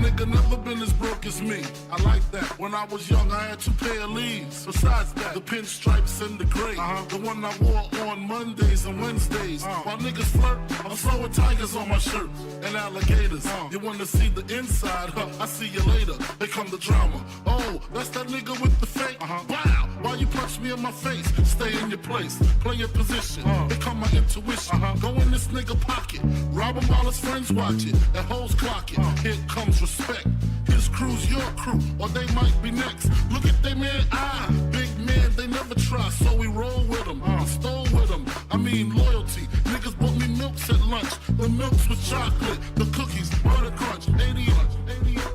nigga never been as broke as me. I like that. When I was young, I had 2 pair of leaves. Besides that, the pinstripes and the gray. The one I wore on Mondays and Wednesdays. While niggas flirt, I'm throwing tigers on my shirt and alligators. You wanna see the inside? I see you later. They come the drama. Oh, that's that nigga with the fake. Wow, why you punch me in my face? Stay in your place, play your position. Become my intuition. Go in this nigga pocket, rob him while his friends watch it. And hoes clock it. Here comes respect. His crew's your crew, or they might be next. Look at they man, big man, they never try, so we roll with them. Stole with them, I mean loyalty. Niggas bought me milks at lunch. The milks with chocolate, the cookies, butter crunch, 80 lunch, 80 lunch.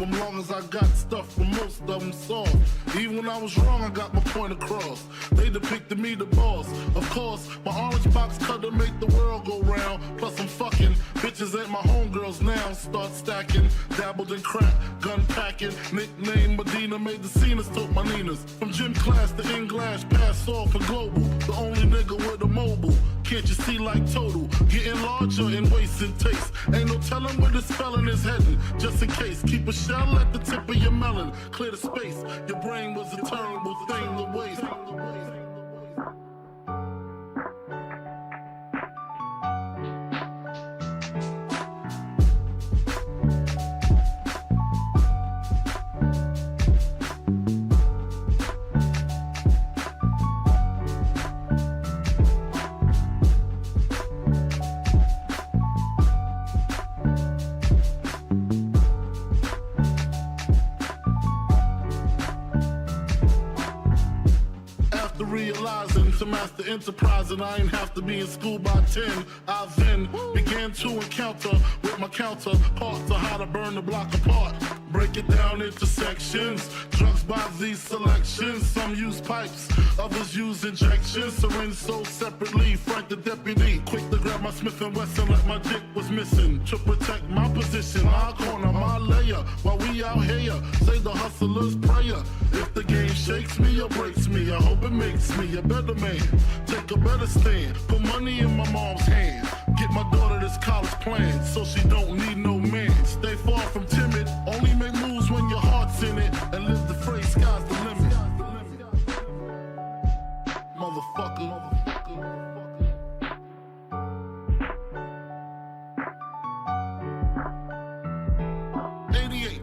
Long as I got stuff for most of them soft. Even when I was wrong, I got my point across. They depicted me the boss. Of course, my orange box cutter make the world go round. Plus I'm fucking bitches ain't my homegirls now. Start stacking, dabbled in crack, gun packing. Nickname Medina, made the scenes, took my Ninas. From gym class to in-glass, pass off for global. The only nigga with a mobile. Can't you see like total? Getting larger in waist and taste. Ain't no telling where the spelling is heading. Just in case, keep a shell at the tip of your melon. Clear the space. Your brain was a terrible thing to waste. Realizing to master enterprise, and I ain't have to be in school by 10. I then began to encounter with my counterparts of how to burn the block apart. Break it down into sections. Drugs by these selections. Some use pipes, others use injections. Syringe sold separately. Frank the deputy, quick to grab my Smith & Wesson like my dick was missing. To protect my position, my corner, my layer. While we out here, say the hustler's prayer. If the game shakes me or breaks me, I hope it makes me a better man. Take a better stand, put money in my mom's hand. Get my daughter this college plan, so she don't need no man. Stay far from timid, only make moves when your heart's in it. And live the phrase, sky's the limit. Motherfucker. 88.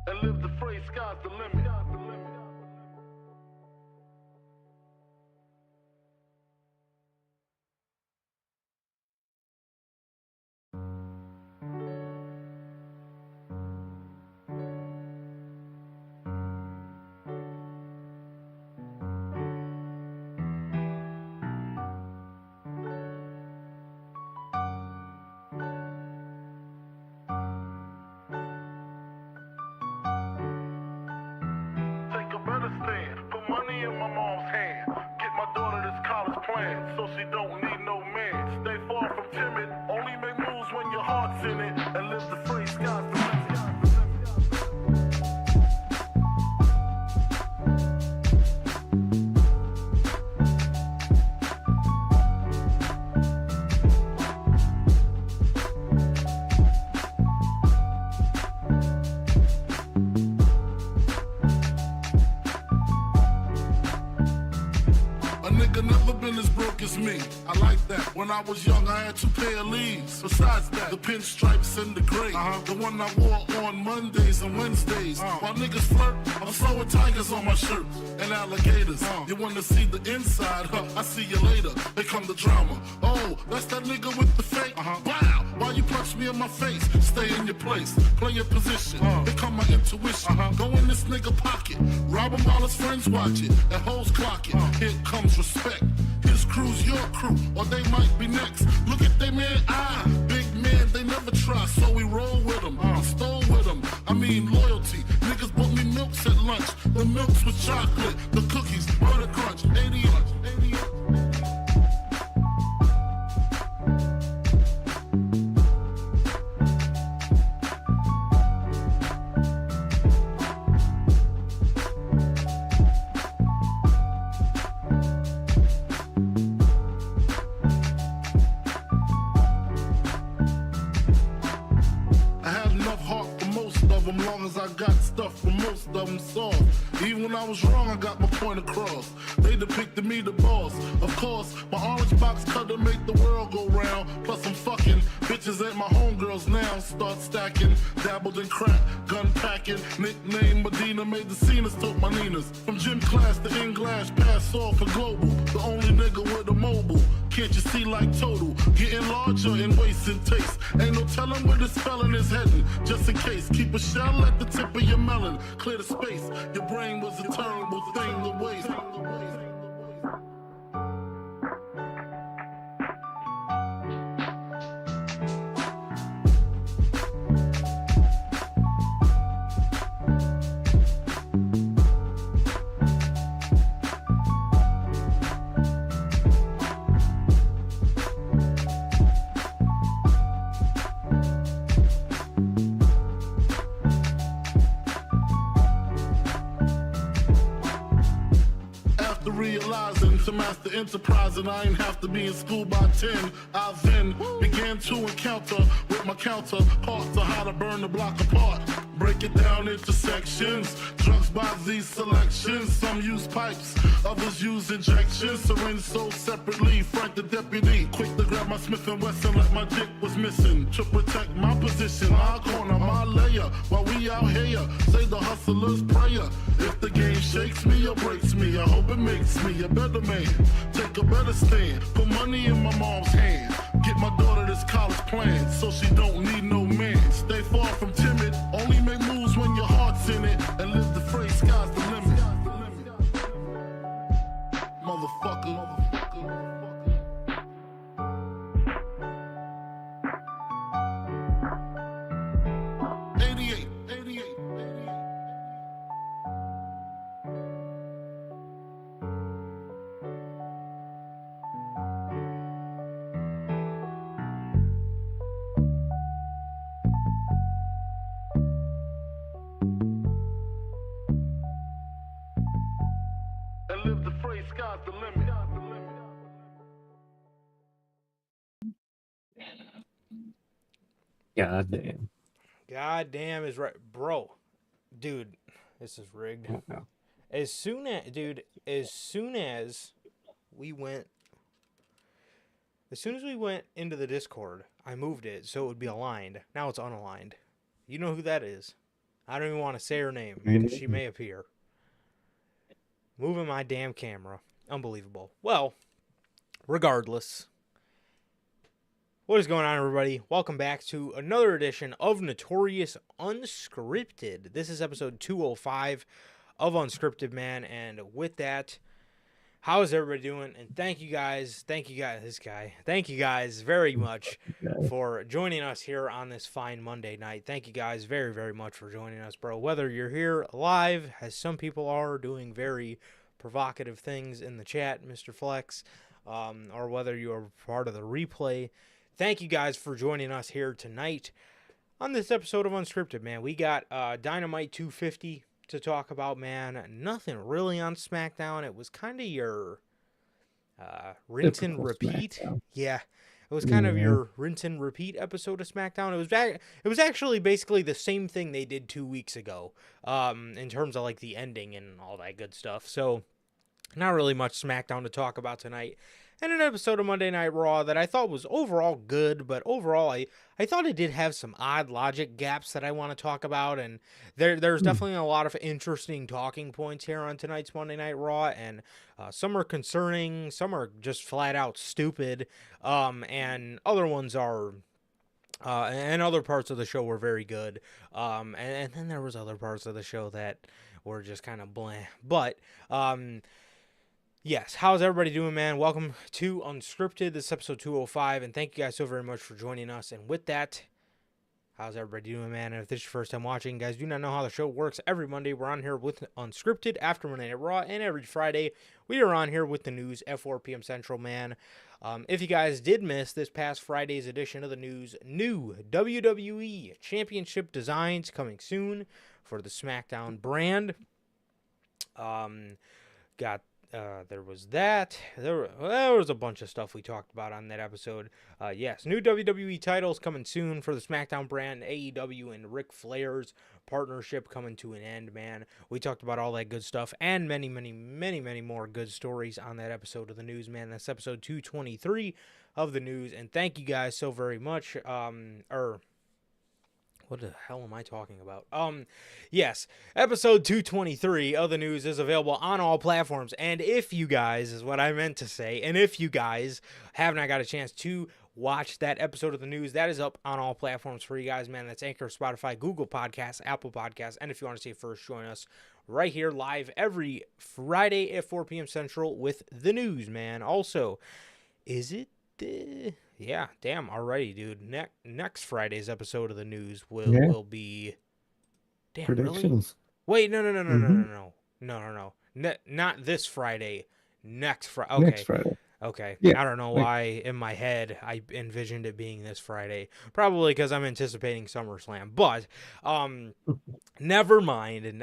And live the phrase, sky's the limit. Put money in my mom's hand. Get my daughter this college plan, so she don't need no man. Stay far from timid, only make moves when your heart's in it. And live the free sky's the limit. Never been as broke is me. I like that. When I was young, I had 2 pair of leaves. Besides that, the pinstripes and the gray. The one I wore on Mondays and Wednesdays. While niggas flirt, I'm throwing tigers on my shirt and alligators. You wanna see the inside? I see you later. Here come the drama. Oh, that's that nigga with the fake. Wow, why you punch me in my face? Stay in your place, play your position. Here come my intuition. Go in this nigga pocket, rob him while his friends watch it, and hoes clock it. Here comes respect. His crew's your crew, or they might be next. Look at they man, big man, they never try, so we roll with them. Stole with them, I mean loyalty. Niggas bought me milks at lunch. The milks with chocolate, the cookies, butter crunch, 80 long as I got stuff for most of them soft. Even when I was wrong, I got my point across. They depicted me the boss. Of course, my orange box cutter make the world go round. Plus I'm fucking bitches ain't my homegirls now. Start stacking, dabbled in crack, gun packing. Nickname Medina, made the scenes, took my Ninas. From gym class to English, pass off for global. The only nigga with a mobile. Can't you see like total? Getting larger in waist and taste. Ain't no telling where this felon is heading. Just in case, keep a shell at the tip of your melon. Clear the space. Your brain was a terrible thing to waste. Realizing to master enterprise and I ain't have to be in school by 10. I then began to encounter with my counterparts of how to burn the block apart. Break it down into sections. Drugs by these selections. Some use pipes, others use injections. Syringe sold separately. Frank the deputy, quick to grab my Smith & Wesson like my dick was missing. To protect my position, my corner, my layer. While we out here, say the hustler's prayer. If the game shakes me or breaks me, I hope it makes me a better man. Take a better stand. Put money in my mom's hand. Get my daughter this college plan so she don't need no man. Stay far from timid. Only make moves when your heart's in it. And live the phrase, sky's the limit. Motherfucker. 88. And live the phrase, sky's the limit. God damn. God damn is right. Bro. Dude, this is rigged. As soon as we went into the Discord, I moved it so it would be aligned. Now it's unaligned. You know who that is. I don't even want to say her name because she may appear. Moving my damn camera. Unbelievable. Well, regardless. What is going on, everybody? Welcome back to another edition of Notorious Unscripted. This is episode 205 of Unscripted, man. And with that, how is everybody doing? And thank you guys very much for joining us here on this fine Monday night. Thank you guys very, very much for joining us, bro. Whether you're here live, as some people are doing very provocative things in the chat, Mr. Flex, or whether you're part of the replay, thank you guys for joining us here tonight on this episode of Unscripted, man. We got Dynamite 250 to talk about, man. Nothing really on SmackDown. It was kind of your rinse and repeat. SmackDown. Yeah, it was kind of your rinse and repeat episode of SmackDown. It was actually basically the same thing they did 2 weeks ago, in terms of like the ending and all that good stuff. So not really much SmackDown to talk about tonight. and an episode of Monday Night Raw that I thought was overall good, but overall I thought it did have some odd logic gaps that I want to talk about, and there's definitely a lot of interesting talking points here on tonight's Monday Night Raw, and some are concerning, some are just flat out stupid, and other ones are and other parts of the show were very good. And then there was other parts of the show that were just kind of blah. But yes, how's everybody doing, man? Welcome to Unscripted. This is episode 205, and thank you guys so very much for joining us. And with that, how's everybody doing, man? And if this is your first time watching, guys, do not know how the show works. Every Monday, we're on here with Unscripted after Monday Night Raw, and every Friday, we are on here with the news at 4 p.m. Central, man. If you guys did miss this past Friday's edition of the news, new WWE Championship designs coming soon for the SmackDown brand. There was that. There was a bunch of stuff we talked about on that episode. Yes, new WWE titles coming soon for the SmackDown brand. AEW and Ric Flair's partnership coming to an end, man. We talked about all that good stuff and many, many, many, many more good stories on that episode of the news, man. That's episode 223 of the news. And thank you guys so very much. What the hell am I talking about? Yes, episode 223 of the news is available on all platforms. And if you guys, is what I meant to say, and if you guys have not got a chance to watch that episode of the news, that is up on all platforms for you guys, man. That's Anchor, Spotify, Google Podcasts, Apple Podcasts. And if you want to see it first, join us right here live every Friday at 4 p.m. Central with the news, man. Also, is it... yeah, damn, alrighty, dude. Next Friday's episode of the news will be... Damn, predictions. Really? Wait, no. Not this Friday. Next Friday. Okay. Next Friday. Okay. Yeah, I don't know why in my head I envisioned it being this Friday. Probably because I'm anticipating SummerSlam. But never mind.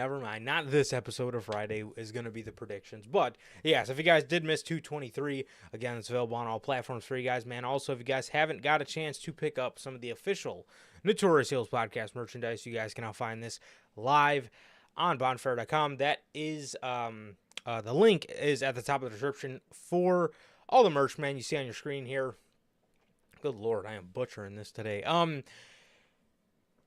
Not this episode of Friday is going to be the predictions. But yes, if you guys did miss 223, again, it's available on all platforms for you guys, man. Also, if you guys haven't got a chance to pick up some of the official Notorious Heels podcast merchandise, you guys can now find this live on bonfire.com. That is the link is at the top of the description for all the merch, man, you see on your screen here. Good Lord, I am butchering this today. All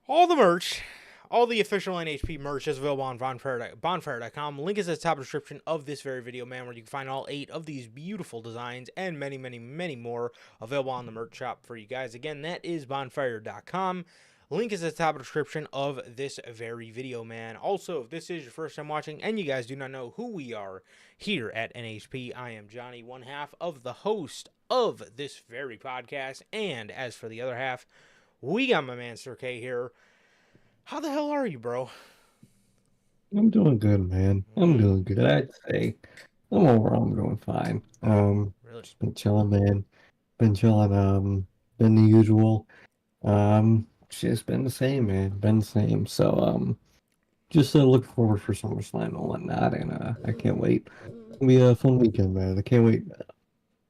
the merch, all the official NHP merch is available on bonfire.com. Link is at the top of the description of this very video, man, where you can find all 8 of these beautiful designs and many, many, many more available on the merch shop for you guys. Again, that is bonfire.com. Link is at the top of the description of this very video, man. Also, if this is your first time watching and you guys do not know who we are here at NHP, I am Johnny, one half of the host of this very podcast. And as for the other half, we got my man Sir K here. How the hell are you, bro? I'm doing good, man. I'm doing good. I'd say I'm doing fine. Really? Just been chilling, man. Been chilling. Been the usual. Just been the same, man. Been the same. So just look forward for SummerSlam and whatnot, and I can't wait. It'll be a fun weekend, man. I can't wait.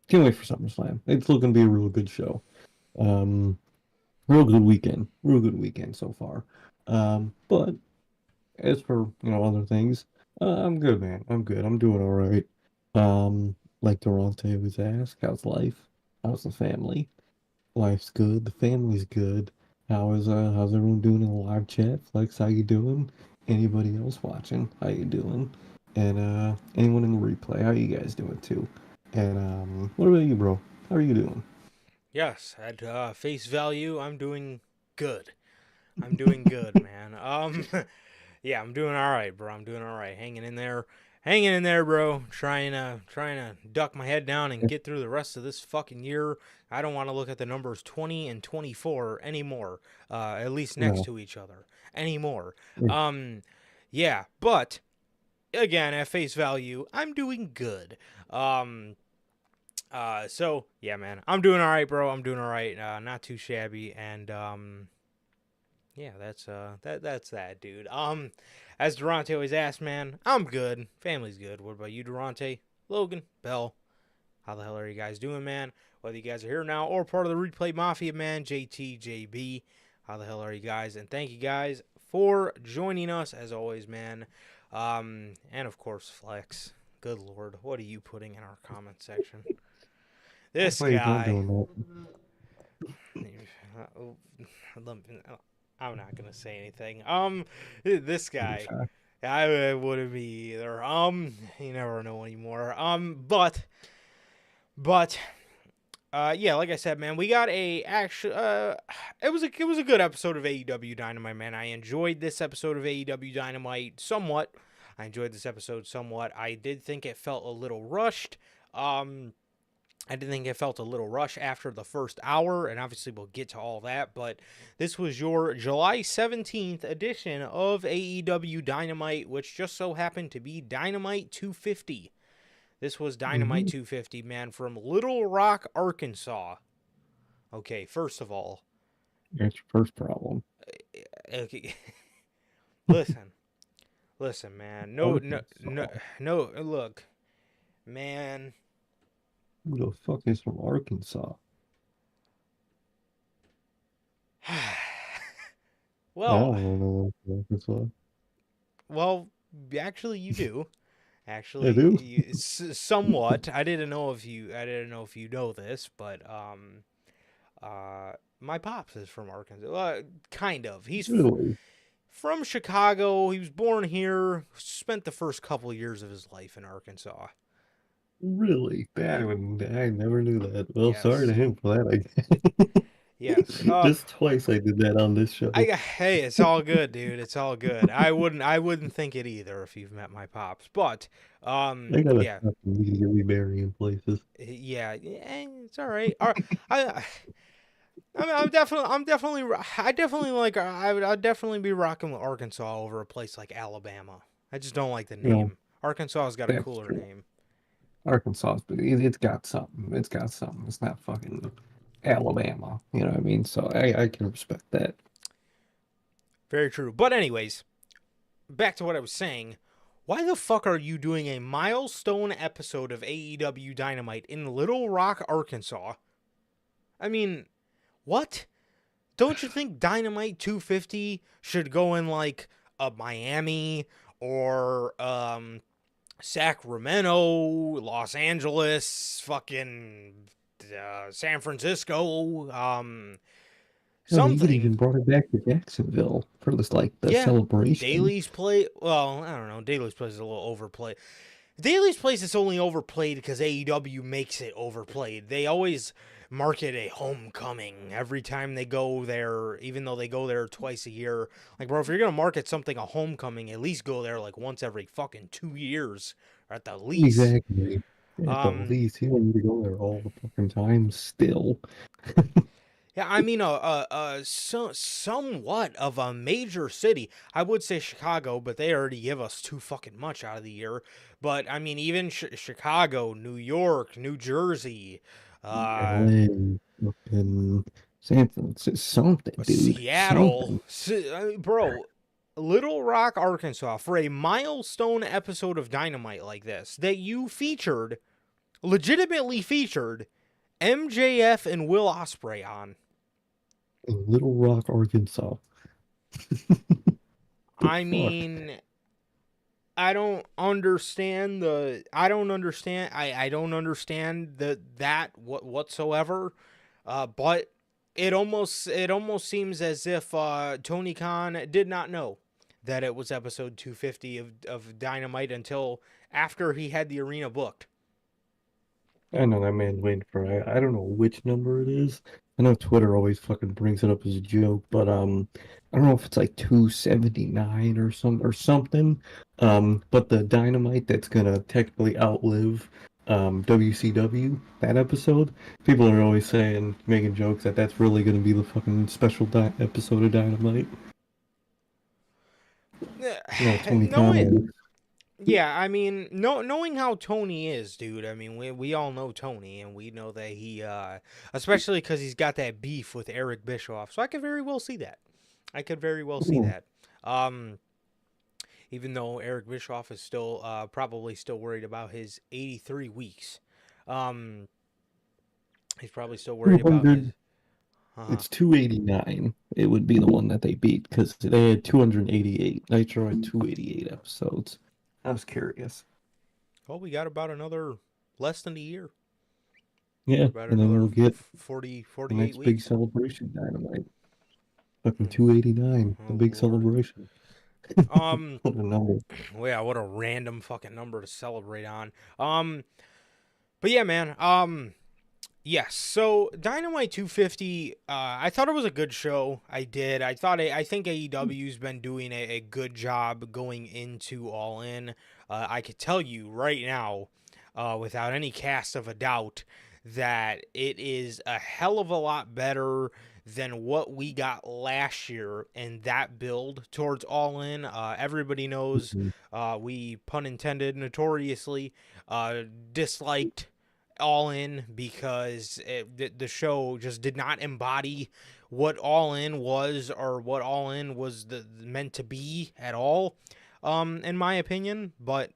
Can't wait for SummerSlam. It's looking to be a real good show. Real good weekend so far. But as for other things, I'm good, man. I'm good. I'm doing all right. Like Durante was asked, how's life? How's the family? Life's good. The family's good. How's everyone doing in the live chat? Flex, how you doing? Anybody else watching? How you doing? And anyone in the replay, how you guys doing too? And what about you, bro? How are you doing? Yes, at face value, I'm doing good. I'm doing good, man. Yeah, I'm doing all right, bro. I'm doing all right. Hanging in there, bro. Trying to duck my head down and get through the rest of this fucking year. I don't want to look at the numbers 20 and 24 anymore. At least next to each other anymore. Yeah, but again, at face value, I'm doing good. So yeah, man, I'm doing all right, bro. I'm doing all right. Not too shabby, and yeah, that's that, dude. As Durante always asks, man, I'm good. Family's good. What about you, Durante? Logan, Bell, how the hell are you guys doing, man? Whether you guys are here now or part of the Replay Mafia, man, JT, JB, how the hell are you guys? And thank you guys for joining us as always, man. And of course, Flex. Good Lord, what are you putting in our comment section? This Wait, he's not guy. doing that. I'm not gonna say anything. This guy. Okay. I wouldn't be either. You never know anymore. But yeah, like I said, man, we got it was a good episode of AEW Dynamite, man. I enjoyed this episode of AEW Dynamite somewhat. I enjoyed this episode somewhat. I did think it felt a little rushed. I did think it felt a little rush after the first hour, and obviously we'll get to all that, but this was your July 17th edition of AEW Dynamite, which just so happened to be Dynamite 250. This was Dynamite 250, man, from Little Rock, Arkansas. Okay, first of all. That's your first problem. Okay. Listen, man. No, look. Man. Who the fuck is from Arkansas? Well, I don't know Arkansas. Well, actually, you do. I do? Somewhat. I didn't know if you know this, but my pops is from Arkansas. Kind of. He's Really? from Chicago. He was born here. Spent the first couple of years of his life in Arkansas. Really? I never knew that. Well, Yes. sorry to him for that, I guess. Yes. Just twice I did that on this show. Hey, it's all good, dude. It's all good. I wouldn't think it either if you've met my pops. But I gotta yeah. stop immediately burying places. Yeah, it's all right. I'd definitely be rocking with Arkansas over a place like Alabama. I just don't like the name. No, Arkansas's got a that's cooler true. name. Arkansas, but it's got something. It's got something. It's not fucking Alabama. You know what I mean? So I can respect that. Very true. But anyways, back to what I was saying. Why the fuck are you doing a milestone episode of AEW Dynamite in Little Rock, Arkansas? I mean, what? Don't you think Dynamite 250 should go in like a Miami or Sacramento, Los Angeles, fucking San Francisco, No, you could something. even brought it back to Jacksonville for this, like, the celebration. Daly's Place. Well, I don't know. Daly's Place is a little overplayed. Daly's Place is only overplayed because AEW makes it overplayed. They always market a homecoming every time they go there, even though they go there twice a year. Like, bro, if you're going to market something a homecoming, at least go there like once every fucking 2 years, or at the least. Exactly. At the least, you don't need to go there all the fucking time still. Yeah, I mean, somewhat of a major city. I would say Chicago, but they already give us too fucking much out of the year. But, I mean, even Chicago, New York, New Jersey, LA, fucking San Francisco, something, dude. Seattle. Something. Bro, Little Rock, Arkansas, for a milestone episode of Dynamite like this, that you legitimately featured MJF and Will Ospreay on. In Little Rock, Arkansas. I mean, I don't understand that whatsoever. But it almost seems as if Tony Khan did not know that it was episode 250 of Dynamite until after he had the arena booked. I know that man's waiting for I don't know which number it is. I know Twitter always fucking brings it up as a joke, but I don't know if it's like 279 or something. But the Dynamite that's gonna technically outlive WCW, that episode, people are always saying, making jokes that that's really gonna be the fucking special episode of Dynamite. Tony Khan. Yeah, I mean, knowing how Tony is, dude, I mean, we all know Tony, and we know that he, especially because he's got that beef with Eric Bischoff, so I could very well see that. Even though Eric Bischoff is still, probably still worried about his 83 weeks. He's probably still worried about his... It's 289. It would be the one that they beat, because they had 288. Nitro had 288 episodes. I was curious. Well, we got about another less than a year. Yeah, Right, and then another we'll get 40, the 48 next big weeks. celebration Dynamite. Fucking 289, the Oh big Lord. celebration. Um. What a number. Well, yeah, what a random fucking number to celebrate on. But yeah, man. Yes. So Dynamite 250. I thought it was a good show. I did. I think AEW's been doing a good job going into All In. I could tell you right now, without any cast of a doubt, that it is a hell of a lot better than what we got last year in that build towards All In. Everybody knows Mhm. we, pun intended, notoriously disliked All In because the show just did not embody what All In was, or what All In was meant to be at all, in my opinion. But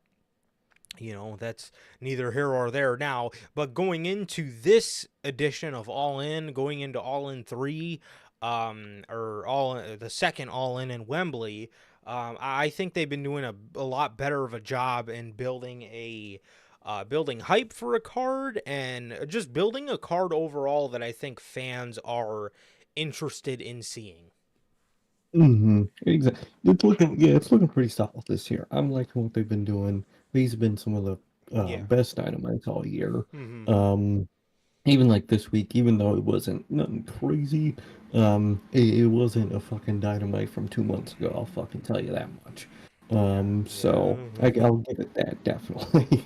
that's neither here or there now. But going into this edition of All In, going into All In 3, or the second All In Wembley, I think they've been doing a lot better of a job in building hype for a card, and just building a card overall that I think fans are interested in seeing. Exactly. It's looking pretty solid this year. I'm liking what they've been doing. These have been some of the Yeah. best Dynamites all year. Mm-hmm. Um, Even like this week, even though it wasn't nothing crazy, it wasn't a fucking Dynamite from 2 months ago. I'll fucking tell you that much. Yeah. So Yeah. I'll give it that definitely.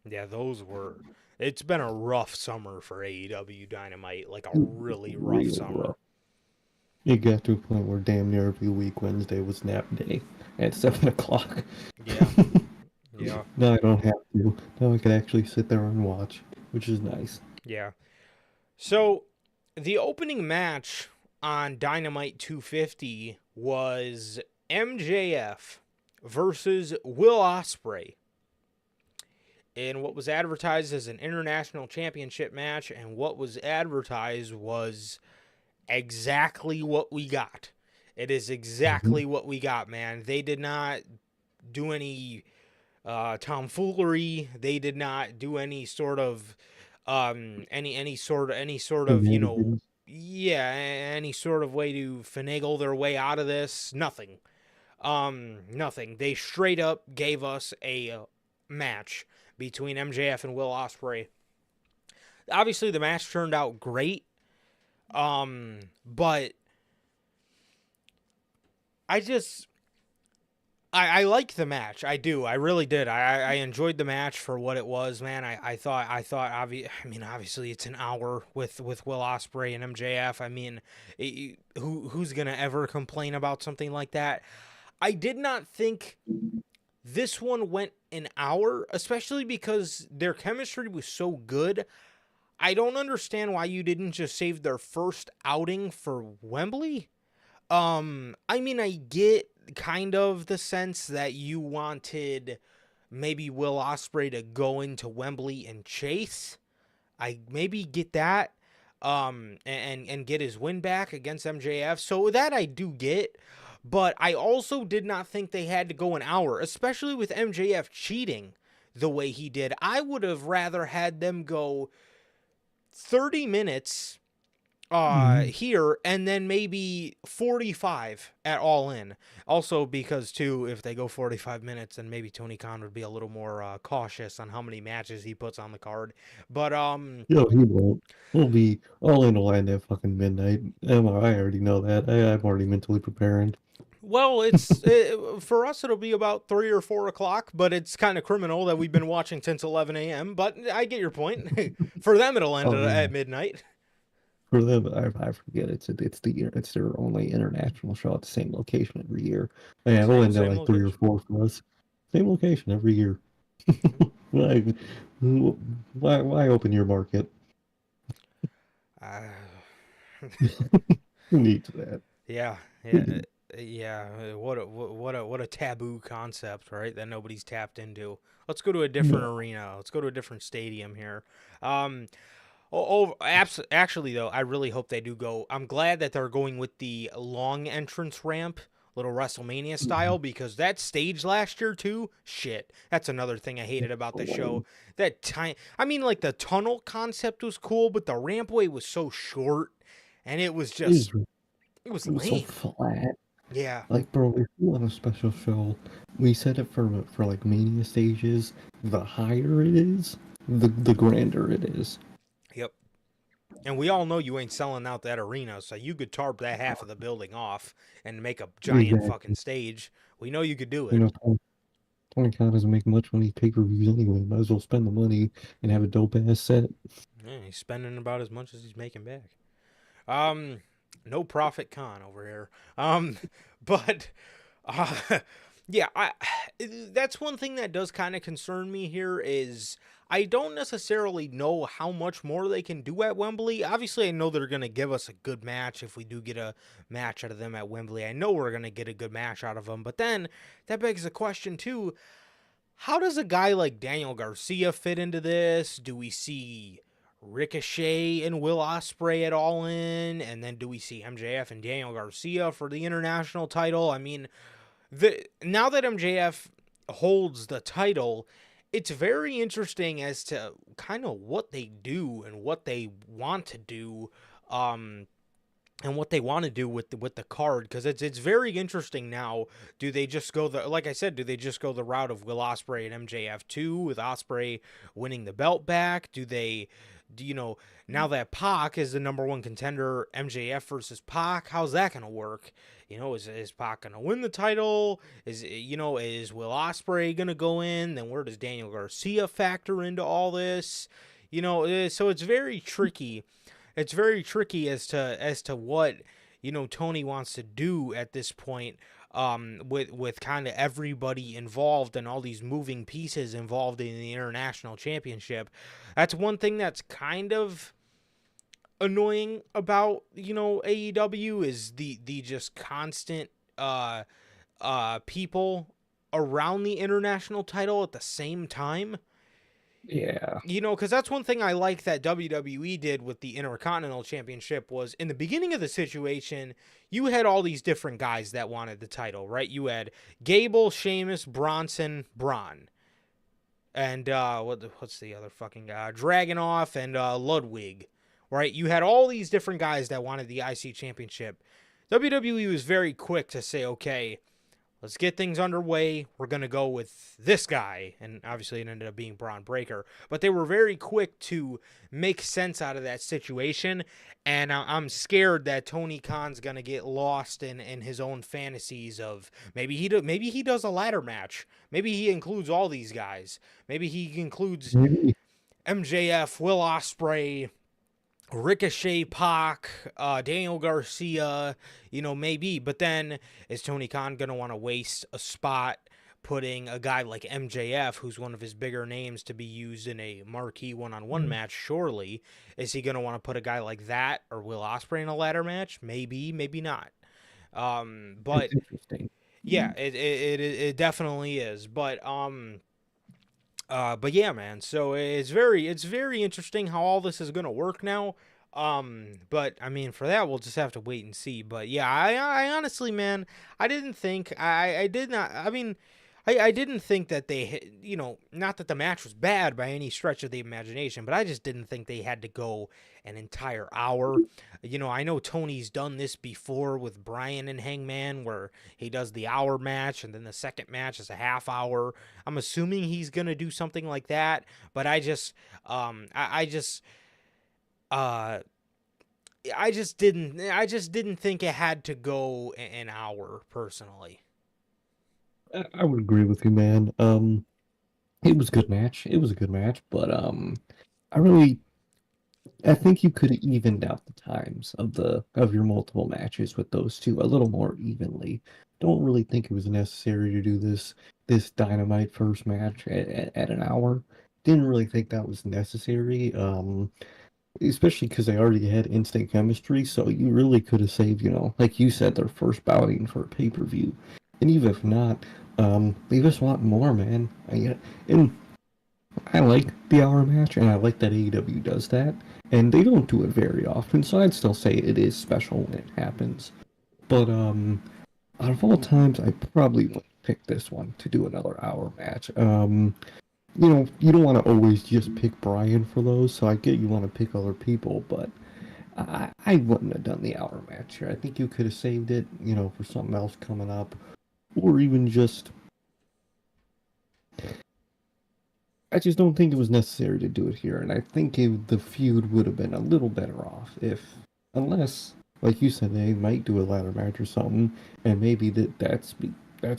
Yeah, those were. It's been a rough summer for AEW Dynamite, like a really rough Real summer. rough. It got to a point where damn near every week Wednesday was nap day at 7 o'clock. Yeah, yeah, Now I don't have to. Now I can actually sit there and watch, which is nice. yeah. So, the opening match on Dynamite 250 was MJF versus Will Ospreay in what was advertised as an international championship match, and what was advertised was exactly what we got. It is Mhm. exactly what we got, man. They did not do any tomfoolery. They did not do any sort of any sort of Shenanigans. yeah, any sort of way to finagle their way out of this. Nothing. Nothing. They straight up gave us a match between MJF and Will Ospreay. Obviously, the match turned out great. But I just I like the match. I do. I really did. I enjoyed the match for what it was, man. Obviously it's an hour with Will Ospreay and MJF. I mean, who's gonna ever complain about something like that? I did not think this one went an hour, especially because their chemistry was so good. I don't understand why you didn't just save their first outing for Wembley. I mean, I get kind of the sense that you wanted maybe Will Ospreay to go into Wembley and chase. I maybe get that. And get his win back against MJF. So that I do get. But I also did not think they had to go an hour, especially with MJF cheating the way he did. I would have rather had them go 30 minutes Mhm. here, and then maybe 45 at All In. Also because too, if they go 45 minutes, then maybe Tony Khan would be a little more cautious on how many matches he puts on the card. But Yo, he won't. We'll be all in line at fucking midnight. I already know that. I'm already mentally preparing. well, for us it'll be about 3 or 4 o'clock, but it's kind of criminal that we've been watching since 11 a.m. But I get your point. For them, it'll end Oh at yeah. midnight. For them, I forget it's their only international show at the same location every year. Yeah, it'll Same end at same like 3 or 4 for us. Same location every year. location. Like, why open your market? Uh, Who needs that? Yeah, Who yeah, needs- yeah. What a taboo concept, right? That nobody's tapped into. Let's go to a different No. arena. Let's go to a different stadium here. Um, actually though, I really hope they do go. I'm glad that they're going with the long entrance ramp little WrestleMania style, because that stage last year too, shit. That's another thing I hated about the show. That time, I mean, like the tunnel concept was cool, but the rampway was so short, and it was just, it was It was so lame. flat. Yeah. Like, bro, if you want a special show, we set it for like Mania stages. The higher it is, the grander it is. Yep. And we all know you ain't selling out that arena, so you could tarp that half of the building off and make a giant fucking Exactly. stage. We know you could do You it. know, Tony Khan doesn't make much money pay-per-views anyway. Might as well spend the money and have a dope ass set. Yeah, he's spending about as much as he's making back. No profit con over here. But uh, yeah, that's one thing that does kind of concern me here is I don't necessarily know how much more they can do at Wembley. Obviously, I know they're going to give us a good match if we do get a match out of them at Wembley. I know we're going to get a good match out of them, but then that begs the question too, how does a guy like Daniel Garcia fit into this? Do we see Ricochet and Will Ospreay at All In? And then do we see MJF and Daniel Garcia for the international title? I mean, now that MJF holds the title, it's very interesting as to kind of what they do and what they want to do. And what they want to do with the card, because it's very interesting now. Do they just go like I said, do they just go the route of Will Ospreay and MJF 2 with Ospreay winning the belt back? Do now that Pac is the number one contender, MJF versus Pac, how's that gonna work? Is Pac gonna win the title? Is Will Ospreay gonna go in? Then where does Daniel Garcia factor into all this? So it's very tricky. It's very tricky as to what Tony wants to do at this point, with kind of everybody involved and all these moving pieces involved in the international championship. That's one thing that's kind of annoying about AEW is the just constant people around the international title at the same time. Yeah. Because that's one thing I like that WWE did with the Intercontinental Championship was in the beginning of the situation, you had all these different guys that wanted the title, right? You had Gable, Sheamus, Bronson, Braun. And what's the other fucking guy? Dragunov and Ludwig, right? You had all these different guys that wanted the IC Championship. WWE was very quick to say, okay, let's get things underway. We're going to go with this guy. And obviously it ended up being Braun Breaker. But they were very quick to make sense out of that situation. And I'm scared that Tony Khan's going to get lost in his own fantasies of maybe he does a ladder match. Maybe he includes all these guys. Maybe he includes MJF, Will Ospreay, Ricochet, Pac, Daniel Garcia, maybe. But then is Tony Khan going to want to waste a spot putting a guy like MJF, who's one of his bigger names, to be used in a marquee one-on-one match? Surely. Is he going to want to put a guy like that or Will Ospreay in a ladder match? Maybe, maybe not. But interesting. Yeah, it definitely is. But yeah, man. So it's very interesting how all this is gonna work now. But I mean, for that we'll just have to wait and see. But yeah, I honestly, man, I didn't think I did not. I mean, I didn't think that they, not that the match was bad by any stretch of the imagination, but I just didn't think they had to go an entire hour. I know Tony's done this before with Bryan and Hangman, where he does the hour match and then the second match is a half hour. I'm assuming he's going to do something like that, but I just didn't think it had to go an hour personally. I would agree with you, man. It was a good match. It was a good match, but I think you could have evened out the times of your multiple matches with those two a little more evenly. Don't really think it was necessary to do this Dynamite first match at an hour. Didn't really think that was necessary. Especially because they already had instant chemistry, so you really could have saved, like you said, their first bouting for a pay-per-view. And even if not, they just want more, man. And I like the hour match, and I like that AEW does that. And they don't do it very often, so I'd still say it is special when it happens. But Out of all times, I probably would pick this one to do another hour match. You don't want to always just pick Brian for those, so I get you want to pick other people, but I wouldn't have done the hour match here. I think you could have saved it, for something else coming up, or even just. I just don't think it was necessary to do it here, and I think the feud would have been a little better off unless, like you said, they might do a ladder match or something, and maybe that's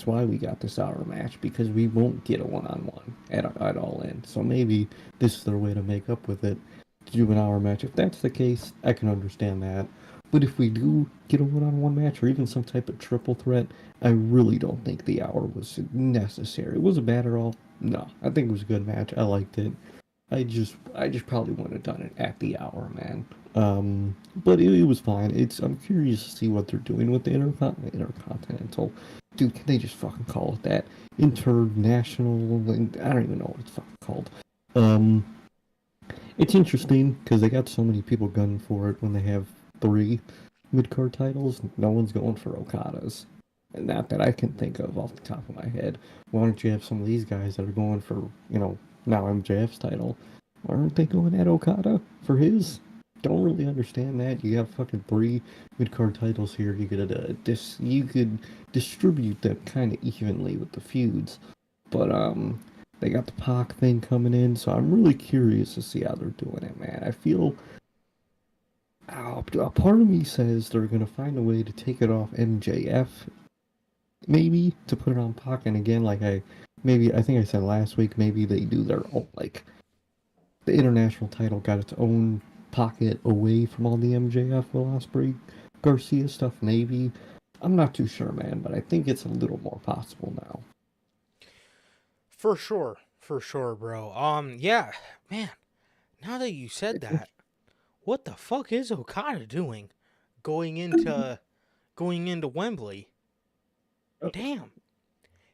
why we got this hour match because we won't get a one-on-one at All In. So maybe this is their way to make up with it to do an hour match. If that's the case, I can understand that. But if we do get a one-on-one match or even some type of triple threat, I really don't think the hour was necessary. Was it bad at all? No, I think it was a good match. I liked it. I just probably wouldn't have done it at the hour, man. But it was fine. I'm curious to see what they're doing with the intercontinental. Dude, can they just fucking call it that? International, I don't even know what it's fucking called. Um, it's interesting because they got so many people gunning for it when they have 3 mid-card titles. No one's going for Okada's. Not that I can think of off the top of my head. Why don't you have some of these guys that are going for, now MJF's title? Why aren't they going at Okada for his? Don't really understand that. You got fucking 3 mid-card titles here. You could distribute them kind of evenly with the feuds. But they got the Pac thing coming in, so I'm really curious to see how they're doing it, man. I feel a part of me says they're gonna find a way to take it off MJF, maybe to put it on Pac. And again, I think I said last week, maybe they do their own, like the international title got its own pocket away from all the MJF, Will Ospreay, Garcia stuff. Maybe I'm not too sure, man, but I think it's a little more possible now. For sure, bro. Yeah, man. Now that you said that, what the fuck is Okada doing going into Wembley? Damn.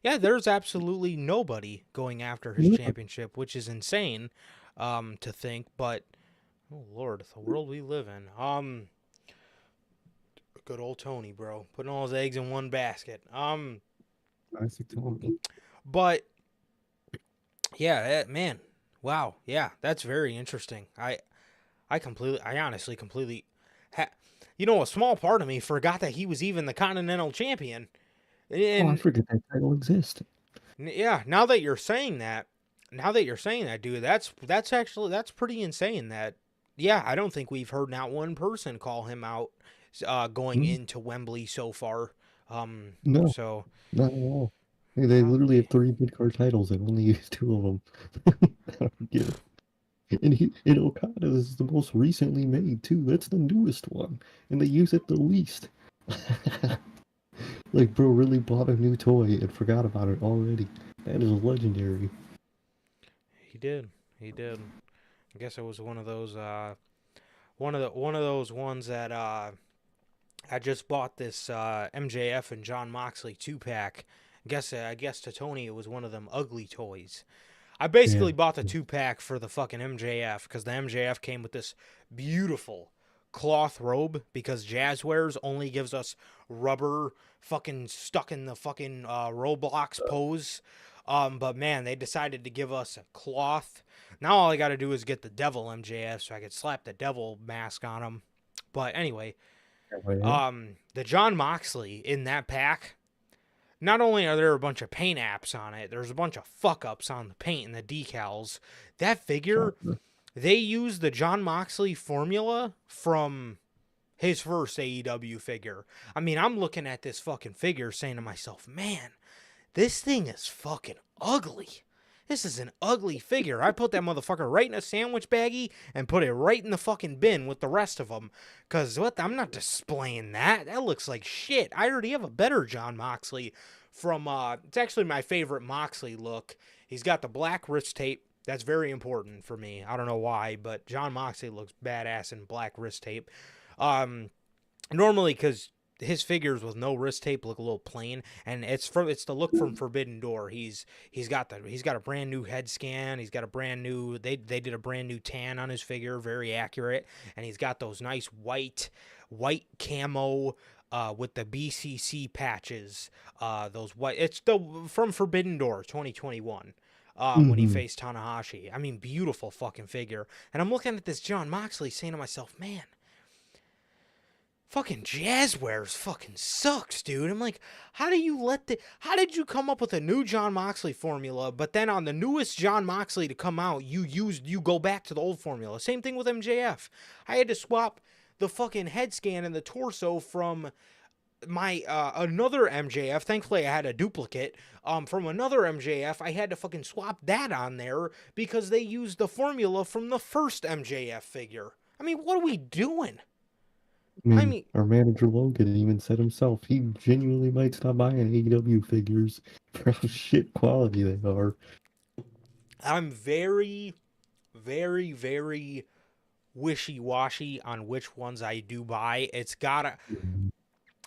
Yeah, there's absolutely nobody going after his championship, which is insane to think, but oh lord, the world we live in. Good old Tony, bro, putting all his eggs in one basket. Classic Tony. But yeah, man. Wow. Yeah, that's very interesting. I honestly completely a small part of me forgot that he was even the Continental Champion. I And forget that title exists. yeah, now that you're saying that, dude, that's pretty insane. That yeah, I don't think we've heard not one person call him out going Mm, into Wembley so far. No, So not at all. They wow, literally have 3 mid-card titles and only use 2 of them. I don't get it. And Okada is the most recently made too. That's the newest one, and they use it the least. Like, bro, really bought a new toy and forgot about it already. That is legendary. he did, he did. I guess it was one of those one of those ones that I just bought this MJF and John Moxley 2-pack. I guess to Tony it was one of them ugly toys. I Yeah. basically bought the 2-pack for the fucking MJF because the MJF came with this beautiful cloth robe because Jazzwares only gives us rubber fucking stuck in the fucking Roblox pose. But man, they decided to give us a cloth. Now all I got to do is get the devil MJF so I could slap the devil mask on him. But anyway, Yeah. the John Moxley in that pack, not only are there a bunch of paint apps on it, there's a bunch of fuck ups on the paint and the decals. That figure, Shocker. they use the John Moxley formula from his first AEW figure. I mean, I'm looking at this fucking figure saying to myself, man, this thing is fucking ugly. This is an ugly figure. I put that motherfucker right in a sandwich baggie and put it right in the fucking bin with the rest of them. Because I'm not displaying that. That looks like shit. I already have a better John Moxley from, it's actually my favorite Moxley look. He's got the black wrist tape. That's very important for me. I don't know why, but John Moxley looks badass in black wrist tape. Normally, because his figures with no wrist tape look a little plain, and it's the look from Forbidden Door. He's got a brand new head scan. He's got a brand new they did a brand new tan on his figure, very accurate, and he's got those nice white camo with the BCC patches, those white. It's the from Forbidden Door 2021. When he faced Tanahashi. I mean, beautiful fucking figure. And I'm looking at this Jon Moxley saying to myself, man, fucking Jazzwares fucking sucks, dude. I'm like, how did you come up with a new Jon Moxley formula, but then on the newest Jon Moxley to come out, you go back to the old formula? Same thing with MJF. I had to swap the fucking head scan and the torso from my another MJF. Thankfully I had a duplicate from another MJF. I had to fucking swap that on there because they used the formula from the first MJF figure. I mean, what are we doing? I mean, our manager Logan even said himself he genuinely might stop buying AEW figures for how shit quality they are. I'm very, very, very wishy-washy on which ones I do buy. It's gotta...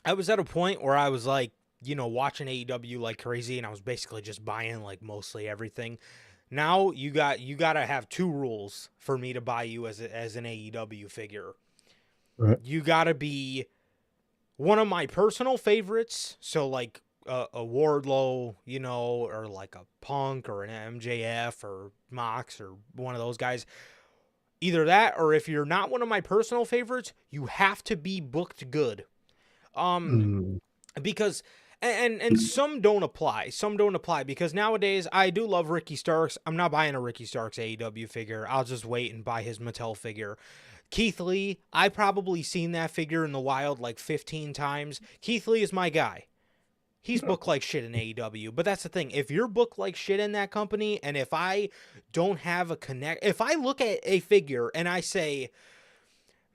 I was at a point where I was like, watching AEW like crazy, and I was basically just buying like mostly everything. Now you gotta have two rules for me to buy you as an AEW figure. Right. You gotta be one of my personal favorites, so like a Wardlow, or like a Punk or an MJF or Mox or one of those guys. Either that, or if you're not one of my personal favorites, you have to be booked good. Because and some don't apply. Some don't apply because nowadays I do love Ricky Starks. I'm not buying a Ricky Starks AEW figure. I'll just wait and buy his Mattel figure. Keith Lee, I probably seen that figure in the wild like 15 times. Keith Lee is my guy. He's booked like shit in AEW. But that's the thing. If you're booked like shit in that company, and if I don't have a connect, if I look at a figure and I say,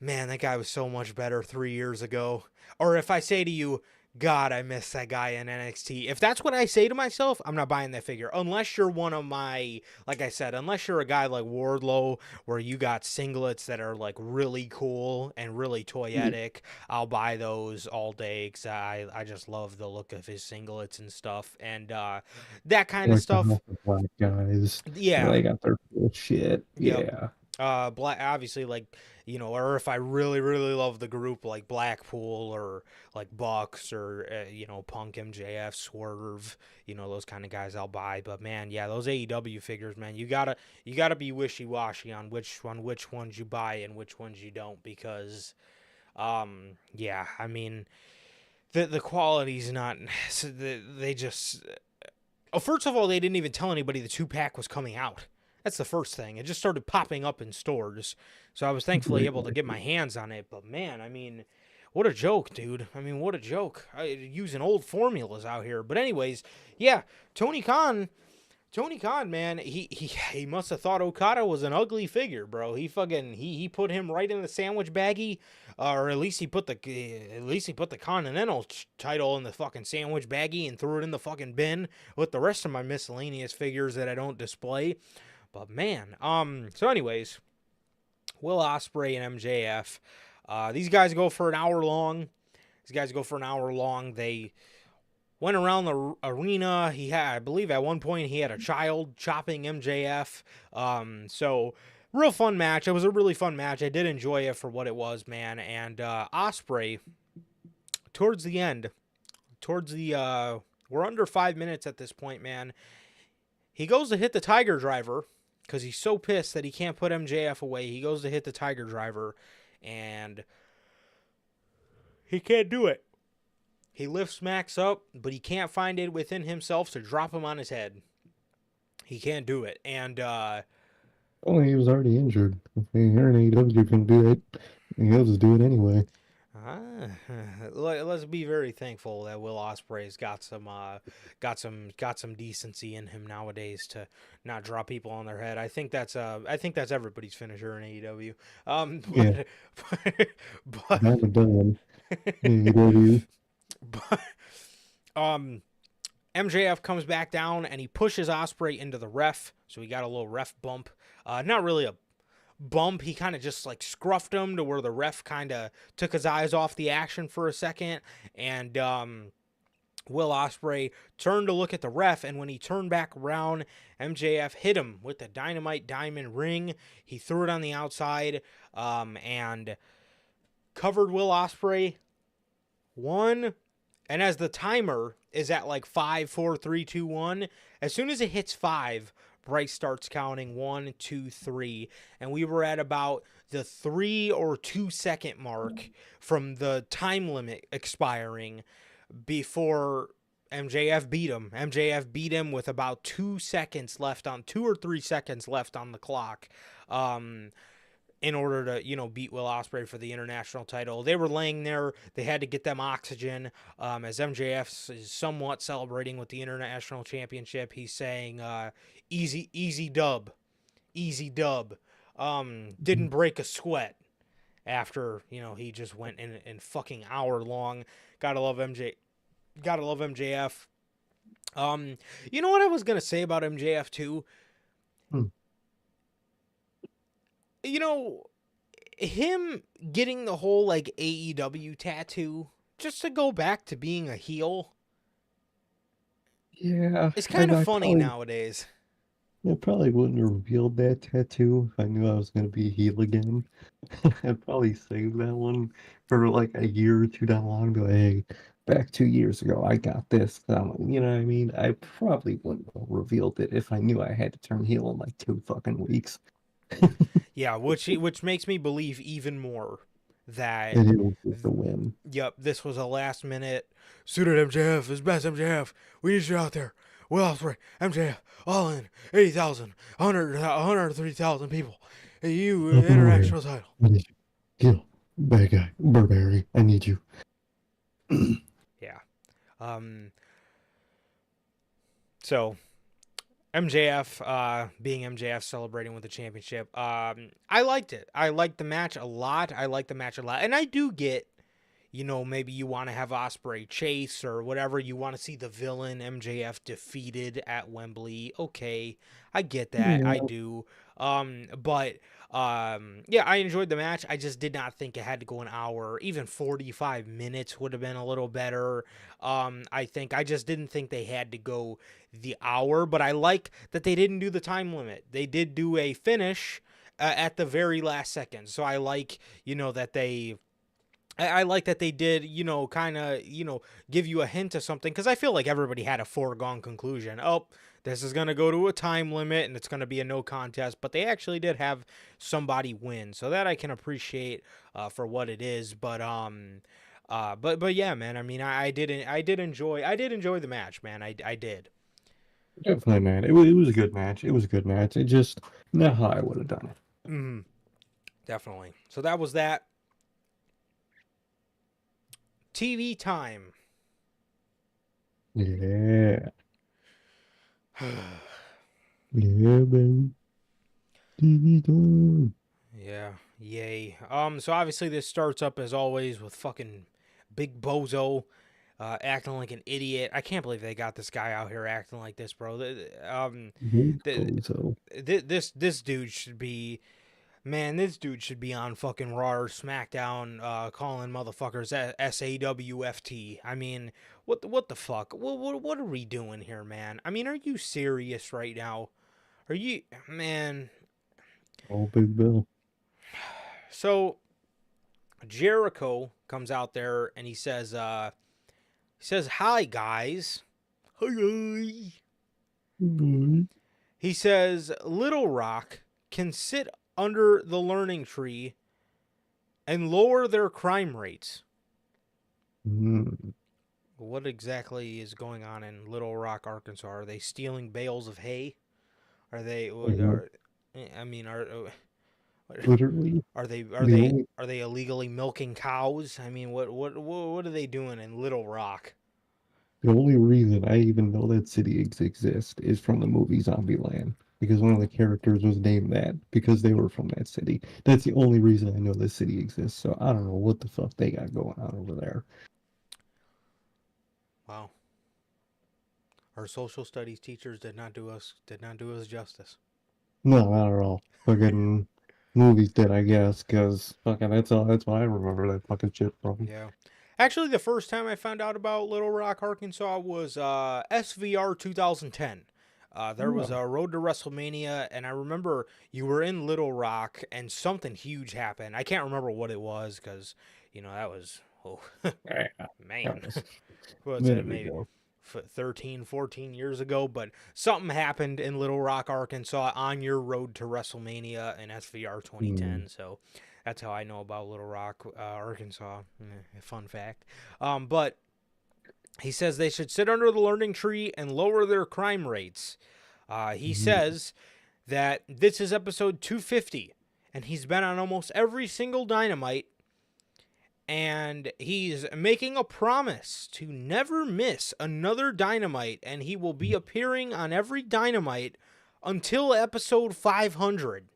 man, that guy was so much better 3 years ago. Or if I say to you, God, I miss that guy in NXT. If that's what I say to myself, I'm not buying that figure. Unless you're one of my, like I said, unless you're a guy like Wardlow, where you got singlets that are like really cool and really toyetic, I'll buy those all day because I just love the look of his singlets and stuff. And that kind of stuff. Black guys. Yeah. They got their cool shit. Yep. Yeah. Black, obviously, like, or if I really, really love the group, like Blackpool or like Bucks or, Punk, MJF, Swerve, those kind of guys I'll buy. But man, yeah, those AEW figures, man, you gotta be wishy-washy on which ones you buy and which ones you don't, because, yeah, I mean, the quality's not, they just, first of all, they didn't even tell anybody the 2-pack was coming out. That's the first thing. It just started popping up in stores. So I was thankfully able to get my hands on it. But man, I mean, what a joke, dude. I mean, what a joke. Using old formulas out here. But anyways, yeah, Tony Khan, man, he must have thought Okada was an ugly figure, bro. He put him right in the sandwich baggie, or at least he put the Continental title in the fucking sandwich baggie and threw it in the fucking bin with the rest of my miscellaneous figures that I don't display. But man, so anyways, Will Ospreay and MJF, these guys go for an hour long. They went around the arena. I believe at one point he had a child chopping MJF. So real fun match. It was a really fun match. I did enjoy it for what it was, man. And Ospreay, towards the end, we're under 5 minutes at this point, man. He goes to hit the Tiger Driver because he's so pissed that he can't put MJF away. He goes to hit the Tiger Driver, and he can't do it. He lifts Max up, but he can't find it within himself to drop him on his head. He can't do it. And oh, he was already injured. If you're an AEW can do it, he'll just do it anyway. Let's be very thankful that Will Ospreay's got some decency in him nowadays to not drop people on their head. I think that's everybody's finisher in AEW. Yeah. But I'm done. AEW. But MJF comes back down and he pushes Ospreay into the ref, so he got a little ref bump. Not really a bump, he kind of just like scruffed him to where the ref kind of took his eyes off the action for a second, and Will Ospreay turned to look at the ref, and when he turned back around, MJF hit him with the Dynamite Diamond ring. He threw it on the outside and covered Will Ospreay 1. And as the timer is at like 5, 4, 3, 2, 1, as soon as it hits 5, Bryce starts counting 1, 2, 3. And we were at about the 3 or 2 second mark from the time limit expiring before MJF beat him. MJF beat him with about 2 seconds left on 2 or 3 seconds left on the clock. In order to, beat Will Ospreay for the international title. They were laying there. They had to get them oxygen. As MJF is somewhat celebrating with the international championship, he's saying, easy dub. Easy dub. Didn't break a sweat after, he just went in fucking hour long. Gotta love MJF. You know what I was going to say about MJF too? Him getting the whole like AEW tattoo just to go back to being a heel. Yeah. It's kind of funny nowadays. I probably wouldn't have revealed that tattoo if I knew I was going to be a heel again. I'd probably save that one for like a year or two down the line and be like, hey, back 2 years ago, I got this. You know what I mean? I probably wouldn't have revealed it if I knew I had to turn heel in like 2 fucking weeks. Yeah, which makes me believe even more that And it was just a win. Yep, this was a last minute suited MJF is best MJF. We need you out there. Will Ospreay, MJF, all in 80,000, 103,000 people. You international title. I need you. Gil, bad guy, Burberry, I need you. Yeah. So MJF, being MJF, celebrating with the championship. I liked it. I liked the match a lot. And I do get, maybe you want to have Ospreay chase or whatever. You want to see the villain MJF defeated at Wembley. Okay, I get that. I do. Yeah, I enjoyed the match. I just did not think it had to go an hour. Even 45 minutes would have been a little better. I just didn't think they had to go the hour, but I like that they didn't do the time limit. They did do a finish at the very last second. So I like, that they... I like that they did, kind of, give you a hint of something, because I feel like everybody had a foregone conclusion. Oh, this is going to go to a time limit, and it's going to be a no contest, but they actually did have somebody win, so that I can appreciate for what it is, but yeah, man, I mean, I did enjoy the match, man, I did. Definitely, man, it was a good match, it just, not how I would have done it. Mm-hmm. Definitely, so that was that. TV time. Yeah. Yeah, baby. TV time. Yeah, yay. So obviously this starts up as always with fucking Big Bozo acting like an idiot. I can't believe they got this guy out here acting like this, bro. This dude should be... Man, this dude should be on fucking Raw or SmackDown, calling motherfuckers SAWFT. I mean, what the fuck? What are we doing here, man? I mean, are you serious right now? Are you, man? Oh, Big Bill. So, Jericho comes out there and he says, "Hi guys." Hi guys. Mm-hmm. He says, "Little Rock can sit under the learning tree and lower their crime rates." What exactly is going on in Little Rock, Arkansas? Are they stealing bales of hay? Are they? Literally. Are they illegally milking cows? I mean, what are they doing in Little Rock? The only reason I even know that city exists is from the movie Zombieland. Because one of the characters was named that because they were from that city. That's the only reason I know this city exists. So I don't know what the fuck they got going on over there. Wow. Our social studies teachers did not do us justice. No, not at all. Fucking movies did, I guess, because fucking that's what I remember that fucking shit from. Yeah. Actually, the first time I found out about Little Rock, Arkansas was SVR 2010. There was a Road to WrestleMania, and I remember you were in Little Rock, and something huge happened. I can't remember what it was, because, that was Oh, Yeah, man. that was What's a that, minute maybe ago. 13, 14 years ago? But something happened in Little Rock, Arkansas on your road to WrestleMania in SVR 2010. So that's how I know about Little Rock, Arkansas. Fun fact. But he says they should sit under the learning tree and lower their crime rates. He says that this is episode 250, and he's been on almost every single Dynamite, and he's making a promise to never miss another Dynamite, and he will be appearing on every Dynamite until episode 500.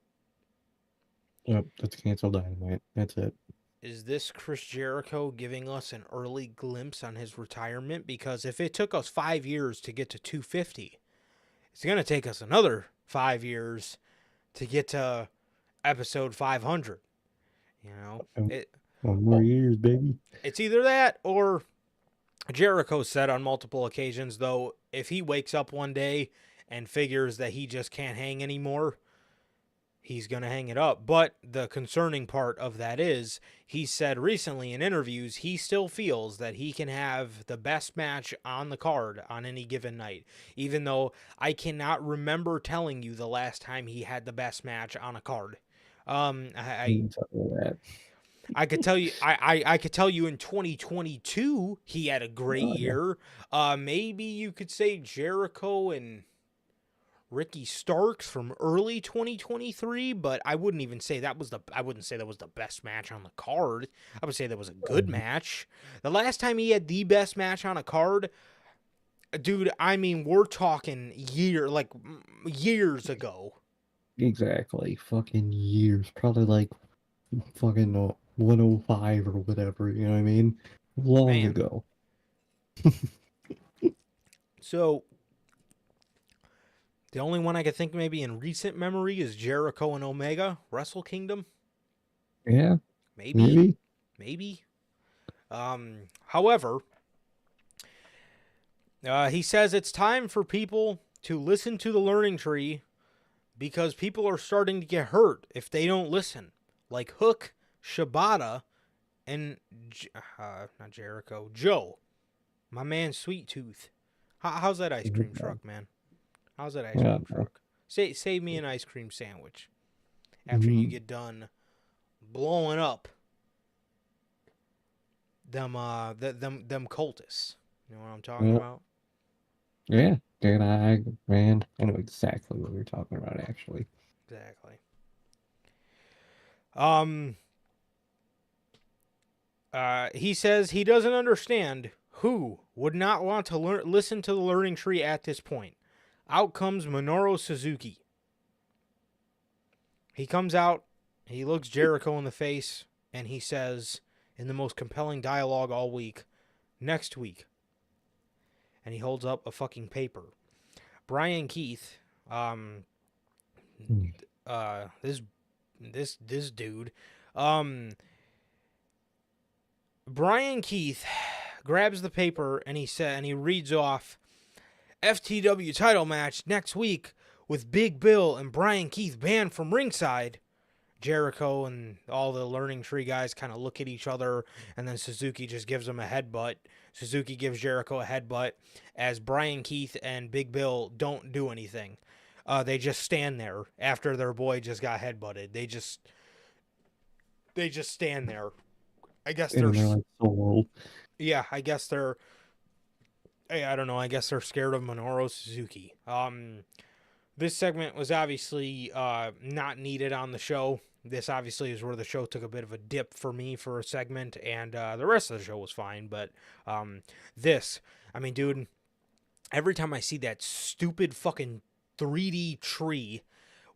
Yep, that's canceled Dynamite. That's it. Is this Chris Jericho giving us an early glimpse on his retirement? Because if it took us 5 years to get to 250, it's going to take us another 5 years to get to episode 500. You know, One more years, baby. it's either that or Jericho said on multiple occasions, though, if he wakes up one day and figures that he just can't hang anymore, he's going to hang it up. But the concerning part of that is, he said recently in interviews, he still feels that he can have the best match on the card on any given night, even though I cannot remember telling you the last time he had the best match on a card. I could tell you, I could tell you in 2022 he had a great year. Maybe you could say Jericho and Ricky Starks from early 2023, but I wouldn't even say that was I wouldn't say that was the best match on the card. I would say that was a good match. The last time he had the best match on a card, dude, I mean, we're talking years ago. Exactly. Fucking years. Probably like fucking 105 or whatever. You know what I mean? Long ago. So the only one I could think maybe in recent memory is Jericho and Omega, Wrestle Kingdom. Yeah. Maybe. However, he says it's time for people to listen to the learning tree because people are starting to get hurt if they don't listen. Like Hook, Shibata, and not Jericho, Joe. My man Sweet Tooth. How's that ice cream truck, man? How's that ice cream truck? Save me an ice cream sandwich after you get done blowing up them cultists. You know what I'm talking about? Yeah, dude, I know exactly what you're talking about, actually. Exactly. He says he doesn't understand who would not want to listen to the learning tree at this point. Out comes Minoru Suzuki. He comes out, he looks Jericho in the face, and he says, in the most compelling dialogue all week, next week. And he holds up a fucking paper. Brian Keith, this dude, Brian Keith grabs the paper and he reads off FTW title match next week with Big Bill and Brian Keith banned from ringside. Jericho and all the learning tree guys kind of look at each other, and then Suzuki just gives him a headbutt. Suzuki gives Jericho a headbutt as Brian Keith and Big Bill don't do anything. They just stand there after their boy just got headbutted. They just stand there. I guess they're like so old. Yeah, I guess they're. I don't know. I guess they're scared of Minoru Suzuki. This segment was obviously not needed on the show. This obviously is where the show took a bit of a dip for me for a segment, and the rest of the show was fine. But this, I mean, dude, every time I see that stupid fucking 3D tree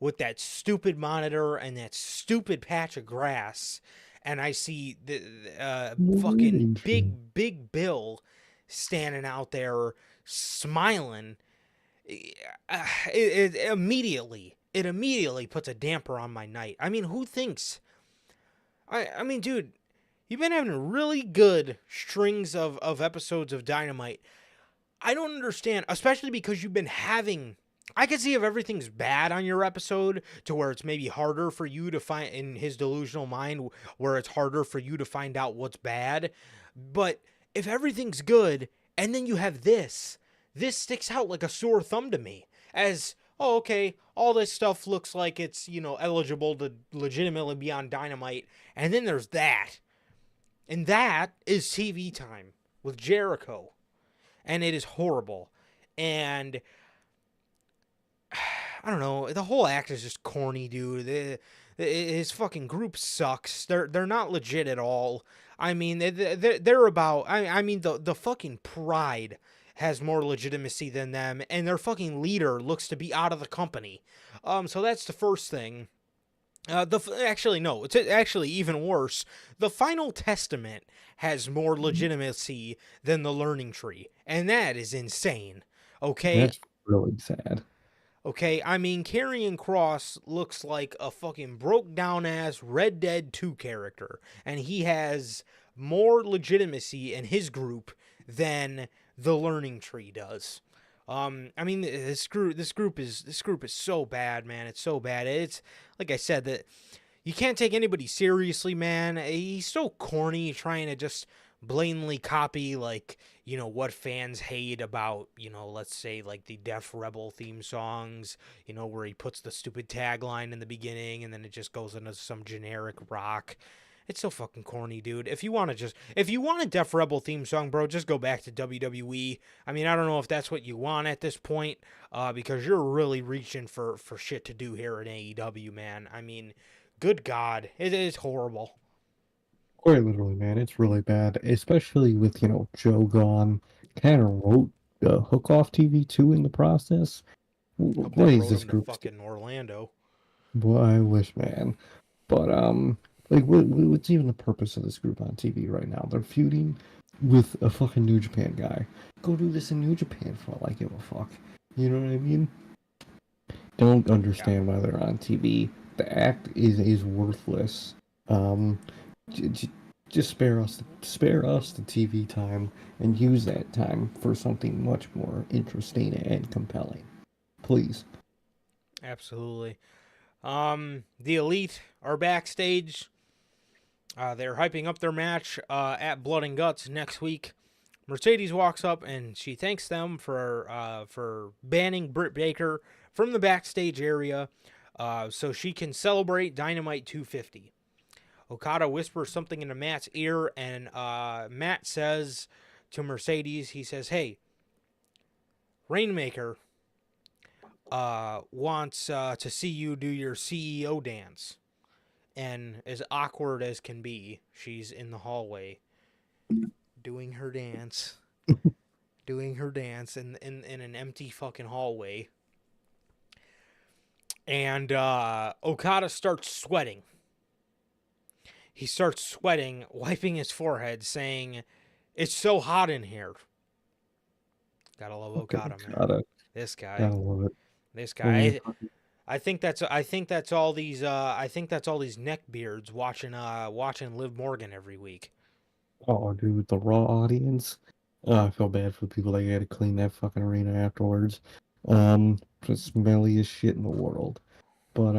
with that stupid monitor and that stupid patch of grass, and I see the fucking Big Bill standing out there smiling, it immediately puts a damper on my night. I mean, who thinks? I mean, dude, you've been having really good strings of episodes of Dynamite. I don't understand, especially because you've been having I could see if everything's bad on your episode to where it's maybe harder for you to find, in his delusional mind, where it's harder for you to find out what's bad. But if everything's good and then you have this sticks out like a sore thumb to me as, oh, okay, all this stuff looks like it's, eligible to legitimately be on Dynamite. And then there's that. And that is TV time with Jericho. And it is horrible. And I don't know, the whole act is just corny, dude. His fucking group sucks. They're not legit at all. I mean, they're about. I mean, the fucking Pride has more legitimacy than them, and their fucking leader looks to be out of the company. So that's the first thing. Actually, no, it's actually even worse. The Final Testament has more legitimacy than the Learning Tree, and that is insane. Okay. That's really sad. Okay, I mean, Karrion Kross looks like a fucking broke down ass Red Dead 2 character, and he has more legitimacy in his group than the Learning Tree does. I mean, this group is so bad, man. It's so bad. It's like I said, that you can't take anybody seriously, man. He's so corny, trying to just blatantly copy, like, what fans hate about, let's say, like, the Def Rebel theme songs, where he puts the stupid tagline in the beginning and then it just goes into some generic rock. It's so fucking corny, dude. If you want a Def Rebel theme song, bro, just go back to WWE. I mean, I don't know if that's what you want at this point, because you're really reaching for shit to do here in AEW, man. I mean, good God, it is horrible. Quite literally, man, it's really bad, especially with, Joe gone. Kind of wrote Hook Off TV too in the process. What is this group? Fucking Orlando. Boy, I wish, man. But like, what's even the purpose of this group on TV right now? They're feuding with a fucking New Japan guy. Go do this in New Japan for all I give a fuck. You know what I mean? Don't understand why they're on TV. The act is worthless. Just spare us the TV time and use that time for something much more interesting and compelling, please. Absolutely. The Elite are backstage. They're hyping up their match at Blood and Guts next week. Mercedes walks up and she thanks them for banning Britt Baker from the backstage area, so she can celebrate Dynamite 250. Okada whispers something into Matt's ear, and Matt says to Mercedes, he says, "Hey, Rainmaker wants to see you do your CEO dance." And as awkward as can be, she's in the hallway doing her dance. Doing her dance in an empty fucking hallway. And Okada starts sweating. He starts sweating, wiping his forehead, saying, "It's so hot in here." Gotta love Okada, man. This guy. Gotta love it. This guy. I think that's all these neckbeards watching Liv Morgan every week. Oh, dude, the Raw audience. I feel bad for the people that had to clean that fucking arena afterwards. Just smelly as shit in the world. But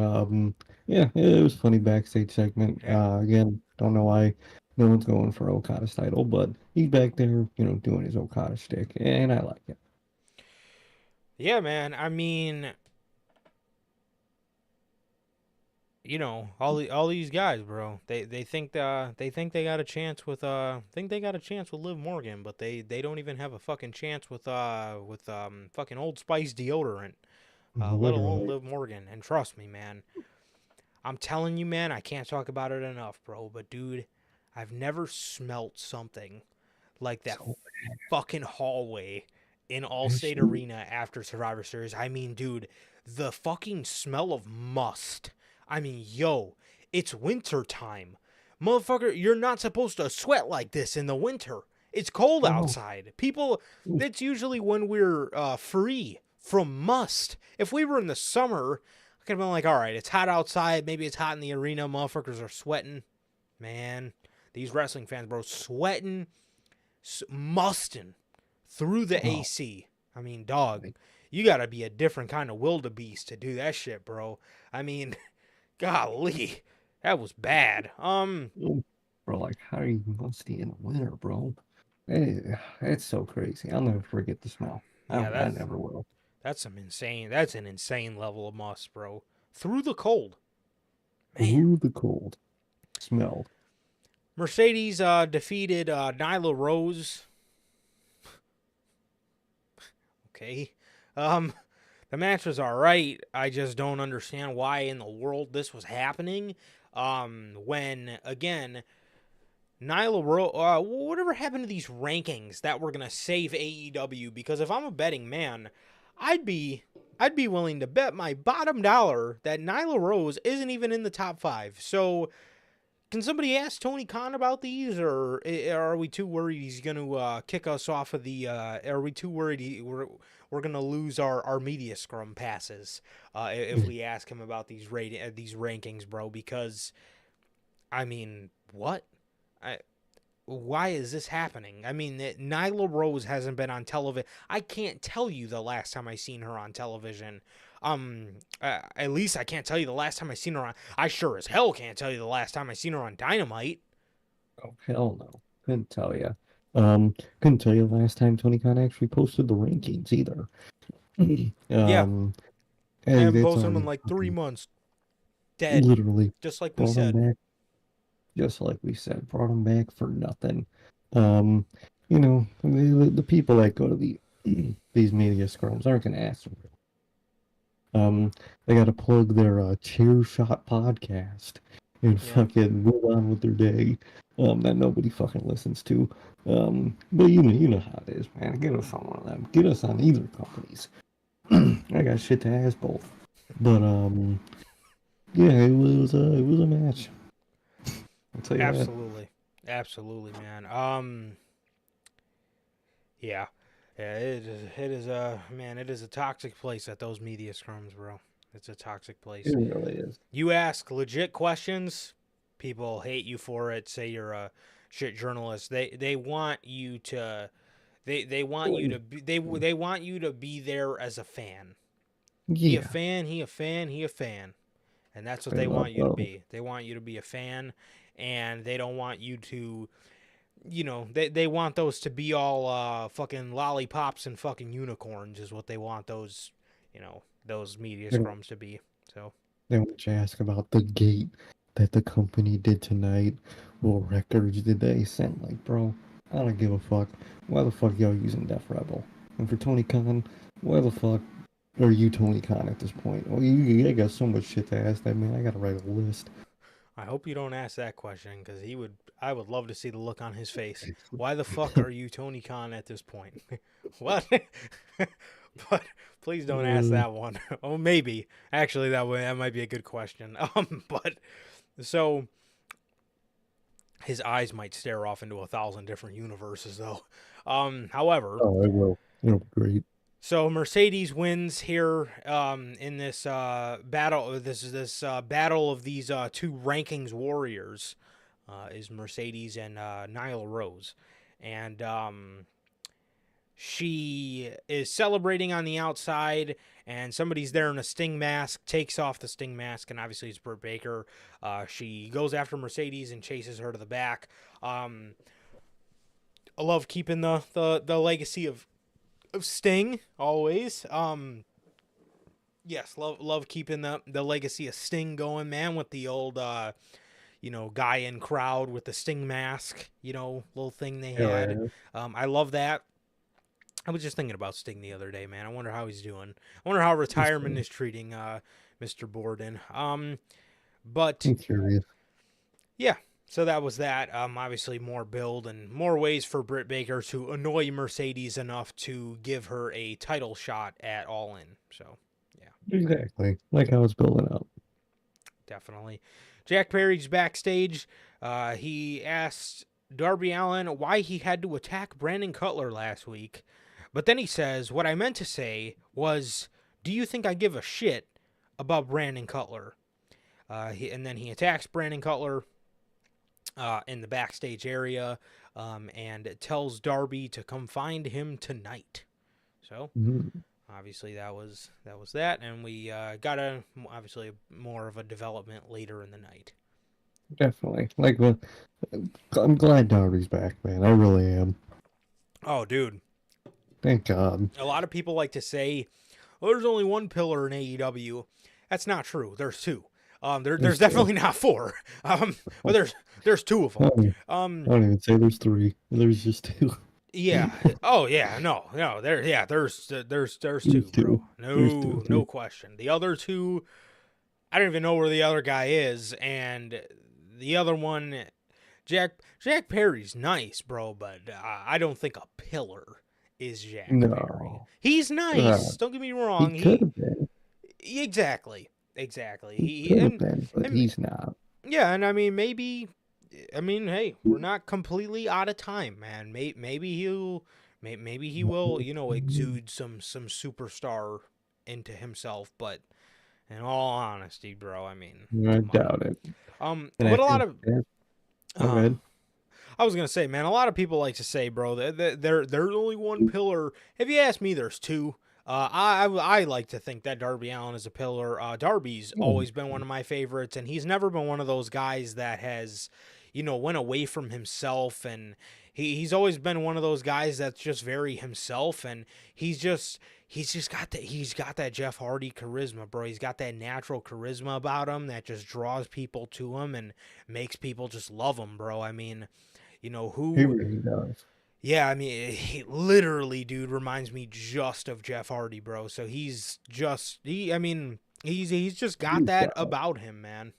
yeah, it was a funny backstage segment. Again, don't know why no one's going for Okada's title, but he's back there, doing his Okada shtick, and I like it. Yeah, man. I mean, all these guys, bro. They think they got a chance with Liv Morgan, but they don't even have a fucking chance with fucking Old Spice deodorant. Let alone Liv Morgan. And trust me, man, I'm telling you, man, I can't talk about it enough, bro. But dude, I've never smelt something like that fucking hallway in Allstate Arena after Survivor Series. I mean, dude, the fucking smell of must. I mean, yo, it's winter time. Motherfucker, you're not supposed to sweat like this in the winter. It's cold outside. People, that's usually when we're free from must. If we were in the summer, I could have been like, all right, it's hot outside. Maybe it's hot in the arena. Motherfuckers are sweating. Man, these wrestling fans, bro, sweating, musting through the AC. I mean, dog, you got to be a different kind of wildebeest to do that shit, bro. I mean, golly, that was bad. Bro, like, how are you musty in the winter, bro? It's so crazy. I'll never forget the smell. Yeah, I never will. that's an insane level of must, bro. Through the cold, man. Ooh, the cold smell. Mercedes defeated Nyla Rose. Okay. The match was all right. I just don't understand why in the world this was happening. When again, Nyla Rose, whatever happened to these rankings that were gonna save AEW? Because if I'm a betting man, I'd be willing to bet my bottom dollar that Nyla Rose isn't even in the top 5. So can somebody ask Tony Khan about these, or are we too worried he's going to kick us off of the? Are we too worried we're going to lose our media scrum passes if we ask him about these these rankings, bro? Because I mean, what? Why is this happening? I mean, Nyla Rose hasn't been on television. I can't tell you the last time I seen her on television. At least I can't tell you the last time I seen her on. I sure as hell can't tell you the last time I seen her on Dynamite. Oh, hell no. Couldn't tell you. Couldn't tell you the last time Tony Khan actually posted the rankings either. Yeah. And I haven't it's posted them in already like 3 fucking months. Dead. literally Just like we brought him said. back. Just like we said, brought him back for nothing. Um, you know, the people that go to these media scrums aren't gonna ask them. They gotta plug their Chair Shot podcast and Yeah. fucking move on with their day. That nobody fucking listens to. But you know how it is, man. Get us on one of them. Get us on either companies. I got shit to ask both. But yeah, it was a match. I'll tell you Absolutely, man. Yeah. Yeah, it is man, it is a toxic place at those media scrums, bro. It's a toxic place. that. It really is. You ask legit questions, people hate you for it, say you're a shit journalist. They want you to they want you to be they want you to be there as a fan. He a Yeah. fan, he a fan, he a fan. And that's what They they love want you to both. be. They want you to be a fan, and they don't want you to, they want those to be all fucking lollipops and fucking unicorns is what they want those, those media They scrums to be. So they want you to ask about the gate that the company did tonight. What records did they send? Like, bro, I don't give a fuck. Why the fuck y'all using Def Rebel? And for Tony Khan, why the fuck are you Tony Khan at this point? Oh, you got so much shit to ask that man. I gotta write a list. I hope you don't ask that question because I would love to see the look on his face. Why the fuck are you Tony Khan at this point? What? But please don't ask that one. Oh, maybe actually that might be a good question. But so his eyes might stare off into 1,000 different universes though. However, Oh, it will. It'll be great. so Mercedes wins here in this battle. This is this battle of these two rankings warriors is Mercedes and Nyla Rose, and she is celebrating on the outside, and somebody's there in a Sting mask, takes off the Sting mask, and obviously it's Britt Baker. She goes after Mercedes and chases her to the back. I love keeping the legacy of Sting always. Yes, love keeping the legacy of Sting going, man, with the old guy in crowd with the Sting mask, little thing they had. I love that. I was just thinking about Sting the other day, man. I wonder how he's doing. I wonder how retirement is treating Mr. Borden. But I'm curious. yeah, so that was that. Obviously more build and more ways for Britt Baker to annoy Mercedes enough to give her a title shot at All In. So, yeah. Exactly. Like how it's building up. Definitely. Jack Perry's backstage. He asked Darby Allin why he had to attack Brandon Cutler last week. But then he says, what I meant to say was, do you think I give a shit about Brandon Cutler? And then he attacks Brandon Cutler in the backstage area and tells Darby to come find him tonight. So, obviously that was that, and we got obviously more of a development later in the night. Definitely. Like, well, I'm glad Darby's back, man. I really am. Oh, dude. Thank God. A lot of people like to say, well, there's only one pillar in AEW. That's not true. There's two. There's definitely not four. But there's two of them. I don't even say there's three. There's just two. Yeah. Oh yeah. No. There's two, bro. No question. The other two, I don't even know where the other guy is, and the other one, Jack Perry's nice, bro, but I don't think a pillar is Jack Perry. He's nice. Don't get me wrong. He could have been. Exactly. He could have been, but he's not. Yeah, and I mean, maybe. I mean, hey, we're not completely out of time, man. Maybe he will, you know, exude some superstar into himself. But in all honesty, bro, I mean, I doubt it. But a lot of. Go ahead. I was gonna say, man, a lot of people like to say, bro, that there's only one pillar. If you ask me, there's two. I like to think that Darby Allin is a pillar. Darby's always been one of my favorites, and he's never been one of those guys that has, you know, went away from himself, and he's always been one of those guys that's just very himself, and he's just got that Jeff Hardy charisma, bro. He's got that natural charisma about him that just draws people to him and makes people just love him, bro. I mean, you know who? He really does. Yeah, I mean, he literally, dude, reminds me just of Jeff Hardy, bro. So he's just just got that about him, man.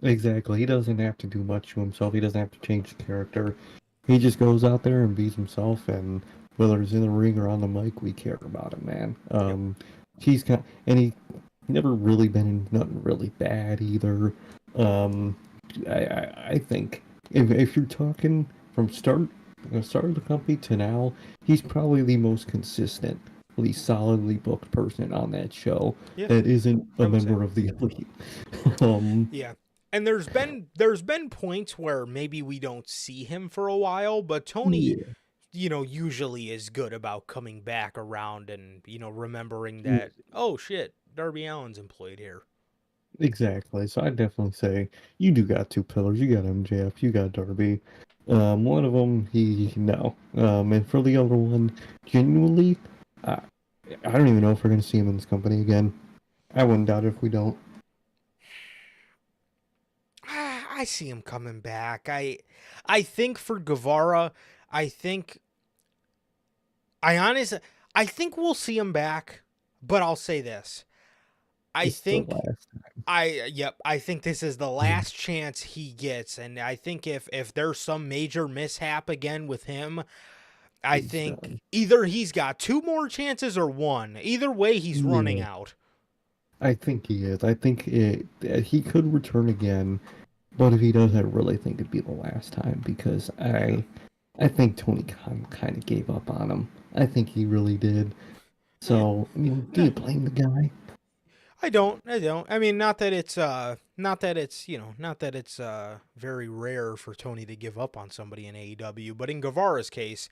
Exactly. He doesn't have to do much to himself. He doesn't have to change the character. He just goes out there and beats himself, and whether it's in the ring or on the mic, we care about him, man. He's he never really been in nothing really bad either. I think if you're talking from start of the company to now, he's probably the most consistently solidly booked person on that show that isn't a member of the elite. Yeah. And there's been points where maybe we don't see him for a while, but Tony, you know, usually is good about coming back around and, you know, remembering that, oh shit, Darby Allin's employed here. Exactly. So I definitely say you do got two pillars. You got MJF, you got Darby. One of them, and for the other one, genuinely, I don't even know if we're going to see him in this company again. I wouldn't doubt it if we don't. I see him coming back. I think for Guevara, I think we'll see him back, but I'll say this. I think this is the last chance he gets, and I think if there's some major mishap again with him, I think either he's got two more chances or one. Either way, he's running out. I think he is. I think he could return again, but if he does, I really think it'd be the last time, because I think Tony Khan kind of gave up on him. I think he really did. So, I mean, do you blame the guy? I don't. I mean, not that it's very rare for Tony to give up on somebody in AEW, but in Guevara's case,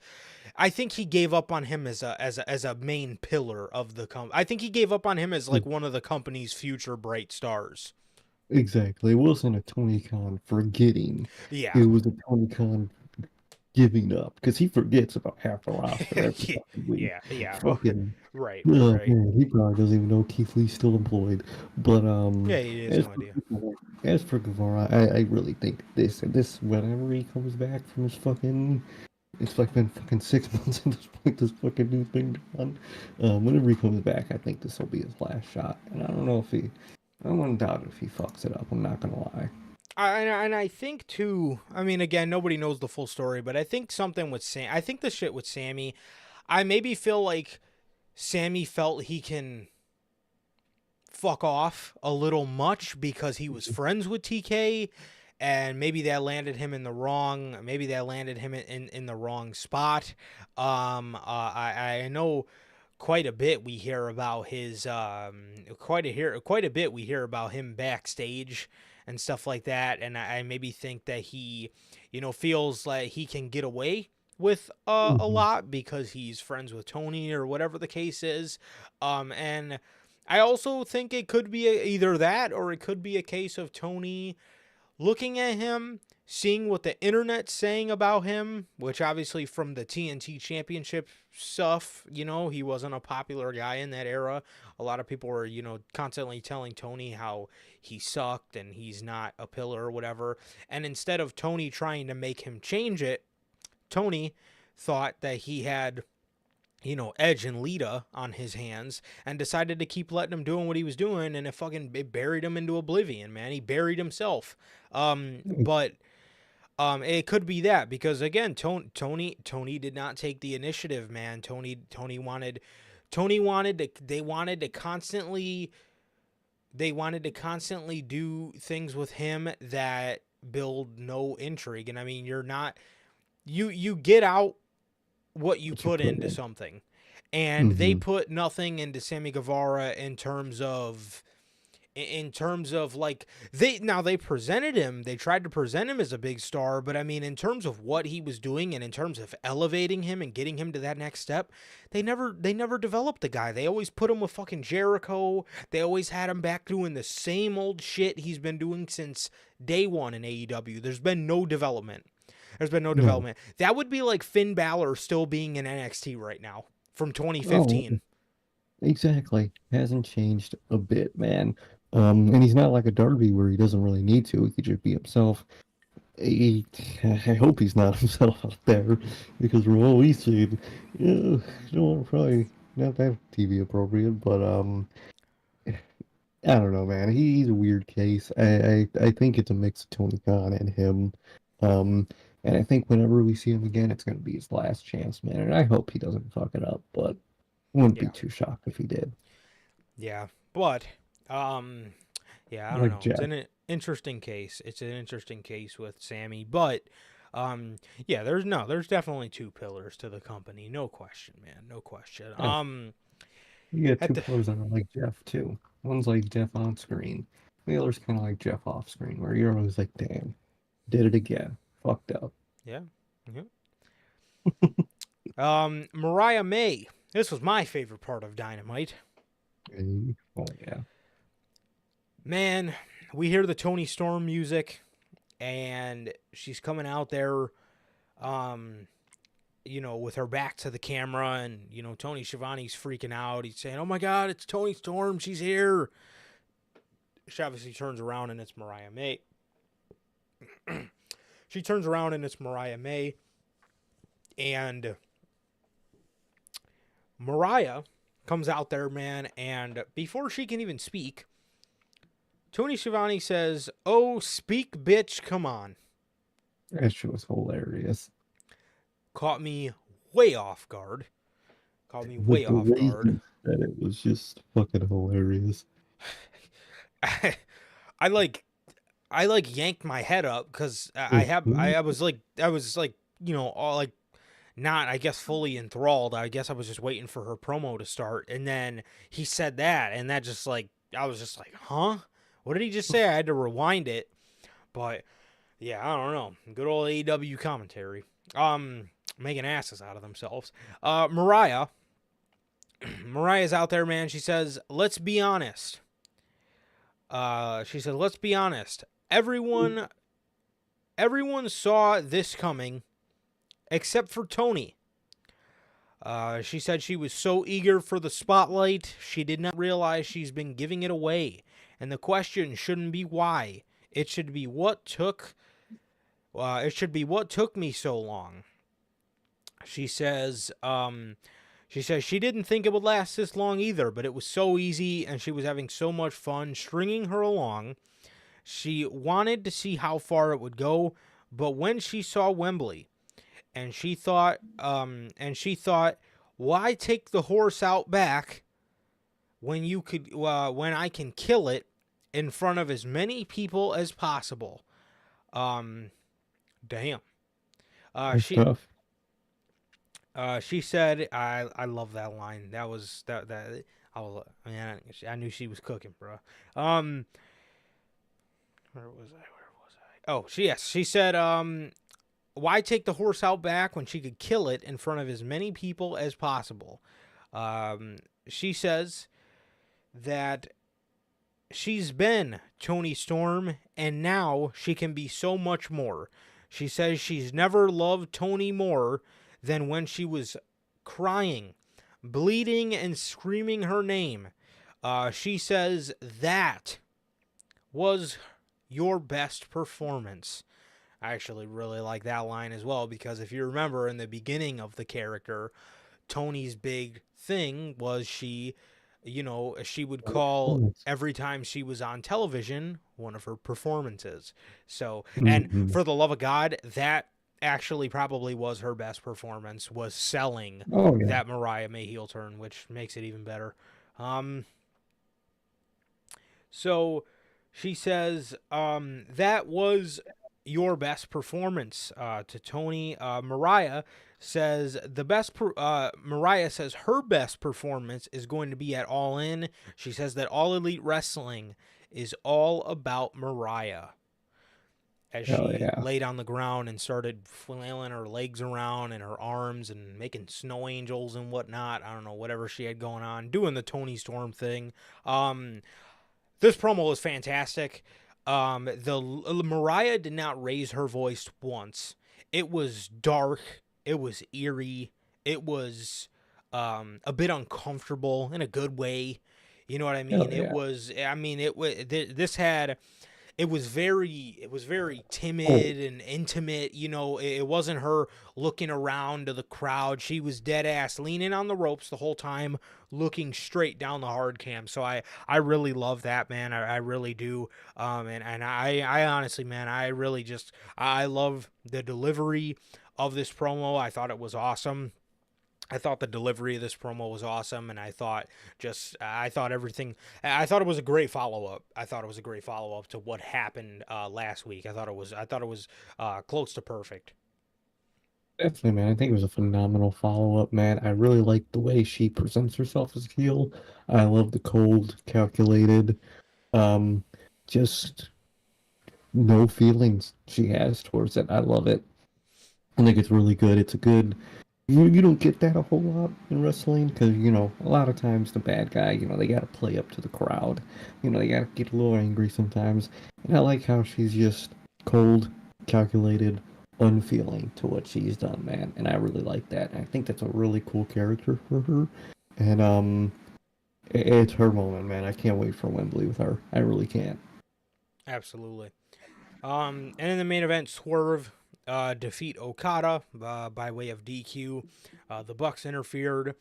I think he gave up on him as a main pillar of the company. I think he gave up on him as like one of the company's future bright stars. Exactly. It wasn't a Tony Khan forgetting. Yeah. It was a Tony Khan giving up, because he forgets about half the roster. Yeah. Fucking, right. Man, he probably doesn't even know Keith Lee's still employed. But he has no idea. As for Guevara, I really think this whenever he comes back from his fucking, it's like been fucking 6 months at this point, this fucking new thing done. Whenever he comes back, I think this will be his last shot, and I wouldn't doubt if he fucks it up. I'm not gonna lie. And I think too, I mean, again, nobody knows the full story, but I think something with I think the shit with Sammy, I maybe feel like Sammy felt he can fuck off a little much because he was friends with TK, and maybe that landed him in the wrong, in the wrong spot. I know quite a bit we hear about his, quite a bit we hear about him backstage and stuff like that, and I maybe think that he, you know, feels like he can get away with a Mm-hmm. lot because he's friends with Tony or whatever the case is. And I also think it could be either that or it could be a case of Tony looking at him, seeing what the internet's saying about him, which obviously from the TNT Championship stuff, you know, he wasn't a popular guy in that era. A lot of people were, you know, constantly telling Tony how he sucked and he's not a pillar or whatever. And instead of Tony trying to make him change it, Tony thought that he had, you know, Edge and Lita on his hands and decided to keep letting him doing what he was doing, and it buried him into oblivion, man. He buried himself. But it could be that because again, Tony did not take the initiative, man. Tony wanted they wanted to constantly do things with him that build no intrigue. And I mean, you're not you get out what you put into something, and they put nothing into Sammy Guevara in terms of like they presented him, they tried to present him as a big star, but I mean in terms of what he was doing and in terms of elevating him and getting him to that next step, they never developed the guy. They always put him with fucking Jericho. They always had him back doing the same old shit he's been doing since day one in AEW. There's been no development. That would be like Finn Balor still being in NXT right now from 2015. Oh, exactly. Hasn't changed a bit, man. And he's not like a Darby where he doesn't really need to. He could just be himself. I hope he's not himself out there because from what we see, probably not that TV appropriate, but I don't know, man. He's a weird case. I think it's a mix of Tony Khan and him. And I think whenever we see him again, it's going to be his last chance, man. And I hope he doesn't fuck it up, but wouldn't be too shocked if he did. Yeah, but I don't Like know. Jeff. It's an interesting case. It's an interesting case with Sammy, but there's definitely two pillars to the company, no question, man, no question. You got two pillars that are like Jeff too. One's like Jeff on screen. The other's kind of like Jeff off screen, where you're always like, damn, did it again. Fucked up. Yeah. Mariah May. This was my favorite part of Dynamite. Oh yeah. Man, we hear the Tony Storm music, and she's coming out there, you know, with her back to the camera, and, you know, Tony Schiavone's freaking out. He's saying, oh my God, it's Tony Storm. She's here. She obviously turns around, and it's Mariah May. She turns around, and it's Mariah May. And Mariah comes out there, man, and before she can even speak, Tony Schiavone says, oh, speak, bitch, come on. That shit was hilarious. Caught me way off guard. That it was just fucking hilarious. I yanked my head up because I was like, you know, all like, not, I guess, fully enthralled. I guess I was just waiting for her promo to start. And then he said that, and that just like, I was just like, huh? What did he just say? I had to rewind it. But yeah, I don't know. Good old AEW commentary. Making asses out of themselves. Mariah's out there, man. She says, let's be honest. She said, let's be honest. Everyone saw this coming except for Tony. She said she was so eager for the spotlight, she did not realize she's been giving it away. And the question shouldn't be why. It should be what took me so long. She says she didn't think it would last this long either, but it was so easy and she was having so much fun stringing her along. She wanted to see how far it would go, but when she saw Wembley, and she thought, why take the horse out back when I can kill it in front of as many people as possible? Damn. Tough. She said, I love that line. That was that. I knew she was cooking, bro. Where was I? Oh, she said, why take the horse out back when she could kill it in front of as many people as possible? She says that she's been Toni Storm, and now she can be so much more. She says she's never loved Toni more than when she was crying, bleeding, and screaming her name. She says that was your best performance. I actually really like that line as well, because if you remember in the beginning of the character, Tony's big thing was she would call every time she was on television one of her performances. So, and Mm-hmm. for the love of God, that actually probably was her best performance, was selling Oh yeah. that Mariah May heel turn, which makes it even better. So she says that was your best performance to Tony. Mariah says Mariah says her best performance is going to be at All In. She says that All Elite Wrestling is all about Mariah. As Hell she yeah. laid on the ground and started flailing her legs around and her arms and making snow angels and whatnot. I don't know, whatever she had going on, doing the Toni Storm thing. This promo was fantastic. The Mariah did not raise her voice once. It was dark. It was eerie. It was a bit uncomfortable in a good way. You know what I mean? Hell yeah. This had, it was very timid and intimate. It wasn't her looking around to the crowd. She was dead ass leaning on the ropes the whole time, looking straight down the hard cam. So I really love that, man. I really do. And I honestly, man, I love the delivery of this promo. I thought it was awesome. I thought the delivery of this promo was awesome, and I thought it was a great follow up. I thought it was a great follow up to what happened last week. I thought it was close to perfect. Definitely, man. I think it was a phenomenal follow-up, man. I really like the way she presents herself as a heel. I love the cold, calculated, um, just no feelings she has towards it. I love it. I think it's really good. It's a good. You don't get that a whole lot in wrestling because, a lot of times the bad guy, they got to play up to the crowd. They got to get a little angry sometimes. And I like how she's just cold, calculated, unfeeling to what she's done, man. And I really like that. I think that's a really cool character for her. And it's her moment, man. I can't wait for Wembley with her. I really can't. Absolutely. And in the main event, Swerve defeat Okada by way of DQ. The Bucks interfered,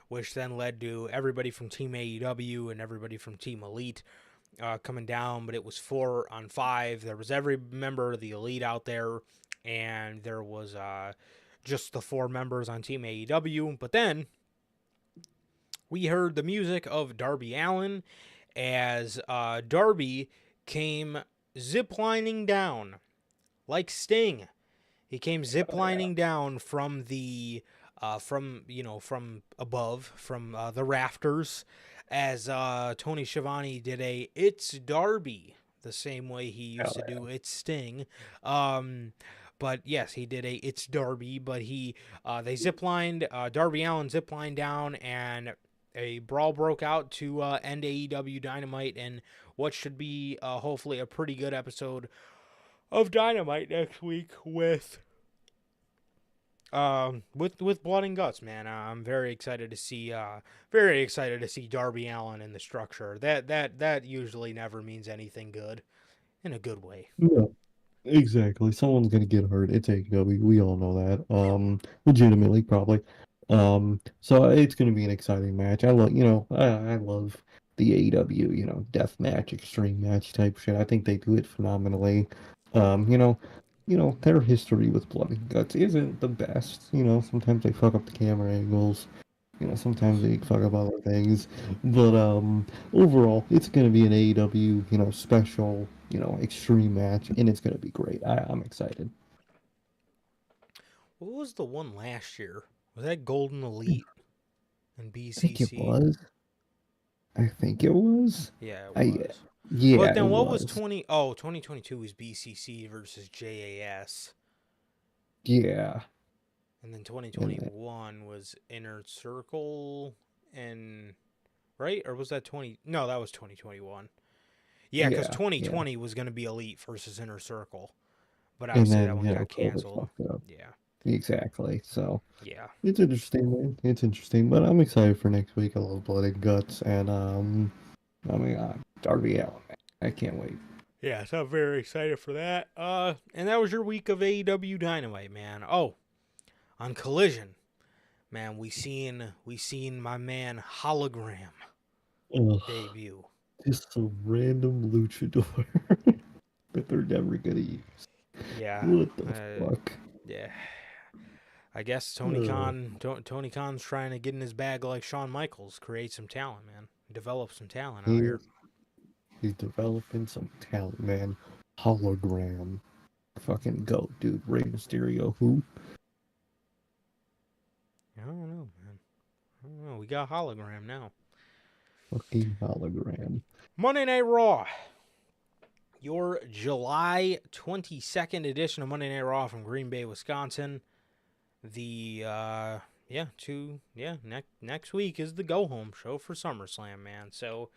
which then led to everybody from Team AEW and everybody from Team Elite coming down, but it was 4-on-5. There was every member of the Elite out there, and there was just the 4 members on Team AEW. But then we heard the music of Darby Allin as Darby came ziplining down like Sting. He came ziplining down from the from above, from the rafters, as Tony Schiavone did a "It's Darby" the same way he used to do "It's Sting." But yes, he did a "It's Darby," but they ziplined, Darby Allin ziplined down, and a brawl broke out to end AEW Dynamite, and what should be hopefully a pretty good episode of Dynamite next week with blood and guts, man. I'm very excited to see Darby Allin in the structure. That usually never means anything good, in a good way. Yeah, exactly. Someone's gonna get hurt. It's AEW. We all know that. Legitimately, probably. So it's gonna be an exciting match. I love the AEW, death match, extreme match type shit. I think they do it phenomenally. Um, you know, their history with blood and guts isn't the best. Sometimes they fuck up the camera angles. Sometimes they fuck up other things. But overall, it's gonna be an AEW, special, extreme match, and it's gonna be great. I'm excited. What was the one last year? Was that Golden Elite and I think it BCC? was. I think it was. Yeah, it I was. Yeah, But it then what was was. 2020 was BCC versus JAS. Yeah. And then 2021 was Inner Circle and right? Or was that 20? No, that was 2021. Yeah, because Yeah. 2020 was going to be Elite versus Inner Circle. But And obviously that then, one got COVID canceled. fucked up. Yeah. Exactly. So Yeah. it's interesting, man. It's interesting, but I'm excited for next week. I love Blood and Guts, and Darby Allin. Man. I can't wait. Yeah, so I'm very excited for that. And that was your week of AEW Dynamite, man. Oh, on Collision, man, we seen my man Hologram Ugh, debut. just a random luchador that they're never gonna use. Yeah. What the fuck? Yeah. I guess Tony Khan's trying to get in his bag like Shawn Michaels, create some talent, man. Develop some talent out here. He's developing some talent, man. Hologram. Fucking go, dude. Rey Mysterio, who? I don't know, man. I don't know. We got Hologram now. Fucking hologram. Monday Night Raw. Your July 22nd edition of Monday Night Raw from Green Bay, Wisconsin. The next week is the go home show for SummerSlam, man. So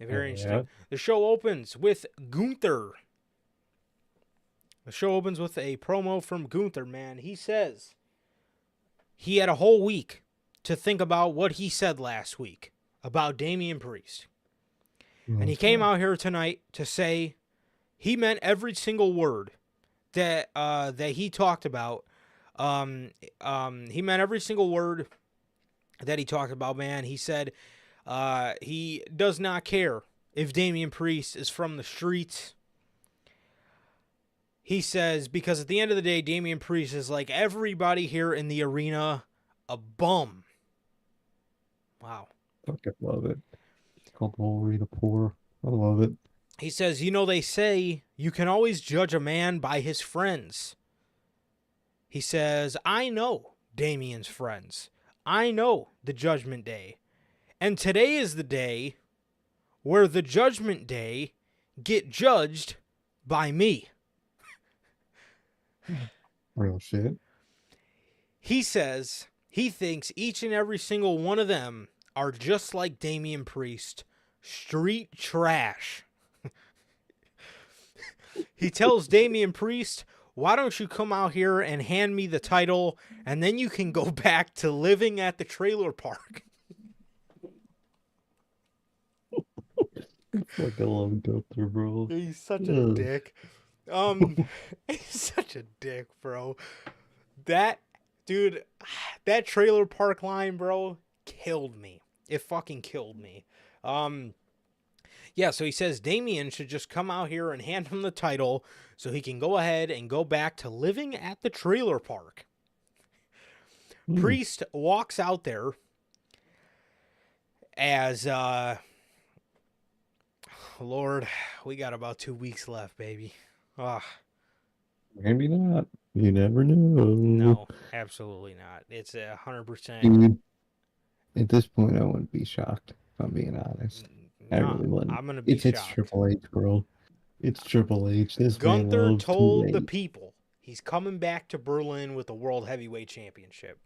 very interesting. The show opens with Gunther. The show opens with a promo from Gunther, man. He says he had a whole week to think about what he said last week about Damian Priest. And he came out here tonight to say he meant every single word that he talked about. He meant every single word that he talked about, man. He said he does not care if Damian Priest is from the streets. He says, because at the end of the day, Damian Priest is like everybody here in the arena, a bum. Wow. Fucking love it. It's called Arena Poor. I love it. He says, they say you can always judge a man by his friends. He says, I know Damian's friends. I know the Judgment Day. And today is the day where the Judgment Day get judged by me. Real shit. He says he thinks each and every single one of them are just like Damian Priest, street trash. He tells Damian Priest, why don't you come out here and hand me the title, and then you can go back to living at the trailer park. Fucking love Gunther, bro. He's such a dick. He's such a dick, bro. That dude, that trailer park line, bro, killed me. It fucking killed me. Yeah, so he says Damian should just come out here and hand him the title so he can go ahead and go back to living at the trailer park. Priest walks out there as, Lord, we got about 2 weeks left, baby. Maybe not. You never know. No, absolutely not. It's 100%. Dude, at this point, I wouldn't be shocked, if I'm being honest. I really wouldn't. I'm going to be shocked. It's Triple H, bro. It's Triple H. This Gunther man loves told the people he's coming back to Berlin with the World Heavyweight Championship.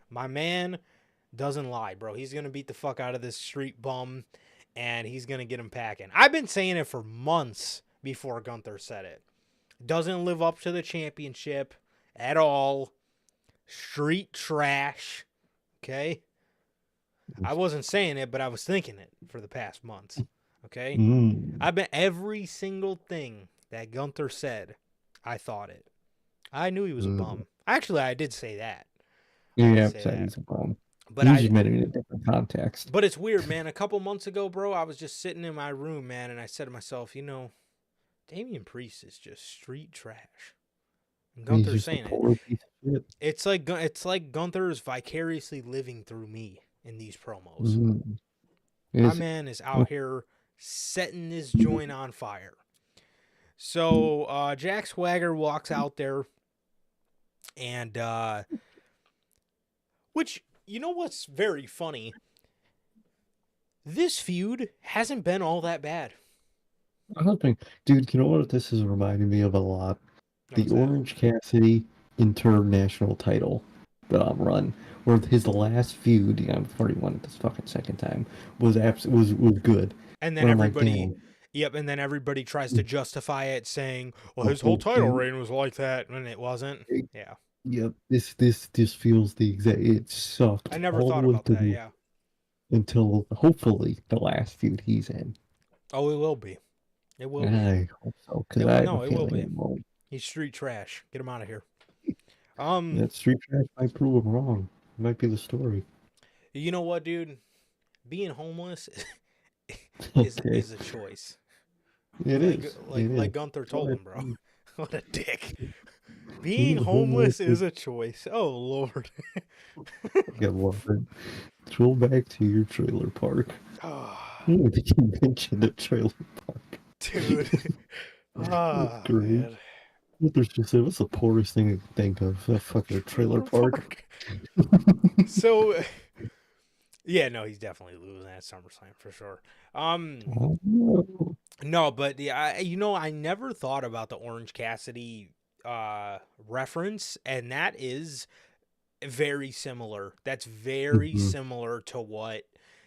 My man doesn't lie, bro. He's going to beat the fuck out of this street bum, and he's going to get him packing. I've been saying it for months before Gunther said it. Doesn't live up to the championship at all. Street trash. Okay? I wasn't saying it, but I was thinking it for the past months. Okay? I bet every single thing that Gunther said, I thought it. I knew he was a bum. Actually, I did say that. Yeah, said he's a bum. But I just meant it in a different context. But it's weird, man. A couple months ago, bro, I was just sitting in my room, man, and I said to myself, Damian Priest is just street trash. And Gunther's saying it. It's like Gunther is vicariously living through me in these promos. My man is out here setting this joint on fire. So Jack Swagger walks out there, and which, what's very funny? This feud hasn't been all that bad. I don't think, dude, you know what this is reminding me of a lot? The Orange Cassidy international title run, where his last feud, I've already won it this fucking second time, was was good. And then But I'm like, everybody, damn, yep, and then everybody tries to justify it, saying, "Well, the his whole whole title feud. reign was like that," and it wasn't. Yeah, Yep, this just feels the exact. It I sucked never all the thought way about that. through Yeah. until hopefully the last feud he's in. Oh, it will be. It will be. I hope so, because It I will. have a No, it will feeling be. it won't. He's street trash. Get him out of here. That Street Trash might prove him wrong. Might be the story. You know what, dude? Being homeless is Okay, is a choice. it Like is. like It is. like Gunther Go told ahead. him, bro. What a dick. Being Being homeless homeless is a choice. Oh Lord. get water. Go back to your trailer park. Oh, Oh, did you mention the trailer park? dude. That's Ah, great. man. There's just what's the poorest thing I can think of? A fucking trailer Trailer park. park. So yeah, no, he's definitely losing at SummerSlam for sure. Oh, no. No, but I never thought about the Orange Cassidy reference, and that is very similar. That's very Mhm. similar to what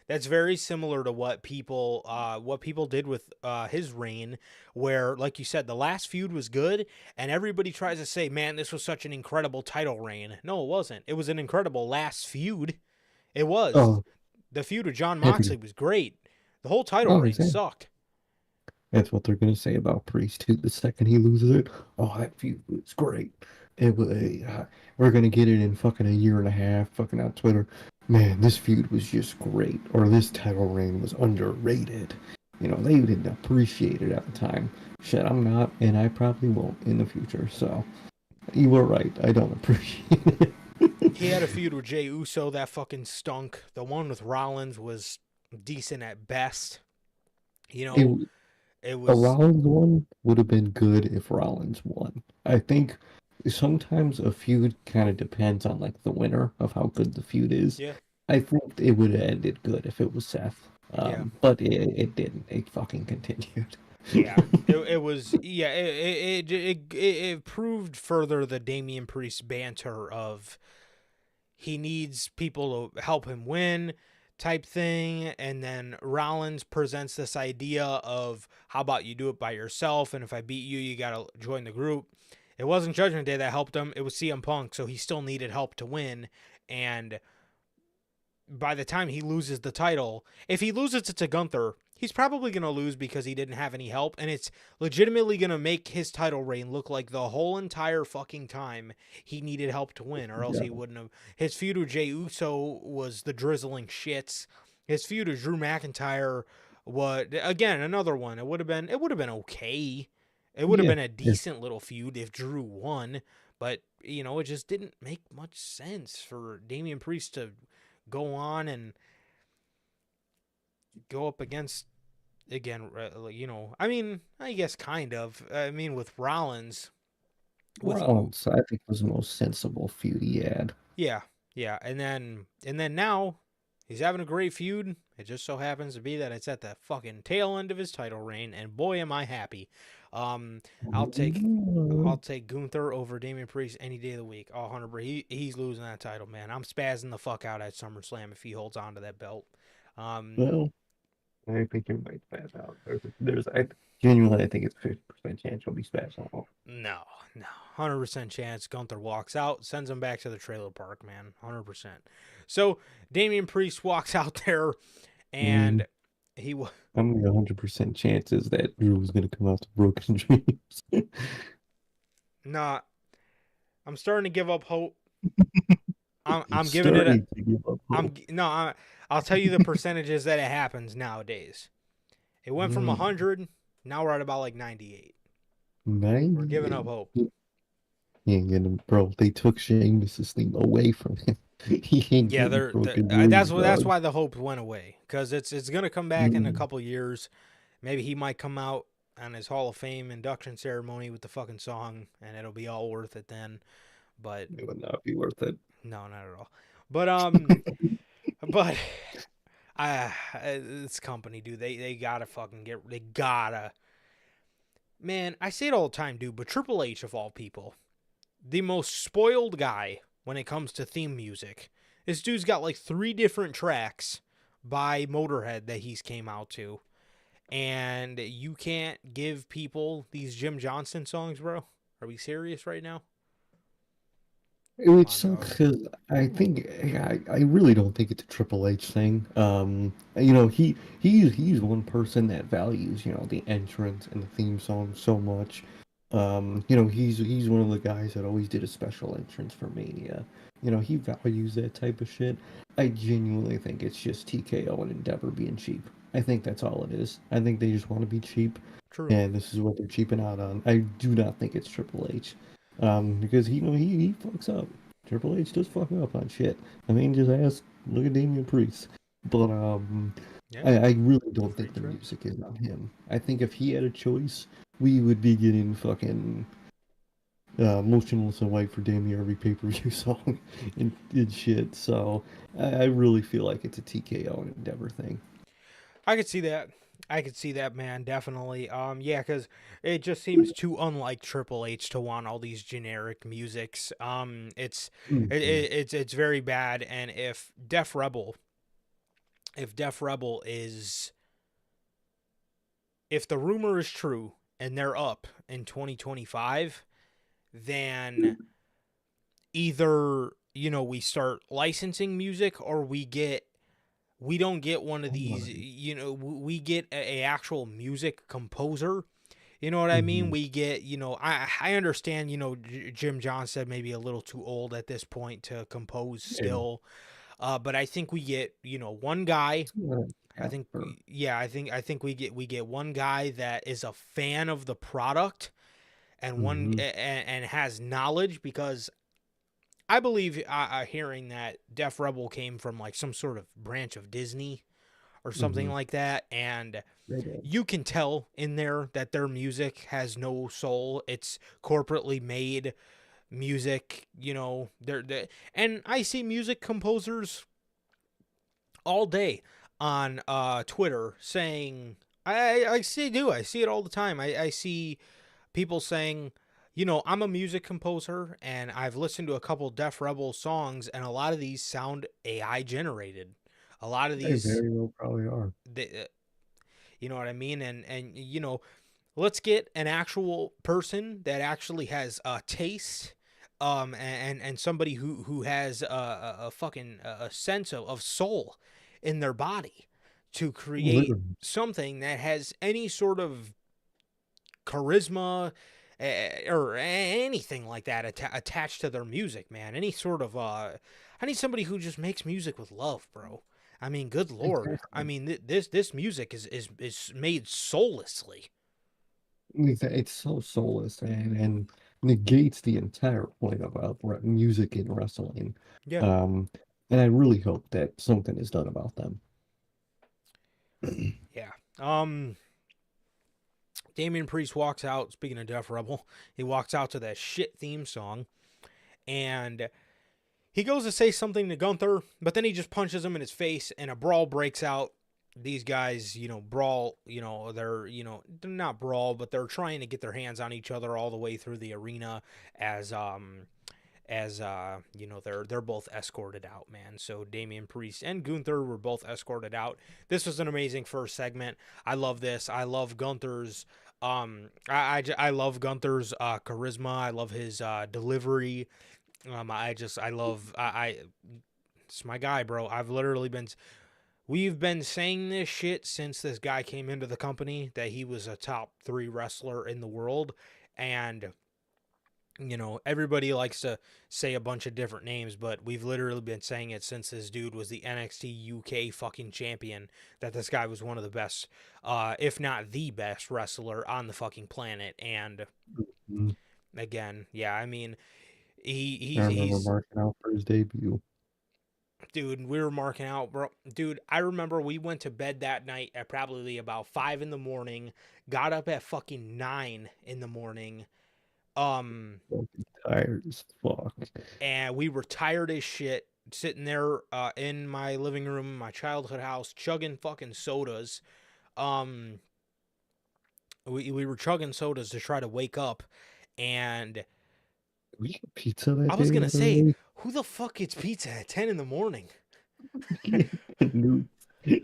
that's very similar to what people did with his reign, where, like you said, the last feud was good, and everybody tries to say, man, this was such an incredible title reign. No, it wasn't. It was an incredible last feud. It was. Oh, The feud with John heavy. Moxley was great. The whole title Oh, reign exactly. sucked. That's what they're gonna say about Priest too. The second he loses it, oh, that feud was great. It was. We're gonna get it in fucking a year and a half. Fucking on Twitter, man, this feud was just great, or this title reign was underrated. They didn't appreciate it at the time. Shit, I'm not, and I probably won't in the future. So you were right. I don't appreciate it. He had a feud with Jey Uso that fucking stunk. The one with Rollins was decent at best. You know, It it A was Rollins one would have been good if Rollins won. I think sometimes a feud kind of depends on like the winner of how good the feud is. yeah, I think it would have ended good if it was Seth. yeah, But it didn't. It fucking continued. yeah. It was yeah. It proved further the Damian Priest banter of he needs people to help him win type thing, and then Rollins presents this idea of how about you do it by yourself, and if I beat you, you gotta join the group. It wasn't Judgment Day that helped him, it was CM Punk, so he still needed help to win. And by the time he loses the title, if he loses it to Gunther, he's probably going to lose because he didn't have any help, and it's legitimately going to make his title reign look like the whole entire fucking time he needed help to win, or else Yeah. he wouldn't have. His feud with Jey Uso was the drizzling shits. His feud with Drew McIntyre, what again, another one. It would have been okay. It would have Yeah. been a decent little feud if Drew won, but it just didn't make much sense for Damian Priest to go on and go up against again. I mean, I guess kind of. I mean, with Rollins, with Rollins, I think, was the most sensible feud he had. yeah, yeah, and then now he's having a great feud. It just so happens to be that it's at the fucking tail end of his title reign, and boy, am I happy. Um, I'll take Gunther over Damian Priest any day of the week. Oh, 100%. He's losing that title, man. I'm spazzing the fuck out at SummerSlam if he holds on to that belt. Well, I think it might pass out. Genuinely, I think it's 50% chance he'll be smashed out. No, 100% chance Gunther walks out, sends him back to the trailer park, man. 100%. So Damian Priest walks out there, and he I'm gonna 100% chances that Drew was gonna come out to Broken Dreams. not. I'm starting to give up hope. I'm giving it a. Starting to give up I'm hope. no. I'll tell you the percentages that it happens nowadays. It went from 100. Now we're at about like 98. 90. We're giving up hope. He ain't getting, bro. They took Sheamus' thing away from him. He ain't Yeah, getting Broken that's Dreams, that's dog. why the hope went away, because it's gonna come back in a couple years. Maybe he might come out on his Hall of Fame induction ceremony with the fucking song, and it'll be all worth it then. But It would not be worth it. no, not at all. But this company, dude, they gotta fucking they gotta. Man, I say it all the time, dude, but Triple H of all people, the most spoiled guy when it comes to theme music. This dude's got like 3 different tracks by Motorhead that he's came out to. And you can't give people these Jim Johnston songs, bro? Are we serious right now? It would Come on, suck dog. because I really don't think it's a Triple H thing. You know, he's one person that values, you know, the entrance and the theme song so much. You know, he's one of the guys that always did a special entrance for Mania. You know, he values that type of shit. I genuinely think it's just TKO and Endeavor being cheap. I think that's all it is. I think they just want to be cheap, True. and this is what they're cheaping out on. I do not think it's Triple H. Because he, you know, he fucks up. Triple H does fuck up on shit. I mean, just ask, look at Damian Priest. But Yeah, I really don't very think the true. music is on him. I think if he had a choice, we would be getting fucking motionless and white for damn near every pay-per-view song and shit. So I really feel like it's a TKO and Endeavor thing. I could see that. I could see that, man, definitely. Yeah, because it just seems too unlike Triple H to want all these generic musics. Mhm. It's very bad. And if Def Rebel is, if the rumor is true and they're up in 2025, then either we start licensing music, or we don't get one of these, we get a actual music composer. You know what I mean? Mhm. We get, I understand, Jim John said maybe a little too old at this point to compose Yeah. still. But I think we get, one guy. I think, After. yeah, I think we get one guy that is a fan of the product, and Mm-hmm. and has knowledge, because I believe, hearing that Def Rebel came from like some sort of branch of Disney or something Mm-hmm. like that, and They did. you can tell in there that their music has no soul. It's corporately made music. And I see music composers all day on Twitter saying, I see it all the time. I see people saying, I'm a music composer and I've listened to a couple Def Rebel songs, and a lot of these sound AI generated. A lot of They these, very well probably are. you know what I mean? And let's get an actual person that actually has a taste, and somebody who has a fucking a sense of soul in their body, to create Literally. something that has any sort of charisma, or anything like that attached to their music, man. Any sort of I need somebody who just makes music with love, bro. I mean, good lord. I Exactly. mean, this music is made soullessly. It's so soulless and negates the entire point about music in wrestling. Yeah. Um, and I really hope that something is done about them. Yeah. Damian Priest walks out. Speaking of Def Rebel, he walks out to that shit theme song, and he goes to say something to Gunther, but then he just punches him in his face, and a brawl breaks out. These guys, brawl. They're not brawl, but they're trying to get their hands on each other all the way through the arena, as they're both escorted out, man. So Damian Priest and Gunther were both escorted out. This was an amazing first segment. I love this. I love Gunther's I love Gunther's charisma. I love his delivery. I love it's my guy, bro. We've been saying this shit since this guy came into the company, that he was a top 3 wrestler in the world. And everybody likes to say a bunch of different names, but we've literally been saying it since this dude was the NXT UK fucking champion, that this guy was one of the best, if not the best wrestler on the fucking planet. And Mhm. again, yeah, I mean, I remember he's marking out for his debut. dude, we were marking out, bro. Dude, I remember we went to bed that night at probably about 5 in the morning, got up at fucking 9 in the morning. Um, Fucking tired as fuck. and we were tired as shit, sitting there in my living room, my childhood house, chugging fucking sodas. Um, we were chugging sodas to try to wake up, and We got pizza that I was day, gonna by the say, way. who the fuck gets pizza at 10 in the morning? Dude, 10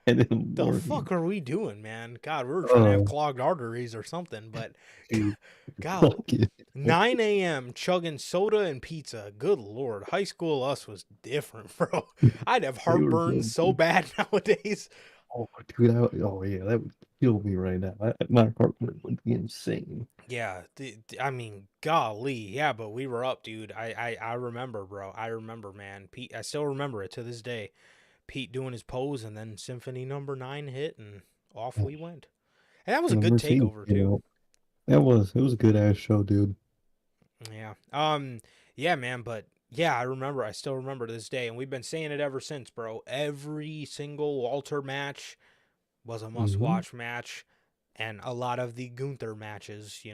in the The morning. fuck are we doing, man? God, we were trying to have Oh, clogged arteries or something, but dude, God, fuck it. 9 a.m. chugging soda and pizza. Good lord, high school us was different, bro. I'd have We were heartburn good. so bad nowadays. Oh, dude, oh yeah, that would kill me right now. My heart rate would be insane. Yeah, I mean, golly, yeah, but we were up, dude. I remember, bro. I remember, man. Pete, I still remember it to this day. Pete doing his pose, and then Symphony Number 9 hit, and off we went. And that was a And the good Mercedes takeover came too. out. It was a good ass show, dude. Yeah. Yeah, man, but yeah, I remember. I still remember to this day, and we've been saying it ever since, bro. Every single Walter match was a Mm-hmm. must-watch match, and a lot of the Gunther matches,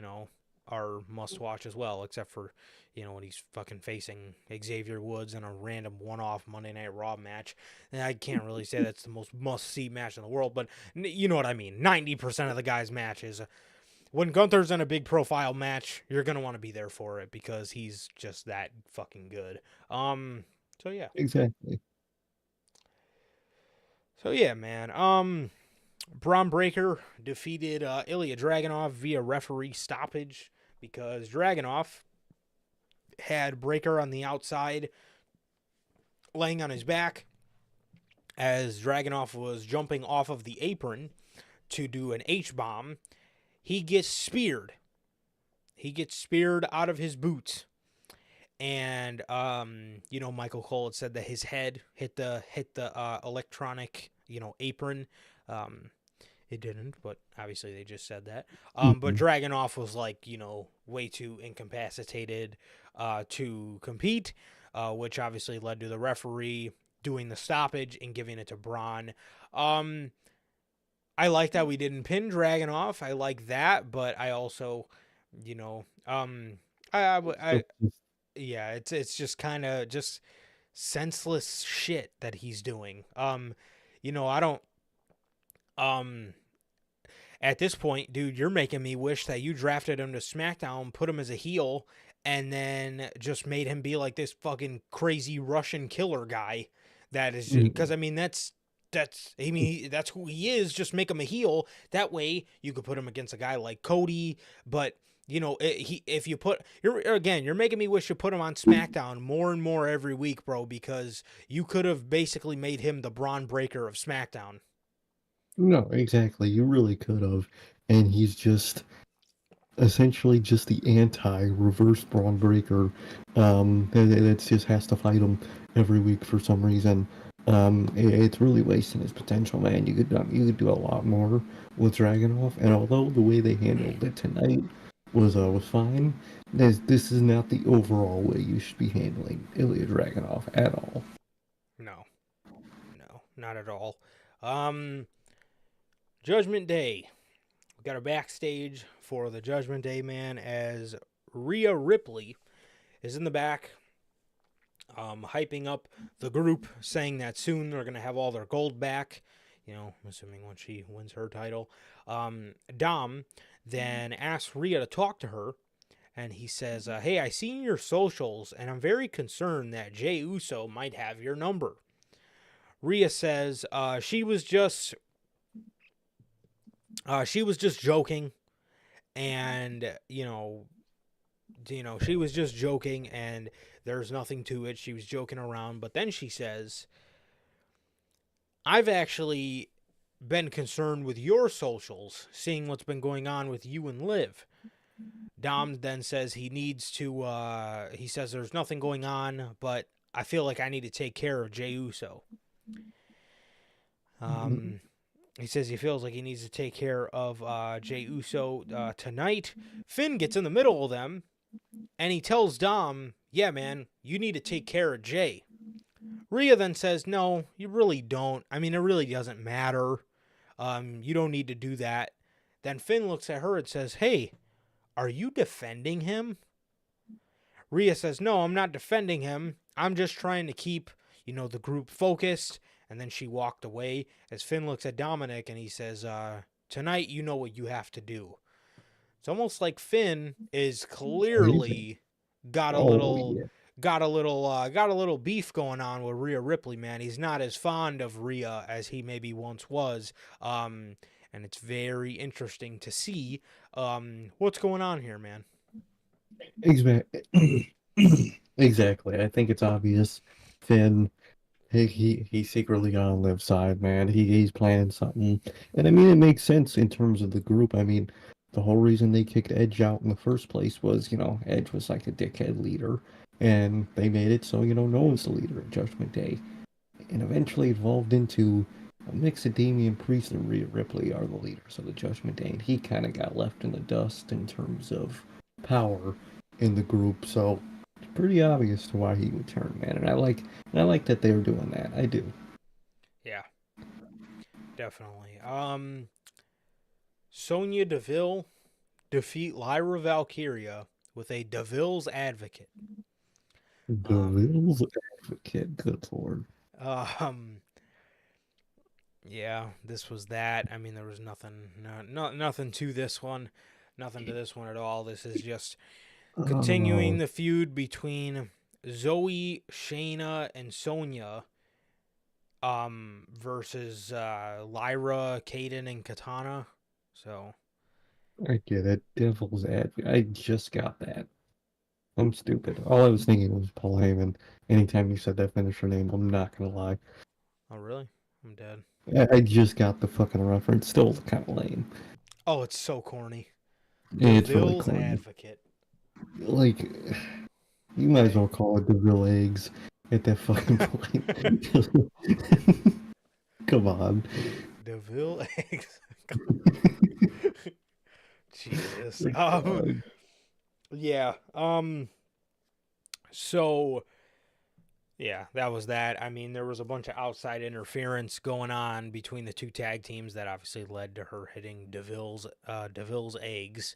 are must-watch as well, except for, when he's fucking facing Xavier Woods in a random one-off Monday Night Raw match. And I can't really say that's the most must-see match in the world, but you know what I mean. 90% of the guys' matches, when Gunther's in a big profile match, you're gonna want to be there for it because he's just that fucking good. So yeah. Exactly. So yeah, man. Braun Breaker defeated Ilya Dragunov via referee stoppage because Dragunov had Breaker on the outside laying on his back as Dragunov was jumping off of the apron to do an H-bomb. He gets speared. He gets speared out of his boots. And Michael Cole had said that his head hit the electronic, apron. It didn't, but obviously they just said that. But Mhm. Dragunov was like, way too incapacitated to compete, which obviously led to the referee doing the stoppage and giving it to Braun. Um, I like that we didn't pin Dragunov. I like that, but I also, you know, um, I So, yeah, it's just kind of just senseless shit that he's doing. I don't. Um, at this point, dude, you're making me wish that you drafted him to SmackDown, put him as a heel, and then just made him be like this fucking crazy Russian killer guy. That is just because mm, I mean that's who he is. Just make him a heel. That way you could put him against a guy like Cody. But if you put you're making me wish you put him on SmackDown more and more every week, bro. Because you could have basically made him the Braun Breaker of SmackDown. no, exactly. You really could have. And he's just essentially just the anti-reverse Braun Breaker. That just has to fight him every week for some reason. It's really wasting his potential, man. You could do a lot more with Dragunov. And although the way they handled it tonight was fine, this is not the overall way you should be handling Ilya Dragunov at all. No, no, not at all. Um, Judgment Day. We got a backstage for the Judgment Day, man, as Rhea Ripley is in the back, hyping up the group, saying that soon they're going to have all their gold back. I'm assuming when she wins her title. Dom then asks Rhea to talk to her, and he says, hey, I seen your socials, and I'm very concerned that Jey Uso might have your number. Rhea says she was just joking, and she was just joking, and there's nothing to it. She was joking around, but then she says, I've actually been concerned with your socials, seeing what's been going on with you and Liv. Dom then says he says there's nothing going on, but I feel like I need to take care of Jey Uso. Mhm. He says he feels like he needs to take care of Jey Uso tonight. Finn gets in the middle of them, and he tells Dom, yeah, man, you need to take care of Jey. Rhea then says, no, you really don't. I mean, it really doesn't matter. You don't need to do that. Then Finn looks at her and says, hey, are you defending him? Rhea says, no, I'm not defending him. I'm just trying to keep, the group focused. And then she walked away as Finn looks at Dominic and he says, tonight you know what you have to do. It's almost like Finn is Crazy. clearly got a Oh little yeah. got a little beef going on with Rhea Ripley, man. He's not as fond of Rhea as he maybe once was. And it's very interesting to see what's going on here, man. Exactly. Exactly. I think it's obvious. Finn, he secretly on Liv's side, man. He's planning something, and I mean it makes sense in terms of the group. I mean, the whole reason they kicked Edge out in the first place was, Edge was like a dickhead leader, and they made it so no one's the leader of Judgment Day, and eventually evolved into a mix of Damian Priest and Rhea Ripley are the leaders of the Judgment Day, and he kind of got left in the dust in terms of power in the group. So it's pretty obvious to why he would turn, man. And I like that they're doing that. I do. Yeah, definitely. Sonya Deville defeat Lyra Valkyria with a Deville's Advocate. The Will's Advocate, good lord. Um, yeah, this was that. I mean, there was nothing to this one, nothing to this one at all. This is just continuing the feud between Zoe, Shayna, and Sonya, versus Lyra, Kaden, and Katana. So I get it. Devil's Advocate. I just got that. I'm stupid. All I was thinking was Paul Heyman. Anytime you said that finisher name, I'm not gonna lie. oh really? I'm dead. I just got the fucking reference. Still kind of lame. Oh, it's so corny. It's really Deville's corny. Advocate. Like, you might as well call it Deville eggs at that fucking point. Come on. Deville eggs. Jesus. God. Yeah. So yeah, that was that. I mean, there was a bunch of outside interference going on between the two tag teams that obviously led to her hitting Deville's eggs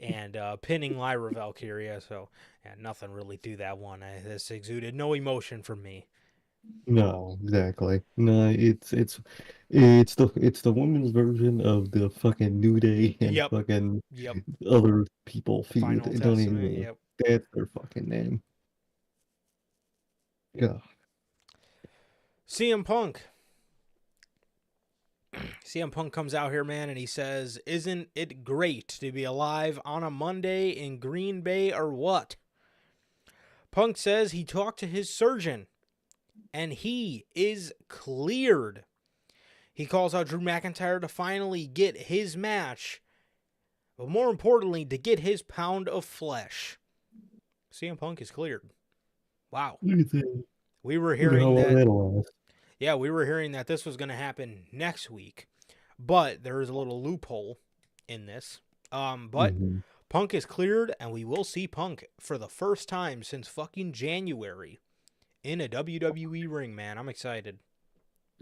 and pinning Lyra Valkyria. So yeah, nothing really through that one. This exuded no emotion from me. No, exactly. No, it's the women's version of the fucking New Day and Yep. fucking Yep. other people feud. Final They don't Testament. even Yep. that's their fucking name. Yeah. CM Punk. CM Punk comes out here, man, and he says, "Isn't it great to be alive on a Monday in Green Bay or what?" Punk says he talked to his surgeon, and he is cleared. He calls out Drew McIntyre to finally get his match, but more importantly, to get his pound of flesh. CM Punk is cleared. Wow. We were hearing that. Yeah, we were hearing that this was going to happen next week, but there is a little loophole in this. But Punk is cleared, and we will see Punk for the first time since fucking January in a WWE ring, man. I'm excited.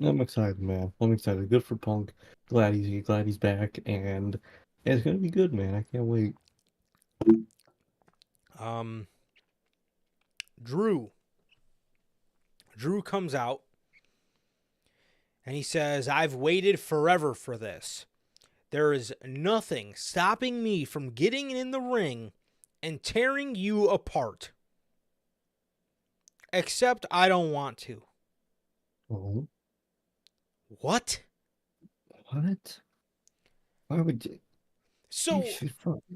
I'm excited, man. I'm excited. Good for Punk. Glad he's back, and it's gonna be good, man. I can't wait. Drew comes out and he says, "I've waited forever for this. There is nothing stopping me from getting in the ring and tearing you apart. Except I don't want to." Oh, What? what? Why would you? So,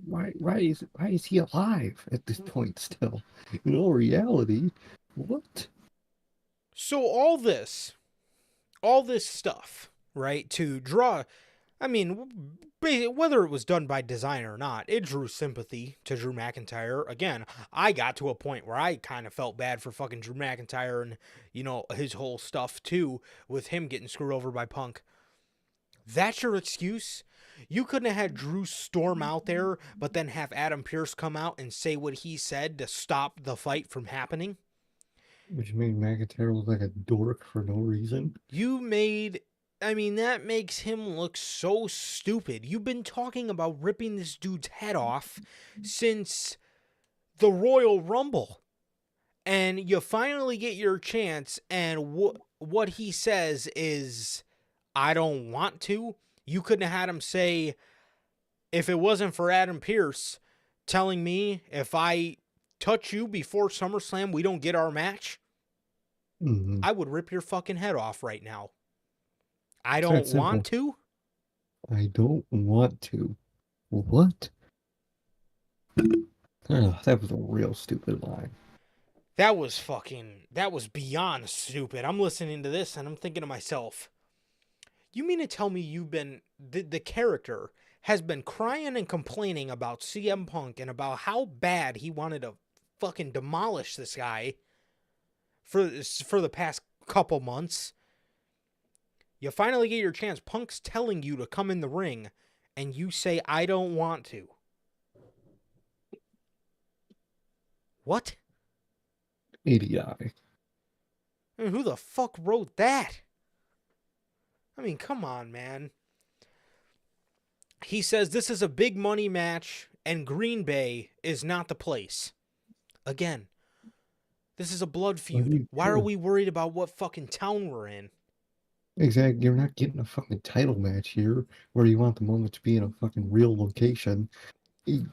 Why is he alive at this point still? In all reality, what? so all this stuff, right, to draw, I mean, whether it was done by design or not, it drew sympathy to Drew McIntyre. Again, I got to a point where I kind of felt bad for fucking Drew McIntyre and, his whole stuff too, with him getting screwed over by Punk. That's your excuse? You couldn't have had Drew storm out there, but then have Adam Pearce come out and say what he said to stop the fight from happening? Which made McIntyre look like a dork for no reason. That makes him look so stupid. You've been talking about ripping this dude's head off since the Royal Rumble. And you finally get your chance, and what he says is, "I don't want to." You couldn't have had him say, "If it wasn't for Adam Pearce telling me if I touch you before SummerSlam, we don't get our match, Mm-hmm. I would rip your fucking head off right now. I It's that don't simple. want to. I don't want to. What? That was a real stupid line. That was beyond stupid. I'm listening to this and I'm thinking to myself, you mean to tell me you've been, the character has been crying and complaining about CM Punk and about how bad he wanted to fucking demolish this guy for the past couple months. You finally get your chance. Punk's telling you to come in the ring and you say, I don't want to. What? Idiotic. I mean, who the fuck wrote that? I mean, come on, man. He says this is a big money match and Green Bay is not the place. Again, this is a blood feud. Why are we worried about what fucking town we're in? Exactly. You're not getting a fucking title match here where you want the moment to be in a fucking real location. You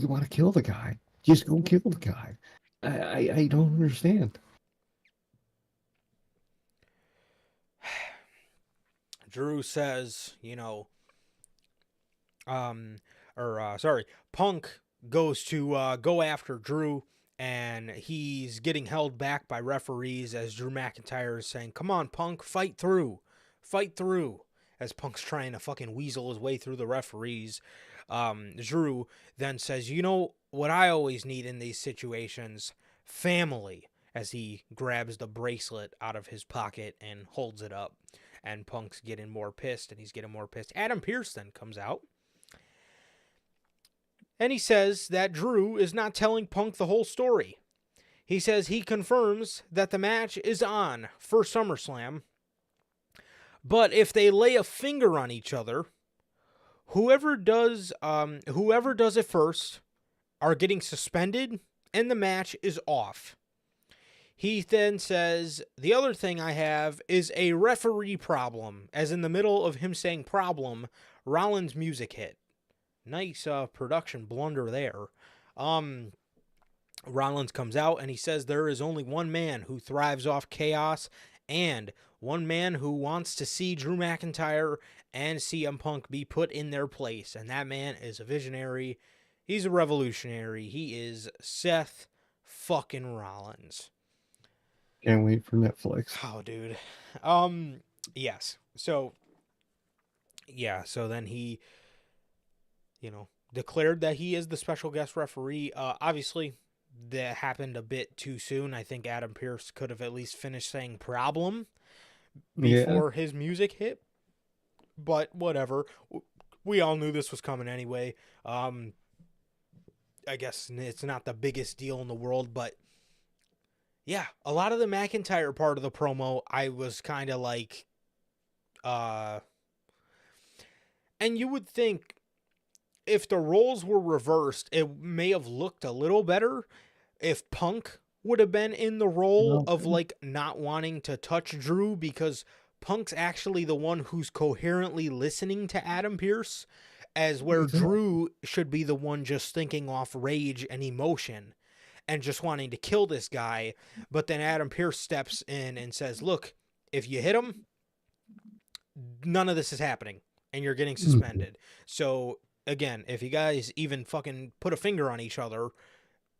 want to kill the guy. Just go kill the guy. I don't understand. Drew says, Punk goes to go after Drew, and he's getting held back by referees as Drew McIntyre is saying, come on, Punk, fight through. Fight through. As Punk's trying to fucking weasel his way through the referees. Drew then says, you know what I always need in these situations? Family. As he grabs the bracelet out of his pocket and holds it up. And Punk's getting more pissed, and he's getting more pissed. Adam Pearce then comes out. And he says that Drew is not telling Punk the whole story. He says he confirms that the match is on for SummerSlam. But if they lay a finger on each other, whoever does it first are getting suspended, and the match is off. He then says, the other thing I have is a referee problem, as in the middle of him saying problem, Rollins' music hit. Nice production blunder there. Rollins comes out and he says there is only one man who thrives off chaos and one man who wants to see Drew McIntyre and CM Punk be put in their place. And that man is a visionary. He's a revolutionary. He is Seth fucking Rollins. Can't wait for Netflix. Oh, dude. Yes. So then he, declared that he is the special guest referee. Obviously, that happened a bit too soon. I think Adam Pearce could have at least finished saying problem before his music hit. But whatever. We all knew this was coming anyway. I guess it's not the biggest deal in the world, but yeah, a lot of the McIntyre part of the promo, I was kind of like, and you would think if the roles were reversed, it may have looked a little better if Punk would have been in the role of like not wanting to touch Drew, because Punk's actually the one who's coherently listening to Adam Pearce, as where Drew should be the one just thinking off rage and emotion and just wanting to kill this guy. But then Adam Pearce steps in and says, look, if you hit him, none of this is happening and you're getting suspended. So again, if you guys even fucking put a finger on each other,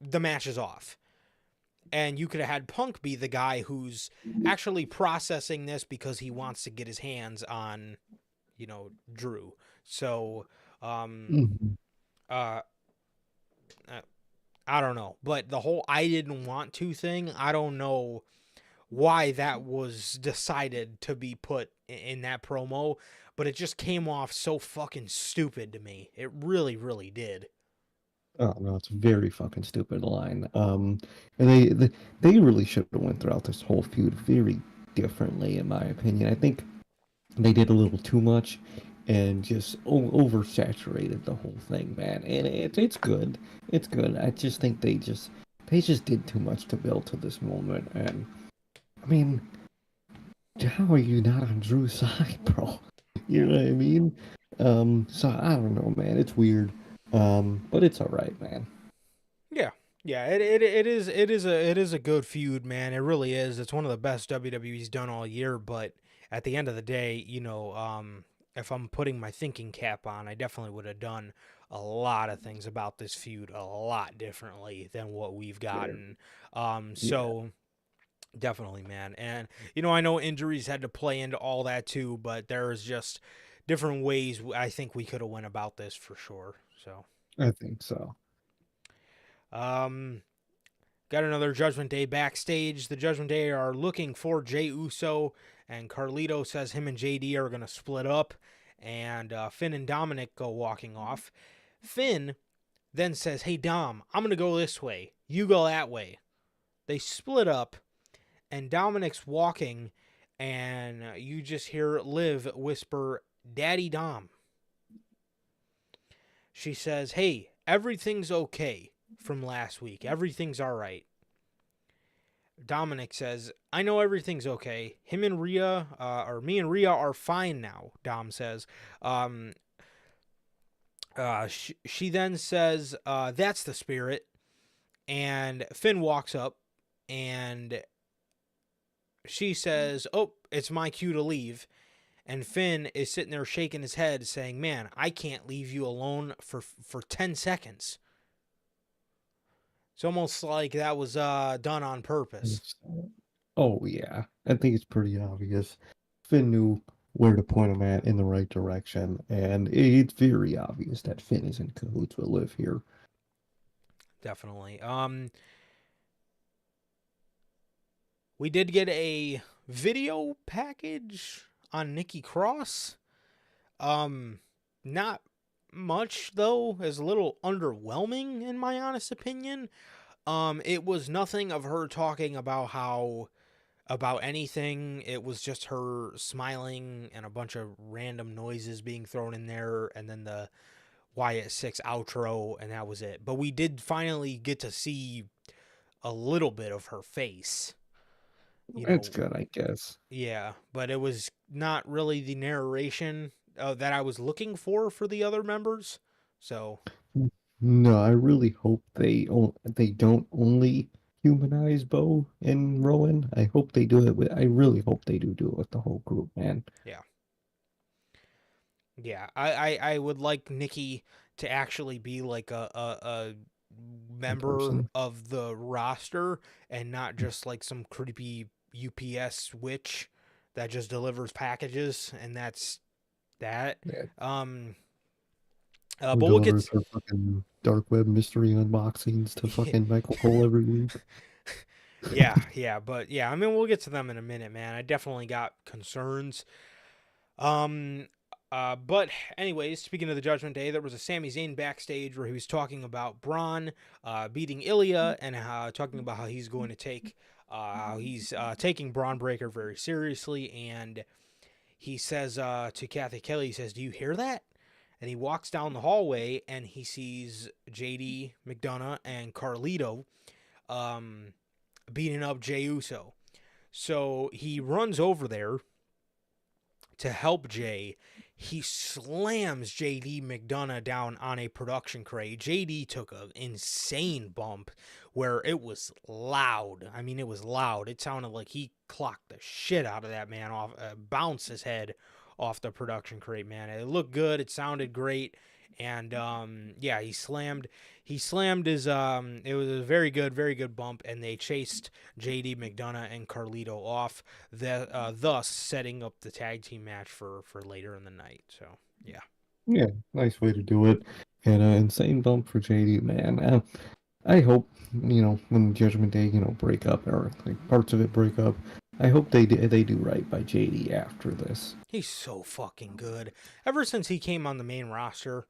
the match is off. And you could have had Punk be the guy who's actually processing this because he wants to get his hands on, Drew. So, I don't know, but the whole I didn't want to thing, I don't know why that was decided to be put in that promo, but it just came off so fucking stupid to me. It really, really did. Oh no, it's a very fucking stupid line. And they really should have went throughout this whole feud very differently, in my opinion. I think they did a little too much and just oversaturated the whole thing, man. And it's good. It's good. I just think they just did too much to build to this moment. And I mean, how are you not on Drew's side, bro? You know what I mean? So I don't know, man. It's weird. But it's all right, man. Yeah. Yeah, it is a good feud, man. It really is. It's one of the best WWE's done all year. But at the end of the day, if I'm putting my thinking cap on, I definitely would have done a lot of things about this feud a lot differently than what we've Yeah. gotten. Yeah. So definitely, man. And I know injuries had to play into all that too, but there's just different ways I think we could have went about this for sure. So, I think so. um. Got another Judgment Day backstage. The Judgment Day are looking for Jey Uso, and Carlito says him and JD are going to split up, and Finn and Dominic go walking off. Finn then says, "Hey, Dom, I'm going to go this way. You go that way." They split up, and Dominic's walking, and you just hear Liv whisper, "Daddy Dom." She says, "Hey, everything's okay from last week. Everything's all right." Dominic says, "I know everything's okay. Him and Rhea, or me and Rhea are fine now," Dom says. She then says, "That's the spirit." And Finn walks up and she says, "Oh, it's my cue to leave." And Finn is sitting there shaking his head saying, "Man, I can't leave you alone for 10 seconds." It's almost like that was done on purpose. Oh yeah, I think it's pretty obvious. Finn knew where to point him at in the right direction, and it's very obvious that Finn is in cahoots with Liv here. Definitely. We did get a video package on Nikki Cross. Not much though, is a little underwhelming in my honest opinion. It was nothing of her talking about anything. It was just her smiling and a bunch of random noises being thrown in there, and then the Wyatt 6 outro, and that was it. But we did finally get to see a little bit of her face. You It's know, good, I guess. yeah, but it was not really the narration that I was looking for the other members. So, No, I really hope they don't only humanize Bo and Rowan. I hope they do it with. I really hope they do it with the whole group, man. yeah. Yeah, I would like Nikki to actually be like a In member person. of the roster and not just like some creepy UPS witch that just delivers packages and that's that. Yeah, Um, who but we'll delivers get her fucking dark web mystery unboxings to fucking Michael Cole every week. but yeah, I mean we'll get to them in a minute, man. I definitely got concerns. Um, but anyways, speaking of the Judgment Day, there was a Sami Zayn backstage where he was talking about Braun beating Ilya and talking about how he's going to take he's taking Braun Breaker very seriously, and he says to Kathy Kelly, he says, "Do you hear that?" And he walks down the hallway and he sees JD McDonough and Carlito beating up Jey Uso. So he runs over there to help Jay. He slams JD McDonough down on a production crate. JD took an insane bump where it was loud. I mean, it was loud. It sounded like he clocked the shit out of that man off, bounced his head off the production crate, man. It looked good. It sounded great. And yeah, he slammed his it was a very good bump, and they chased JD McDonough and Carlito off, thus setting up the tag team match for later in the night. So yeah, Yeah, nice way to do it. And insane bump for JD, man. I hope, when Judgment Day, break up, or like parts of it break up, I hope they do right by JD after this. he's so fucking good. Ever since he came on the main roster,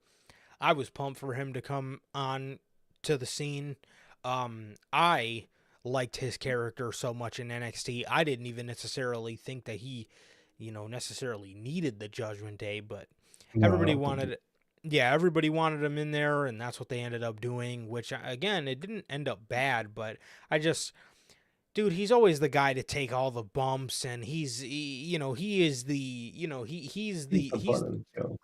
I was pumped for him to come on to the scene. I liked his character so much in NXT. I didn't even necessarily think that he, necessarily needed the Judgment Day, but No, I everybody don't think wanted, yeah, everybody wanted him in there, and that's what they ended up doing. Which again, it didn't end up bad, but I just, dude, he's always the guy to take all the bumps, and he is the, he's the butt of the joke.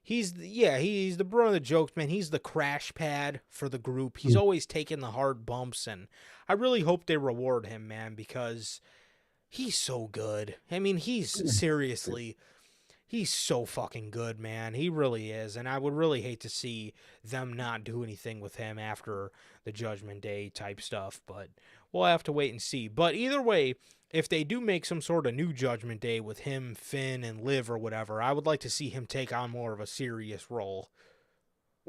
he's the bro of the jokes, man. He's the crash pad for the group. He's always taking the hard bumps, and I really hope they reward him, man, because he's so good. I mean, he's so fucking good, man. He really is, and I would really hate to see them not do anything with him after the Judgment Day type stuff, but we'll have to wait and see. But either way, if they do make some sort of new Judgment Day with him, Finn, and Liv or whatever, I would like to see him take on more of a serious role.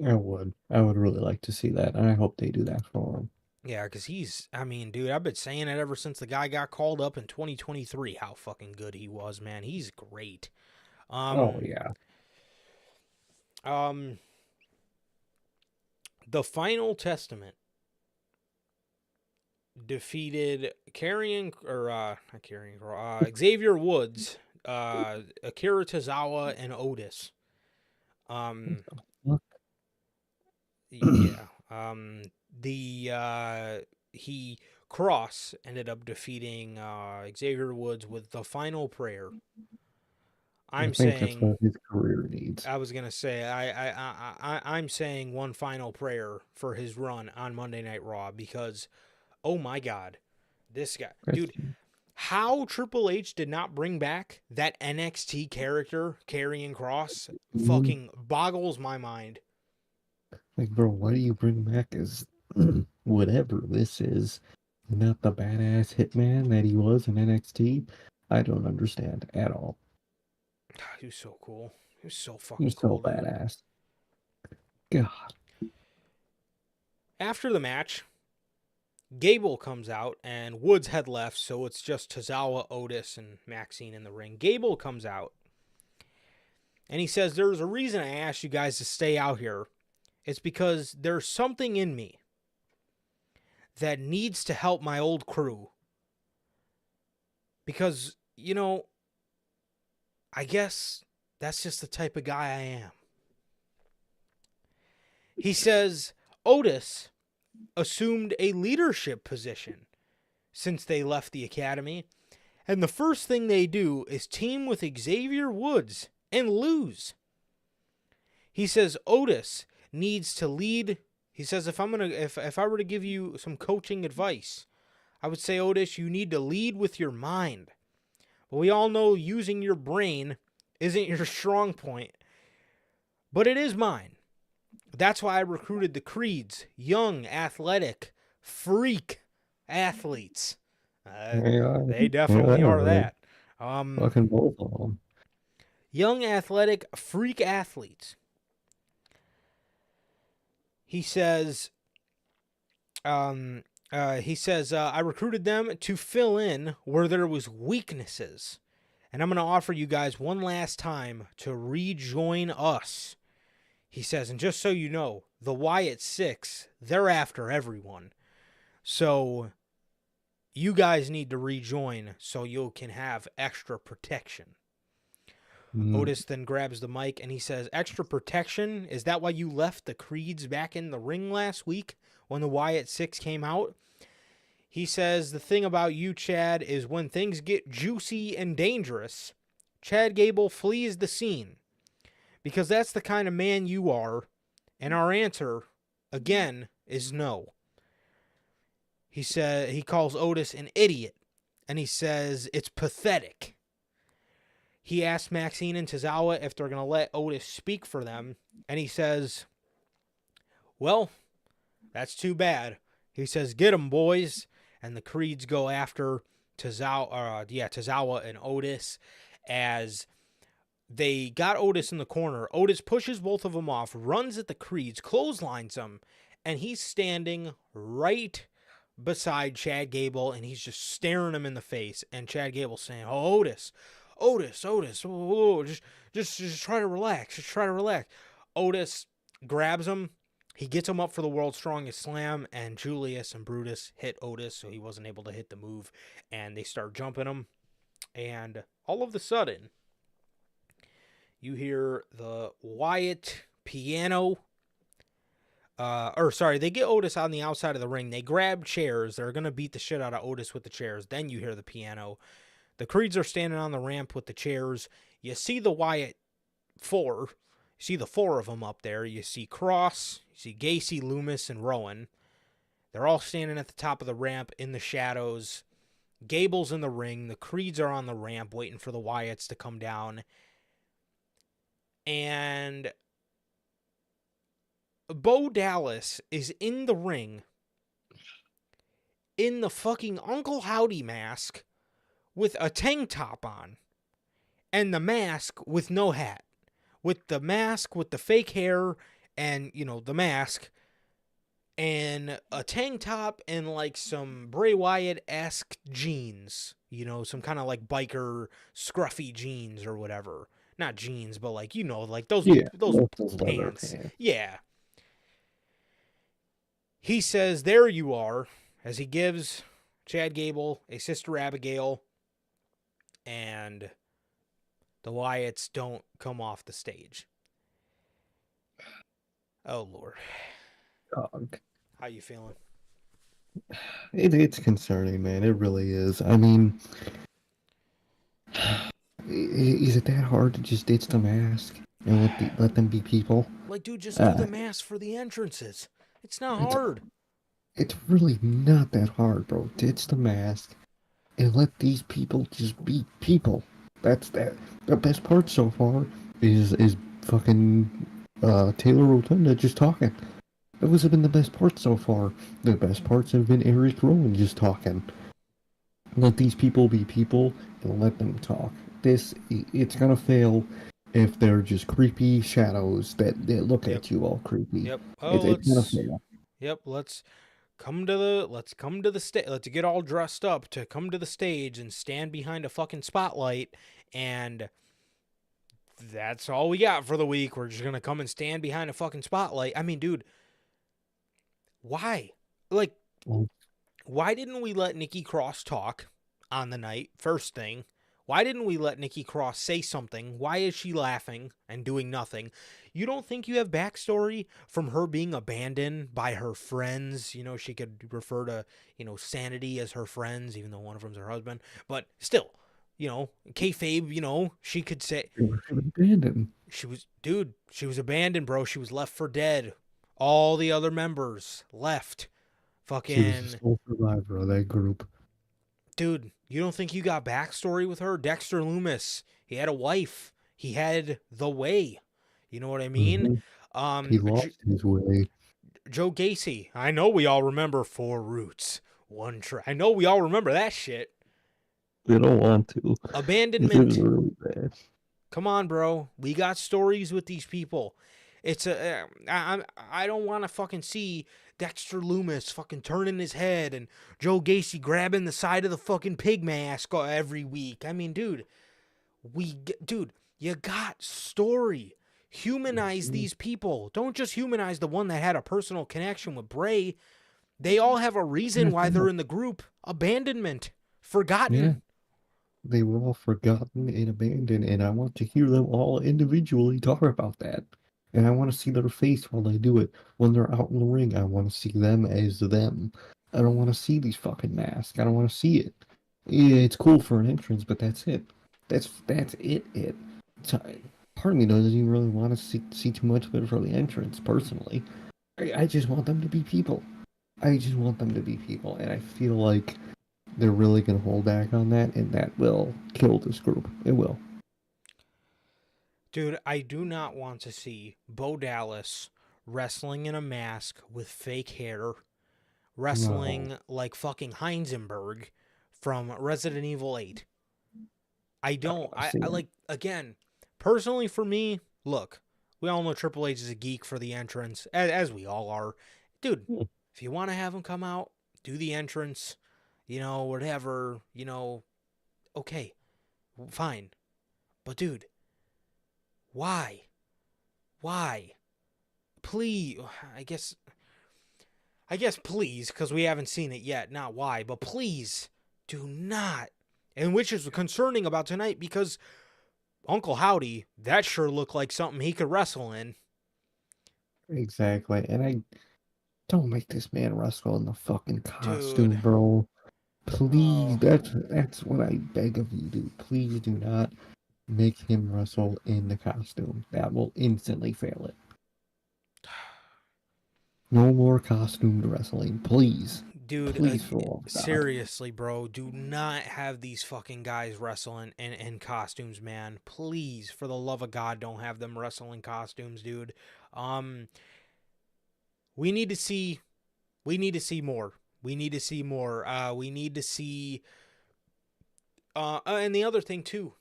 I would really like to see that, and I hope they do that for him. Yeah, because I mean, dude, I've been saying it ever since the guy got called up in 2023, how fucking good he was, man. He's great. Oh, yeah. The Final Testament defeated Xavier Woods, Akira Tozawa, and Otis. Cross ended up defeating Xavier Woods with the final prayer. I think that's what his career needs. I was gonna say I'm saying one final prayer for his run on Monday Night Raw, because oh my God, this guy, dude, how Triple H did not bring back that NXT character Karrion Kross fucking boggles my mind. Like, bro, why do you bring back his whatever this is, not the badass hitman that he was in NXT? I don't understand at all. He was so cool. He was so fucking He's cool. So badass. God. After the match, Gable comes out, and Woods had left, so it's just Tozawa, Otis, and Maxine in the ring. Gable comes out, and he says, "There's a reason I asked you guys to stay out here. It's because there's something in me that needs to help my old crew. Because, you know, I guess that's just the type of guy I am." He says Otis assumed a leadership position since they left the academy, and the first thing they do is team with Xavier Woods and lose. He says Otis needs to lead. He says, if I were to give you some coaching advice, I would say, Otis, you need to lead with your mind. But we all know using your brain isn't your strong point, but it is mine. That's why I recruited the Creeds, young, athletic, freak athletes. They definitely are that. Fucking both of them. Young, athletic, freak athletes. He says, I recruited them to fill in where there was weaknesses. And I'm going to offer you guys one last time to rejoin us. He says, and just so you know, the Wyatt Six, they're after everyone. So you guys need to rejoin so you can have extra protection. Otis then grabs the mic and he says, extra protection? Is that why you left the Creeds back in the ring last week when the Wyatt Six came out? He says, the thing about you, Chad, is when things get juicy and dangerous, Chad Gable flees the scene. Because that's the kind of man you are. And our answer, again, is no. He calls Otis an idiot. And he says, it's pathetic. He asks Maxine and Tozawa if they're going to let Otis speak for them. And he says, well, that's too bad. He says, get him, boys. And the Creeds go after Tozawa and Otis as they got Otis in the corner. Otis pushes both of them off, runs at the Creeds, clotheslines them, and he's standing right beside Chad Gable, and he's just staring him in the face. And Chad Gable's saying, oh, Otis, whoa, just try to relax. Just try to relax. Otis grabs him. He gets him up for the world's strongest slam, and Julius and Brutus hit Otis, so he wasn't able to hit the move, and they start jumping him. And all of a sudden, you hear the Wyatt piano. They get Otis on the outside of the ring. They grab chairs. They're going to beat the shit out of Otis with the chairs. Then you hear the piano. The Creeds are standing on the ramp with the chairs. You see the Wyatt 4. see the four of them up there. You see Cross, you see Gacy, Loomis, and Rowan. They're all standing at the top of the ramp in the shadows. Gable's in the ring. The Creeds are on the ramp waiting for the Wyatts to come down. And Bo Dallas is in the ring in the fucking Uncle Howdy mask with a tank top on and the mask with no hat. With the mask with the fake hair and, the mask and a tank top and like some Bray Wyatt-esque jeans, some kind of like biker scruffy jeans or whatever. Not jeans, but like, like those leather pants. Yeah. He says, "There you are," as he gives Chad Gable a Sister Abigail, and the Wyatts don't come off the stage. Oh, Lord. Dog. How you feeling? It's concerning, man. It really is. I mean, is it that hard to just ditch the mask and let them be people? Like, dude, just do the mask for the entrances. It's not hard. It's really not that hard, bro. Ditch the mask and let these people just be people. That's that. The best part so far is fucking Taylor Rotunda just talking. Those have been the best parts so far. The best parts have been Eric Rowan just talking. Let these people be people and let them talk. It's gonna fail if they're just creepy shadows that look at you all creepy. Yep. Oh, it's gonna fail. Yep. Let's come to the stage. Let's get all dressed up to come to the stage and stand behind a fucking spotlight, and that's all we got for the week. We're just gonna come and stand behind a fucking spotlight. I mean, dude, why? Like, why didn't we let Nikki Cross talk on the night? First thing. Why didn't we let Nikki Cross say something? Why is she laughing and doing nothing? You don't think you have backstory from her being abandoned by her friends? She could refer to, Sanity as her friends, even though one of them's her husband. But still, kayfabe, she could say... She was abandoned. She was abandoned, bro. She was left for dead. All the other members left. Fucking... She was the sole survivor of that group. Dude, you don't think you got backstory with her? Dexter Loomis, he had a wife. He had the way. You know what I mean? Mm-hmm. He lost his way. Joe Gacy, I know we all remember 4 Roots, 1 Try. I know we all remember that shit. They don't want to. Abandonment. This is really bad. Come on, bro. We got stories with these people. I don't want to fucking see Dexter Loomis fucking turning his head and Joe Gacy grabbing the side of the fucking pig mask every week. I mean, dude, you got story. Humanize these people. Don't just humanize the one that had a personal connection with Bray. They all have a reason why they're in the group. Abandonment. Forgotten. Yeah. They were all forgotten and abandoned, and I want to hear them all individually talk about that. And I want to see their face while they do it. When they're out in the ring, I want to see them as them. I don't want to see these fucking masks. I don't want to see it. Yeah, it's cool for an entrance, but that's it. That's it. So, part of me doesn't even really want to see too much of it for the entrance, personally. I just want them to be people. And I feel like they're really going to hold back on that, and that will kill this group. It will. Dude, I do not want to see Bo Dallas wrestling in a mask with fake hair, wrestling like fucking Heisenberg from Resident Evil 8. I don't, I like, again, personally for me, look, we all know Triple H is a geek for the entrance, as we all are. Dude, if you want to have him come out, do the entrance, whatever, okay, fine. But dude, why? Please, I guess please, because we haven't seen it yet, not why, but please do not. And which is concerning about tonight, because Uncle Howdy, that sure looked like something he could wrestle in. Exactly, and I don't make this man wrestle in the fucking costume, dude. Bro. Please, that's what I beg of you, dude. Please do not. make him wrestle in the costume. That will instantly fail it. No more costumed wrestling, please. Dude, Please, for all of God. seriously, bro, do not have these fucking guys wrestling in costumes, man. Please, for the love of God, don't have them wrestle in costumes, dude. Um, we need to see, we need to see more. We need to see more. We need to see. And the other thing too.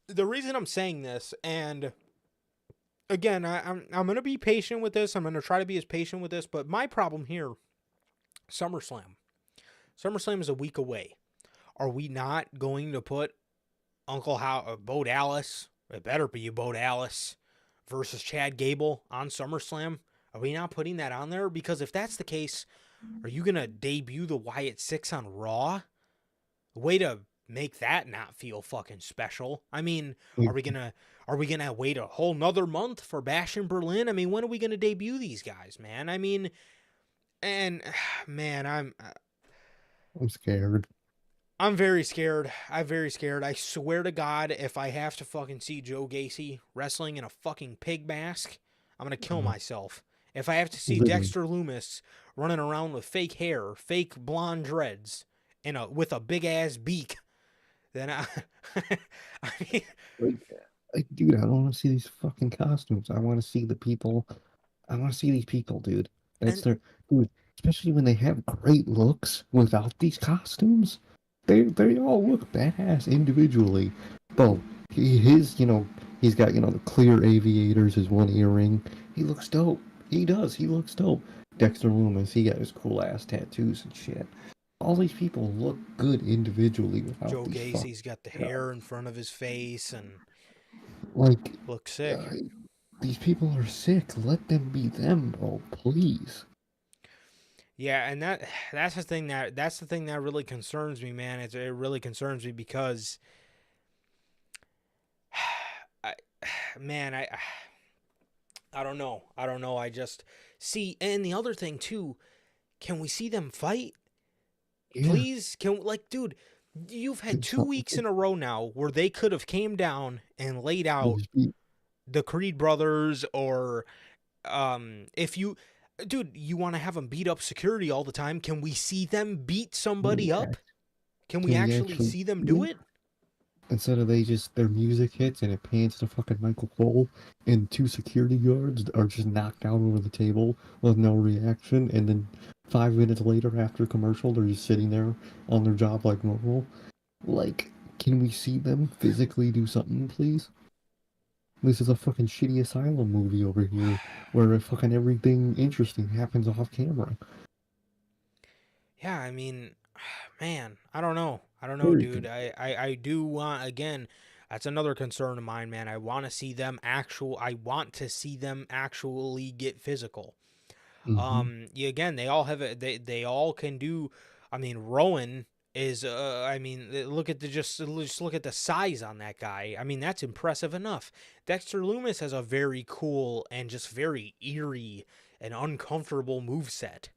The reason I'm saying this, and again, I'm gonna be patient with this. I'm gonna try to be as patient with this. But my problem here, SummerSlam. SummerSlam is a week away. Are we not going to put Bo Dallas? It better be you, Bo Dallas, versus Chad Gable on SummerSlam. Are we not putting that on there? Because if that's the case, are you gonna debut the Wyatt Six on Raw? Way to make that not feel fucking special. I mean, Like, are we gonna wait a whole nother month for Bash in Berlin? I mean, when are we gonna debut these guys, man? I mean, and man, I'm scared. I'm very scared. I'm very scared. I swear to God, if I have to fucking see Joe Gacy wrestling in a fucking pig mask, I'm gonna kill myself. If I have to see Literally. Dexter Loomis running around with fake hair, fake blonde dreads, with a big ass beak, then I mean, Dude, I don't want to see these fucking costumes. I want to see the people. I want to see these people, dude. That's and their dude. Especially when they have great looks without these costumes. They all look badass individually. But he's got the clear aviators, his one earring. He looks dope. He does. He looks dope. Dexter Loomis, he got his cool ass tattoos and shit. All these people look good individually without Joe these fucking Gacy's got the hair in front of his face and like looks sick. uh, these people are sick. Let them be them, bro. Please. Yeah, and that's the thing that really concerns me, man. It really concerns me because I, man, I don't know. I don't know. I just see, and the other thing too, can we see them fight? Yeah. Please, dude, you've had Do 2 weeks something. in a row now where they could have came down and laid out Just be the Creed brothers, or if you, dude, you want to have them beat up security all the time? Can we see them beat somebody up? react. Can we Can we actually actually see them see do it? it? Instead of their music hits and it pans to fucking Michael Cole and two security guards are just knocked out over the table with no reaction, and then 5 minutes later after commercial they're just sitting there on their job like normal. Like, can we see them physically do something, please? This is a fucking shitty asylum movie over here where fucking everything interesting happens off camera. Yeah, I mean, man, I don't know. I don't know, Very dude. I do want, again, that's another concern of mine, man. I want to see them actually get physical. mm-hmm. Again, they all have it. They all can do. I mean, Rowan is. I mean, look at just look at the size on that guy. I mean, that's impressive enough. Dexter Loomis has a very cool and just very eerie and uncomfortable moveset.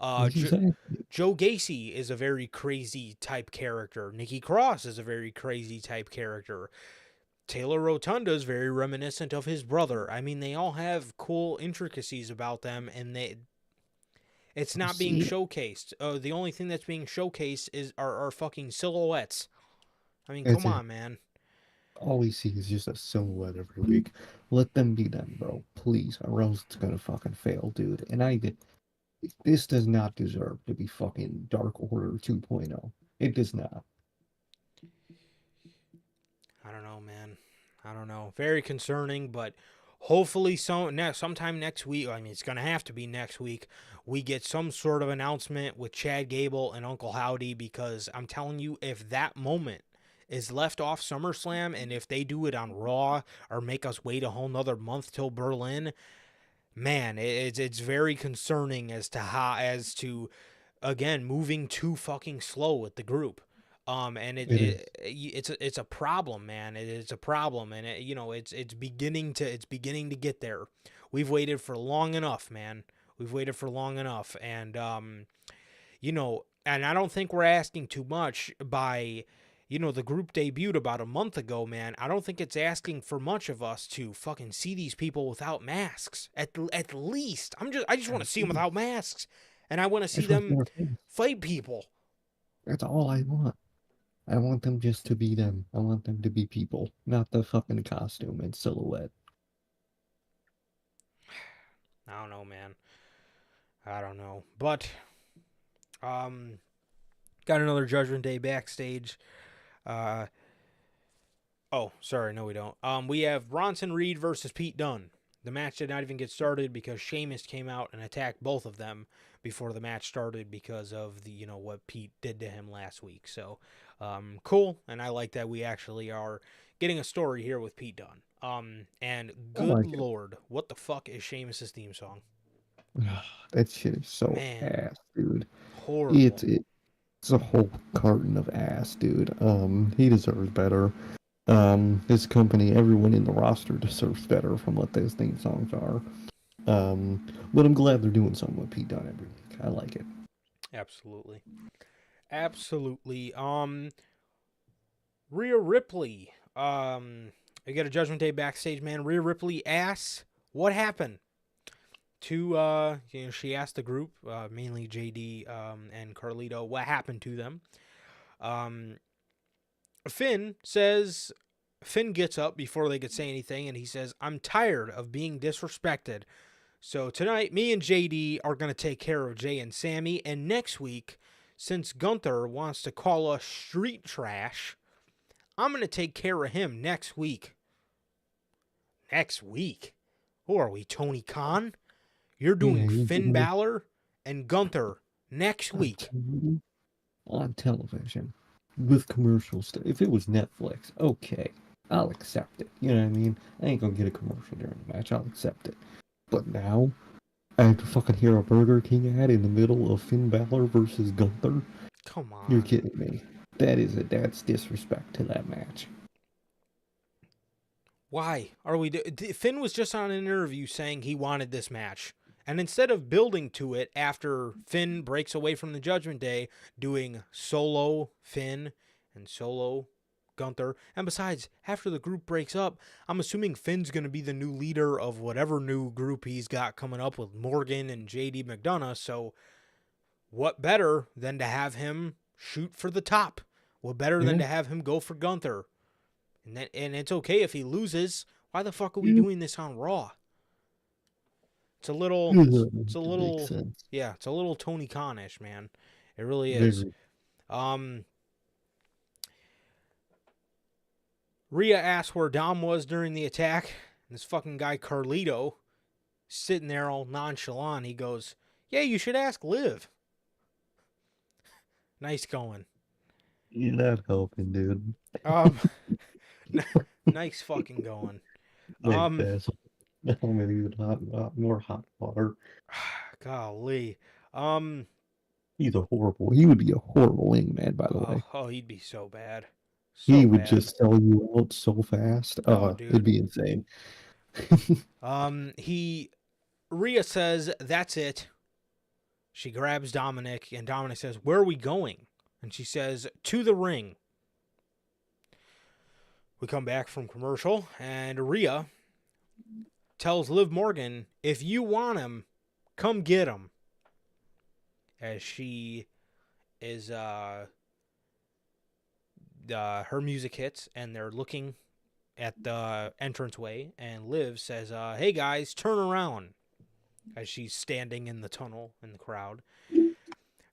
Exactly. Joe Gacy is a very crazy type character. Nikki Cross is a very crazy type character. Taylor Rotunda is very reminiscent of his brother. I mean, they all have cool intricacies about them, and it's not being See it. showcased. The only thing that's being showcased are fucking silhouettes. I mean, That's come it. on, man. All we see is just a silhouette every week. Let them be them, bro. Please, or else it's gonna fucking fail, dude. And this does not deserve to be fucking Dark Order 2.0. It does not. I don't know, man. I don't know. Very concerning, but hopefully sometime next week. I mean, it's gonna have to be next week. We get some sort of announcement with Chad Gable and Uncle Howdy, because I'm telling you, if that moment is left off SummerSlam, and if they do it on Raw or make us wait a whole nother month till Berlin, man, it's very concerning as to again moving too fucking slow with the group. And It is. it's a problem, man. It's a problem, and it's beginning to get there. We've waited for long enough, man. We've waited for long enough, and and I don't think we're asking too much by the group debuted about a month ago, man. I don't think it's asking for much of us to fucking see these people without masks. At least, I just want to see them without masks, and I want to see them fight people. That's all I want. I want them just to be them. I want them to be people, not the fucking costume and silhouette. I don't know, man. I don't know, but got another Judgment Day backstage. Oh, sorry, no, we don't. We have Bronson Reed versus Pete Dunne. The match did not even get started because Sheamus came out and attacked both of them before the match started because of the what Pete did to him last week. So, cool, and I like that we actually are getting a story here with Pete Dunne. And good lord, what the fuck is Sheamus's theme song? That shit is so Man, ass, dude. horrible. It's a whole carton of ass, dude. He deserves better. His company, everyone in the roster deserves better from what those theme songs are. But I'm glad they're doing something with Pete Dunne every week. I like it. Absolutely. Rhea Ripley. We got a Judgment Day backstage, man. Rhea Ripley asks, what happened? She asked the group, mainly JD and Carlito, what happened to them. Finn gets up before they could say anything, and he says, I'm tired of being disrespected. So tonight, me and JD are going to take care of Jay and Sammy, and next week, since Gunther wants to call us street trash, I'm going to take care of him next week. Next week? Who are we, Tony Khan? You're doing Finn Balor and Gunther next week. On television. With commercials. If it was Netflix, okay, I'll accept it. You know what I mean? I ain't gonna get a commercial during the match. I'll accept it. But now, I have to fucking hear a Burger King ad in the middle of Finn Balor versus Gunther? Come on. You're kidding me. That's disrespect to that match. Why are we... Finn was just on an interview saying he wanted this match. And instead of building to it after Finn breaks away from the Judgment Day, doing solo Finn and solo Gunther, and besides, after the group breaks up, I'm assuming Finn's going to be the new leader of whatever new group he's got coming up with Morgan and JD McDonough, so what better than to have him shoot for the top? What better than to have him go for Gunther? And it's okay if he loses. Why the fuck are we doing this on Raw? It's a little Tony Khan-ish, man. It really is. Rhea asked where Dom was during the attack. And this fucking guy Carlito, sitting there all nonchalant, he goes, yeah, you should ask Liv. Nice going. You're not helping, dude. Nice fucking going. More hot water. Golly. He would be a horrible wingman, by the way. Oh, he'd be so bad. He would just sell you out so fast. Dude. It'd be insane. Rhea says, that's it. She grabs Dominic, and Dominic says, where are we going? And she says, to the ring. We come back from commercial, and Rhea tells Liv Morgan, if you want him, come get him. As she is, her music hits, and they're looking at the entranceway, and Liv says, hey guys, turn around. As she's standing in the tunnel in the crowd.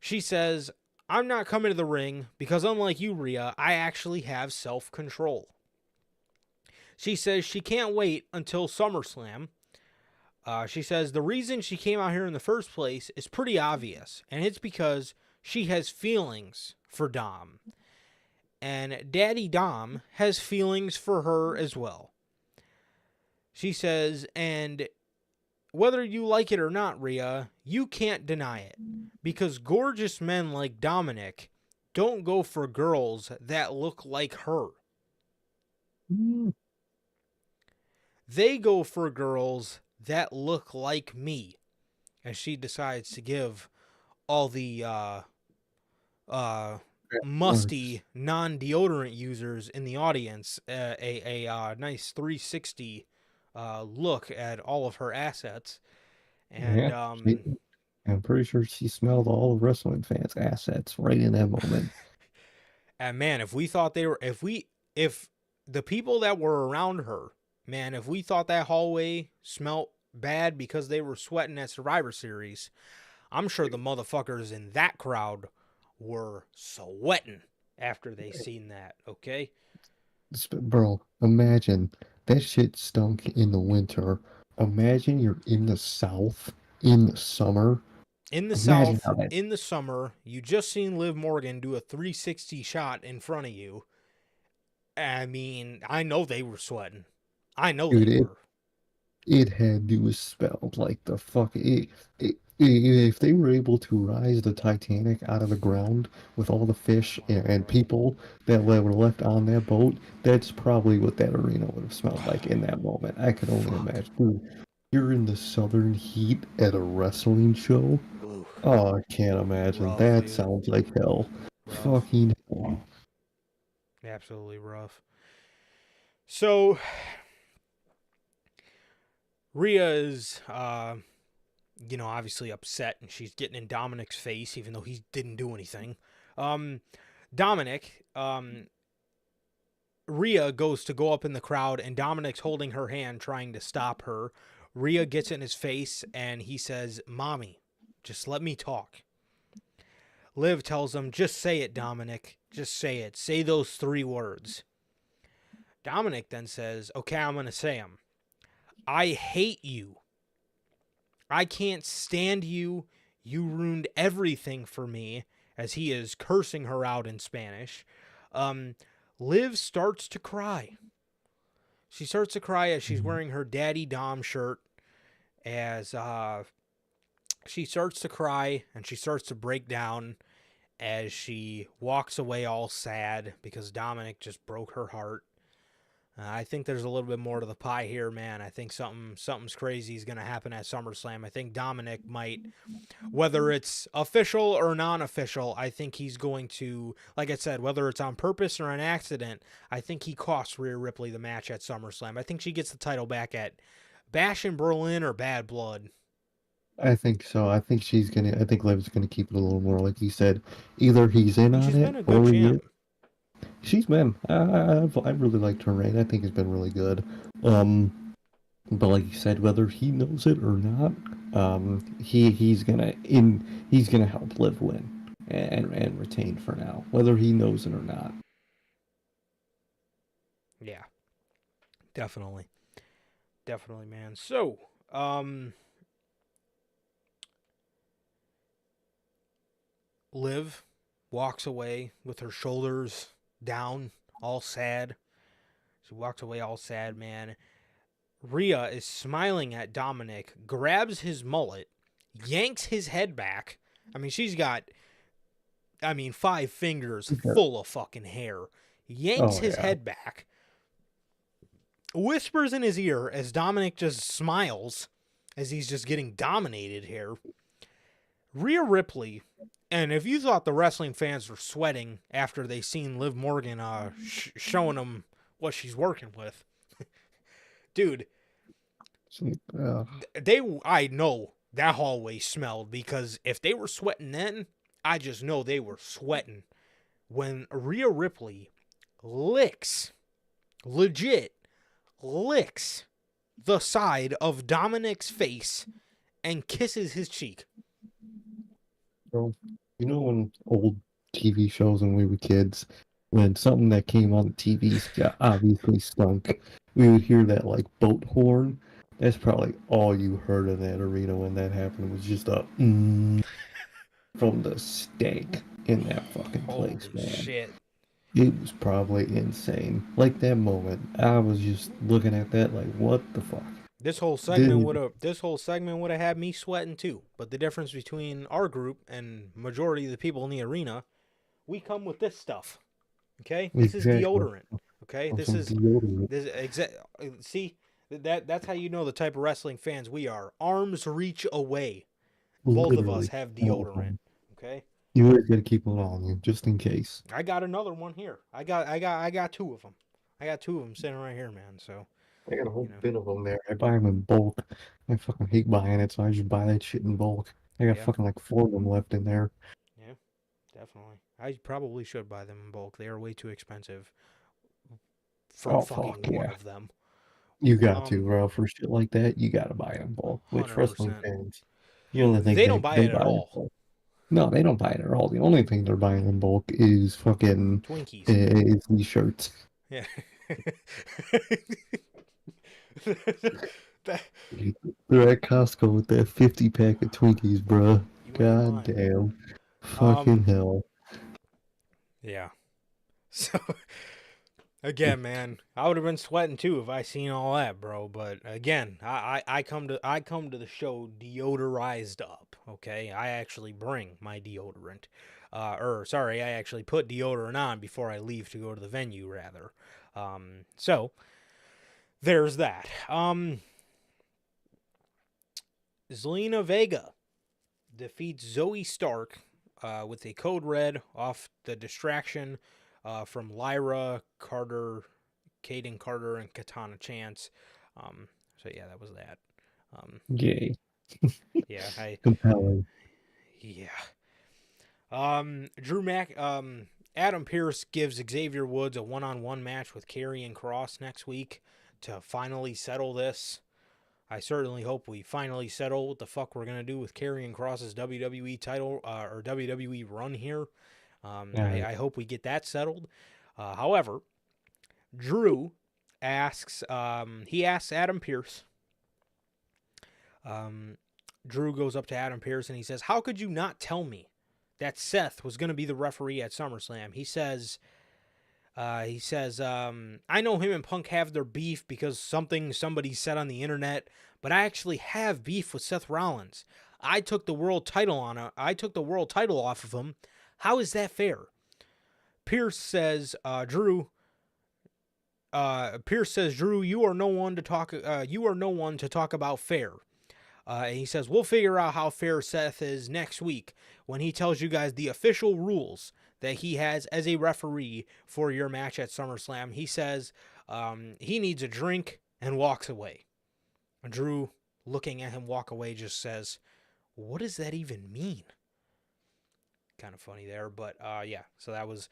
She says, I'm not coming to the ring because unlike you, Rhea, I actually have self-control. She says she can't wait until SummerSlam. She says the reason she came out here in the first place is pretty obvious, and it's because she has feelings for Dom. And Daddy Dom has feelings for her as well. She says, and whether you like it or not, Rhea, you can't deny it. Because gorgeous men like Dominic don't go for girls that look like her. They go for girls that look like me. And she decides to give all the musty non-deodorant users in the audience a nice 360 look at all of her assets. And Yeah, I'm pretty sure she smelled all of wrestling fans' assets right in that moment. and man, if we thought they were, if the people that were around her, man, if we thought that hallway smelled bad because they were sweating at Survivor Series, I'm sure the motherfuckers in that crowd were sweating after they seen that. Okay. Bro, imagine that shit stunk in the winter. Imagine you're in the South in the summer. In the Imagine South, how that, in the summer, you just seen Liv Morgan do a 360 shot in front of you. I mean, I know they were sweating. I know dude. they were. It had to have smelled like the fuck. If they were able to rise the Titanic out of the ground with all the fish and people that were left on that boat, that's probably what that arena would have smelled like in that moment. I can only Fuck. imagine. Dude, you're in the southern heat at a wrestling show. Ooh, Oh, I can't imagine. rough, That dude. sounds like hell. Rough. Fucking hell. Absolutely rough. So, Rhea is, obviously upset, and she's getting in Dominic's face, even though he didn't do anything. Dominic, Rhea goes to go up in the crowd, and Dominic's holding her hand, trying to stop her. Rhea gets in his face, and he says, "Mommy, just let me talk." Liv tells him, "Just say it, Dominic. Just say it. Say those 3 words." Dominic then says, "Okay, I'm going to say them. I hate you. I can't stand you. You ruined everything for me," as he is cursing her out in Spanish. Liv starts to cry. She starts to cry as she's wearing her Daddy Dom shirt, as she starts to cry and she starts to break down as she walks away all sad because Dominic just broke her heart. I think there's a little bit more to the pie here, man. I think something's crazy is going to happen at SummerSlam. I think Dominic might, whether it's official or non-official, I think he's going to, like I said, whether it's on purpose or an accident, I think he costs Rhea Ripley the match at SummerSlam. I think she gets the title back at Bash in Berlin or Bad Blood. I think so. I think Liv's gonna keep it a little more like you said. Either he's in And on she's it been a good or champ. she's been. I really liked her reign. I think it's been really good. But like you said, whether he knows it or not, he's gonna help Liv win and retain for now, whether he knows it or not. Yeah, definitely, man. So, Liv walks away with her shoulders down, all sad. She walks away all sad, man. Rhea is smiling at Dominic, grabs his mullet, yanks his head back. I mean, she's got, 5 fingers full of fucking hair. Yanks his head back, whispers in his ear as Dominic just smiles as he's just getting dominated here. Rhea Ripley, and if you thought the wrestling fans were sweating after they seen Liv Morgan showing them what she's working with, dude, I know that hallway smelled, because if they were sweating then, I just know they were sweating when Rhea Ripley legit licks the side of Dominic's face and kisses his cheek. Bro, you know, in old TV shows when we were kids, when something that came on the TV obviously stunk, we would hear that like boat horn. That's probably all you heard in that arena when that happened, was just a from the stank in that fucking place, Holy man. shit. It was probably insane. Like that moment, I was just looking at that like, what the fuck? This whole segment would have had me sweating too. But the difference between our group and majority of the people in the arena, we come with this stuff. Okay? This is deodorant. Okay? This is deodorant. See, that's how you know the type of wrestling fans we are. Arms reach away. Both of us have deodorant. Okay? You always got to keep one on you, just in case. I got another one here. I got two of them. I got two of them sitting right here, man. So, I got a you whole know, bin of them there. I buy them in bulk. I fucking hate buying it, so I just buy that shit in bulk. I got yeah, fucking like 4 of them left in there. yeah, definitely. I probably should buy them in bulk. They are way too expensive for Oh fuck fucking one yeah. of them. You got to, bro. For shit like that, you gotta buy it in bulk. Which wrestling 100%. fans, you only think They don't buy they it at buy it in all. bulk. No, they don't buy it at all. The only thing they're buying in bulk is fucking Twinkies. is these shirts. Yeah. That- They're at Costco with that 50 pack of Twinkies, bro. you ain't God lying. damn. Um, Fucking hell. yeah. So again, man, I would have been sweating too if I seen all that, bro. But again, I come to the show deodorized up. Okay, I actually bring my deodorant, or sorry, I actually put deodorant on before I leave to go to the venue, rather. So there's that. Zelina Vega defeats Zoe Stark with a code red off the distraction from Lyra, Carter, Caden Carter, and Katana Chance. So yeah, that was that. Yay. Yeah, Compelling. yeah. Drew Mac, Adam Pierce gives Xavier Woods a one-on-one match with Karrion Kross next week to finally settle this. I certainly hope we finally settle what the fuck we're gonna do with Karrion Kross's WWE title or WWE run here. I hope we get that settled. However, Drew asks he asks Adam Pierce. Drew goes up to Adam Pierce and he says, "How could you not tell me that Seth was going to be the referee at SummerSlam?" He says, I know him and Punk have their beef because somebody said on the internet, but I actually have beef with Seth Rollins. I took the world title off of him. How is that fair?" Pierce says, Drew, you are no one to talk. You are no one to talk about fair. And he says, "We'll figure out how fair Seth is next week when he tells you guys the official rules that he has as a referee for your match at SummerSlam." He says he needs a drink and walks away. And Drew, looking at him walk away, just says, "What does that even mean?" Kind of funny there, but yeah. So that was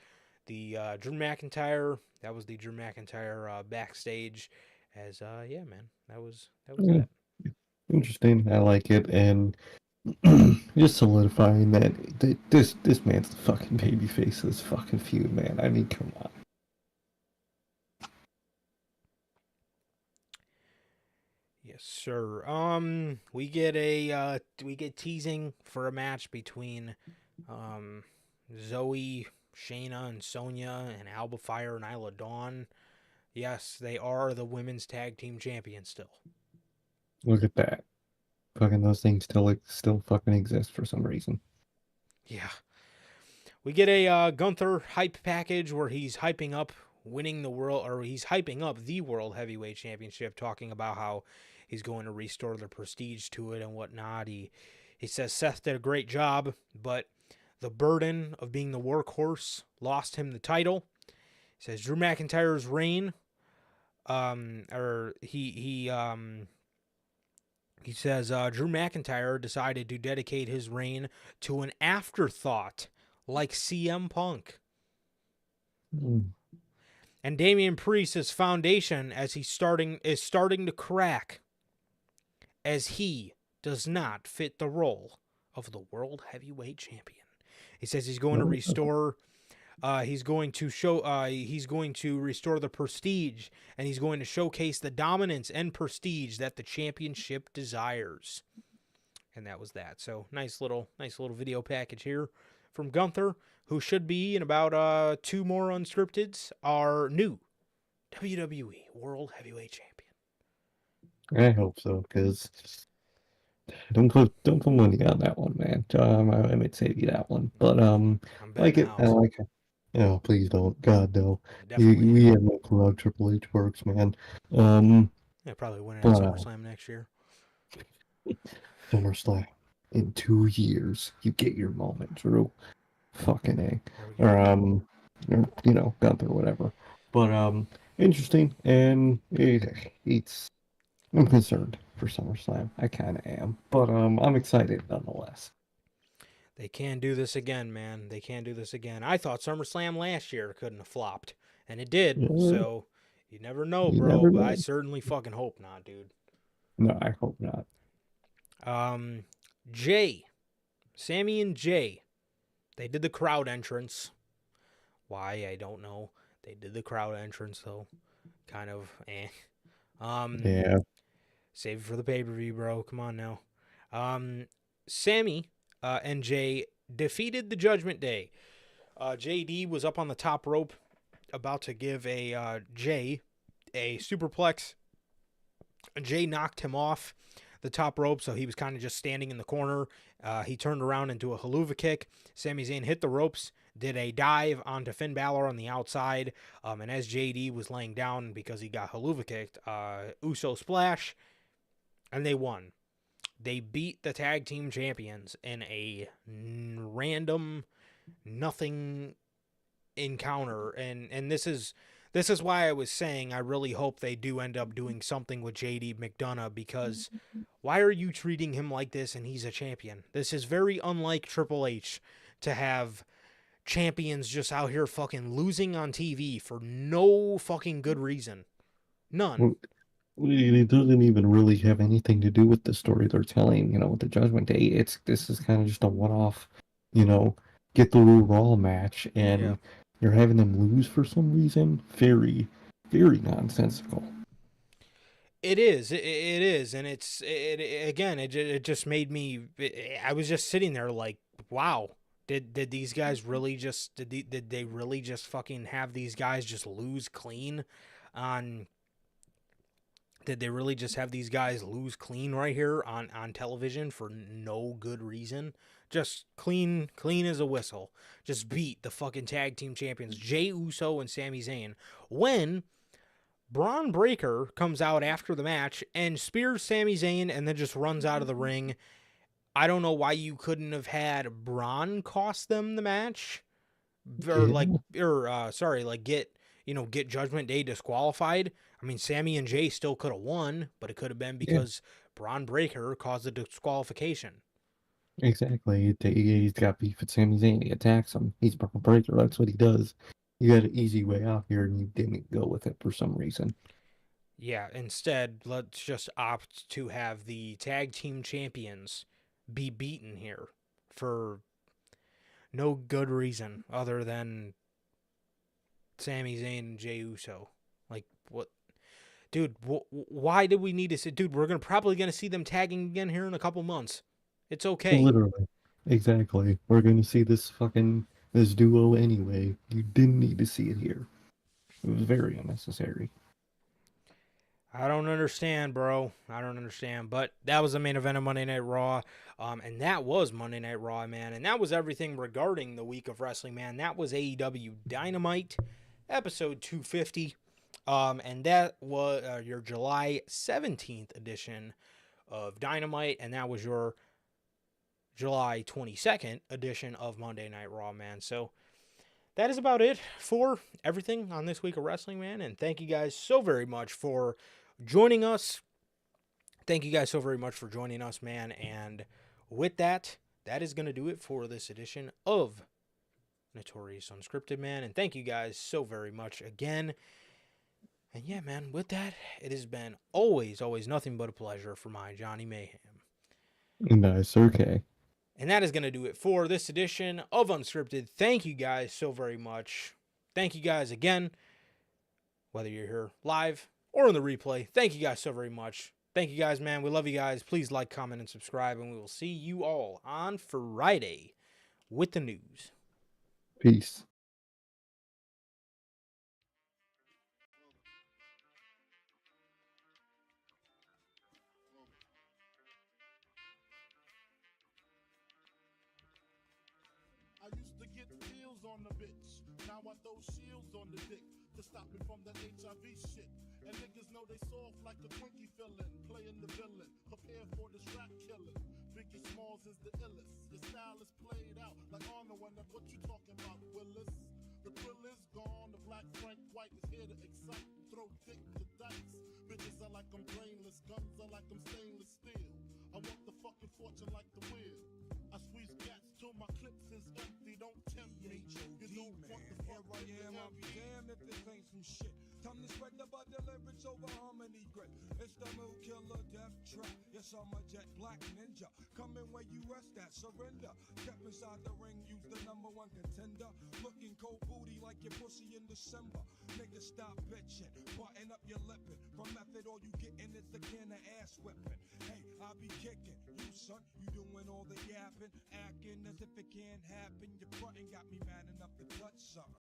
the Drew McIntyre. That was the Drew McIntyre backstage. As yeah, man, that was Yeah, that. interesting. I like it, and just solidifying that this man's the fucking baby face of this fucking feud, man. I mean, come on. Yes, sir. We get teasing for a match between Zoe, Shayna, and Sonya, and Alba Fire and Isla Dawn. Yes, they are the women's tag team champions still. Look at that. Fucking those things still fucking exist for some reason. Yeah. We get a Gunther hype package where he's hyping up winning the world, or he's hyping up the World Heavyweight Championship, talking about how he's going to restore the prestige to it and whatnot. He says Seth did a great job, but the burden of being the workhorse lost him the title. He says Drew McIntyre's reign, he says Drew McIntyre decided to dedicate his reign to an afterthought like CM Punk. Mm. And Damian Priest's foundation is starting to crack, as he does not fit the role of the World Heavyweight Champion. He says he's going to restore. He's going to restore the prestige, and he's going to showcase the dominance and prestige that the championship desires. And that was that. So nice little video package here from Gunther, who should be in about 2 more Unscripteds, our new WWE World Heavyweight Champion. I hope so, because don't put money on that one, man. I might save you that one, but I'm like betting it. I house. like it. No, please don't. God no. Definitely. We have no clue how Triple H works, man. Yeah, probably win it at But SummerSlam next year. SummerSlam in 2 years, you get your moment, Drew. Fucking A. There we go. Or Gunther, whatever. But interesting, and I'm concerned for SummerSlam. I kind of am, but I'm excited nonetheless. They can do this again, man. They can do this again. I thought SummerSlam last year couldn't have flopped, and it did. Yeah, So you never know, you bro. never But I know. certainly fucking hope not, dude. No, I hope not. Um, Jay, Sammy and Jay, they did the crowd entrance. Why, I don't know. They did the crowd entrance though. Kind of Yeah, Save it for the pay-per-view, bro. Come on now. Sammy and Jay defeated the Judgment Day. JD was up on the top rope about to give Jay a superplex. Jay knocked him off the top rope, so he was kind of just standing in the corner. He turned around into a haluva kick. Sami Zayn hit the ropes, did a dive onto Finn Balor on the outside, and as JD was laying down because he got haluva kicked, Uso splash, and they won. They beat the tag team champions in a random nothing encounter, and this is why I was saying I really hope they do end up doing something with JD McDonough, because why are you treating him like this and he's a champion? This is very unlike Triple H to have champions just out here fucking losing on TV for no fucking good reason. None. it doesn't even really have anything to do with the story they're telling. With the Judgment Day, this is kind of just a one-off. Get the Raw match, and Yeah. you're having them lose for some reason. Very, very nonsensical. It is. It is, and again. It just made me. I was just sitting there like, wow. Did these guys really just did they really just fucking have these guys just lose clean on? Did they really just have these guys lose clean right here on television for no good reason? Just clean as a whistle. Just beat the fucking tag team champions Jey Uso and Sami Zayn when Braun Breaker comes out after the match and spears Sami Zayn and then just runs out of the ring. I don't know why you couldn't have had Braun cost them the match, or get Judgment Day disqualified. I mean, Sammy and Jay still could have won, but it could have been Yeah, because Braun Breaker caused the disqualification. exactly. He's got beef with Sami Zayn. He attacks him. He's Braun Breaker. That's what he does. You got an easy way out here, and you didn't go with it for some reason. Yeah, instead, let's just opt to have the tag team champions be beaten here for no good reason other than Sami Zayn and Jey Uso. Like, what? Dude, why did we need to say, dude, we're probably going to see them tagging again here in a couple months. It's okay. Literally. Exactly. We're going to see this duo anyway. You didn't need to see it here. It was very unnecessary. I don't understand, bro. I don't understand. But that was the main event of Monday Night Raw. And that was Monday Night Raw, man. And that was everything regarding the week of wrestling, man. That was AEW Dynamite, episode 250. And that was your July 17th edition of Dynamite. And that was your July 22nd edition of Monday Night Raw, man. So that is about it for everything on this week of wrestling, man. And thank you guys so very much for joining us. Thank you guys so very much for joining us, man. And with that, that is going to do it for this edition of Notorious Unscripted, man. And thank you guys so very much again. And yeah, man, with that, it has been always nothing but a pleasure for my Johnny Mayhem. Nice, okay. And that is going to do it for this edition of Unscripted. Thank you guys so very much. Thank you guys again, whether you're here live or in the replay. Thank you guys so very much. Thank you guys, man. We love you guys. Please like, comment, and subscribe, and we will see you all on Friday with the news. Peace. I used to get deals on the bitch. Now I throw shields on the dick. to stop me from that HIV shit. And niggas know they soft like a Twinkie fillin', playing the villain, prepare for this rap killing. Biggie Smalls is the illest. Your style is played out like Arnold, and that's what you talking about, Willis. The thrill is gone, the black Frank White is here to excite and throw dick to dice. Bitches are like I'm brainless, guns are like I'm stainless steel. I want the fucking fortune like the wheel. I squeeze cats till my clips is empty, don't tempt me. You don't want the fuck Here I am, I'll be damned if this ain't some shit. Time to spread the butter lyrics over harmony grip. It's the Mood Killer Death Trap. Yes, I'm a jet black ninja. Coming where you rest at, surrender. Step inside the ring, use the #1 contender. Looking cold booty like your pussy in December. Nigga, stop bitching, button up your lippin'. From method, all you gettin' is a can of ass whipping. Hey, I be kicking. You, son, you doing all the yapping, acting as if it can't happen. Your frontin' got me mad enough to touch something.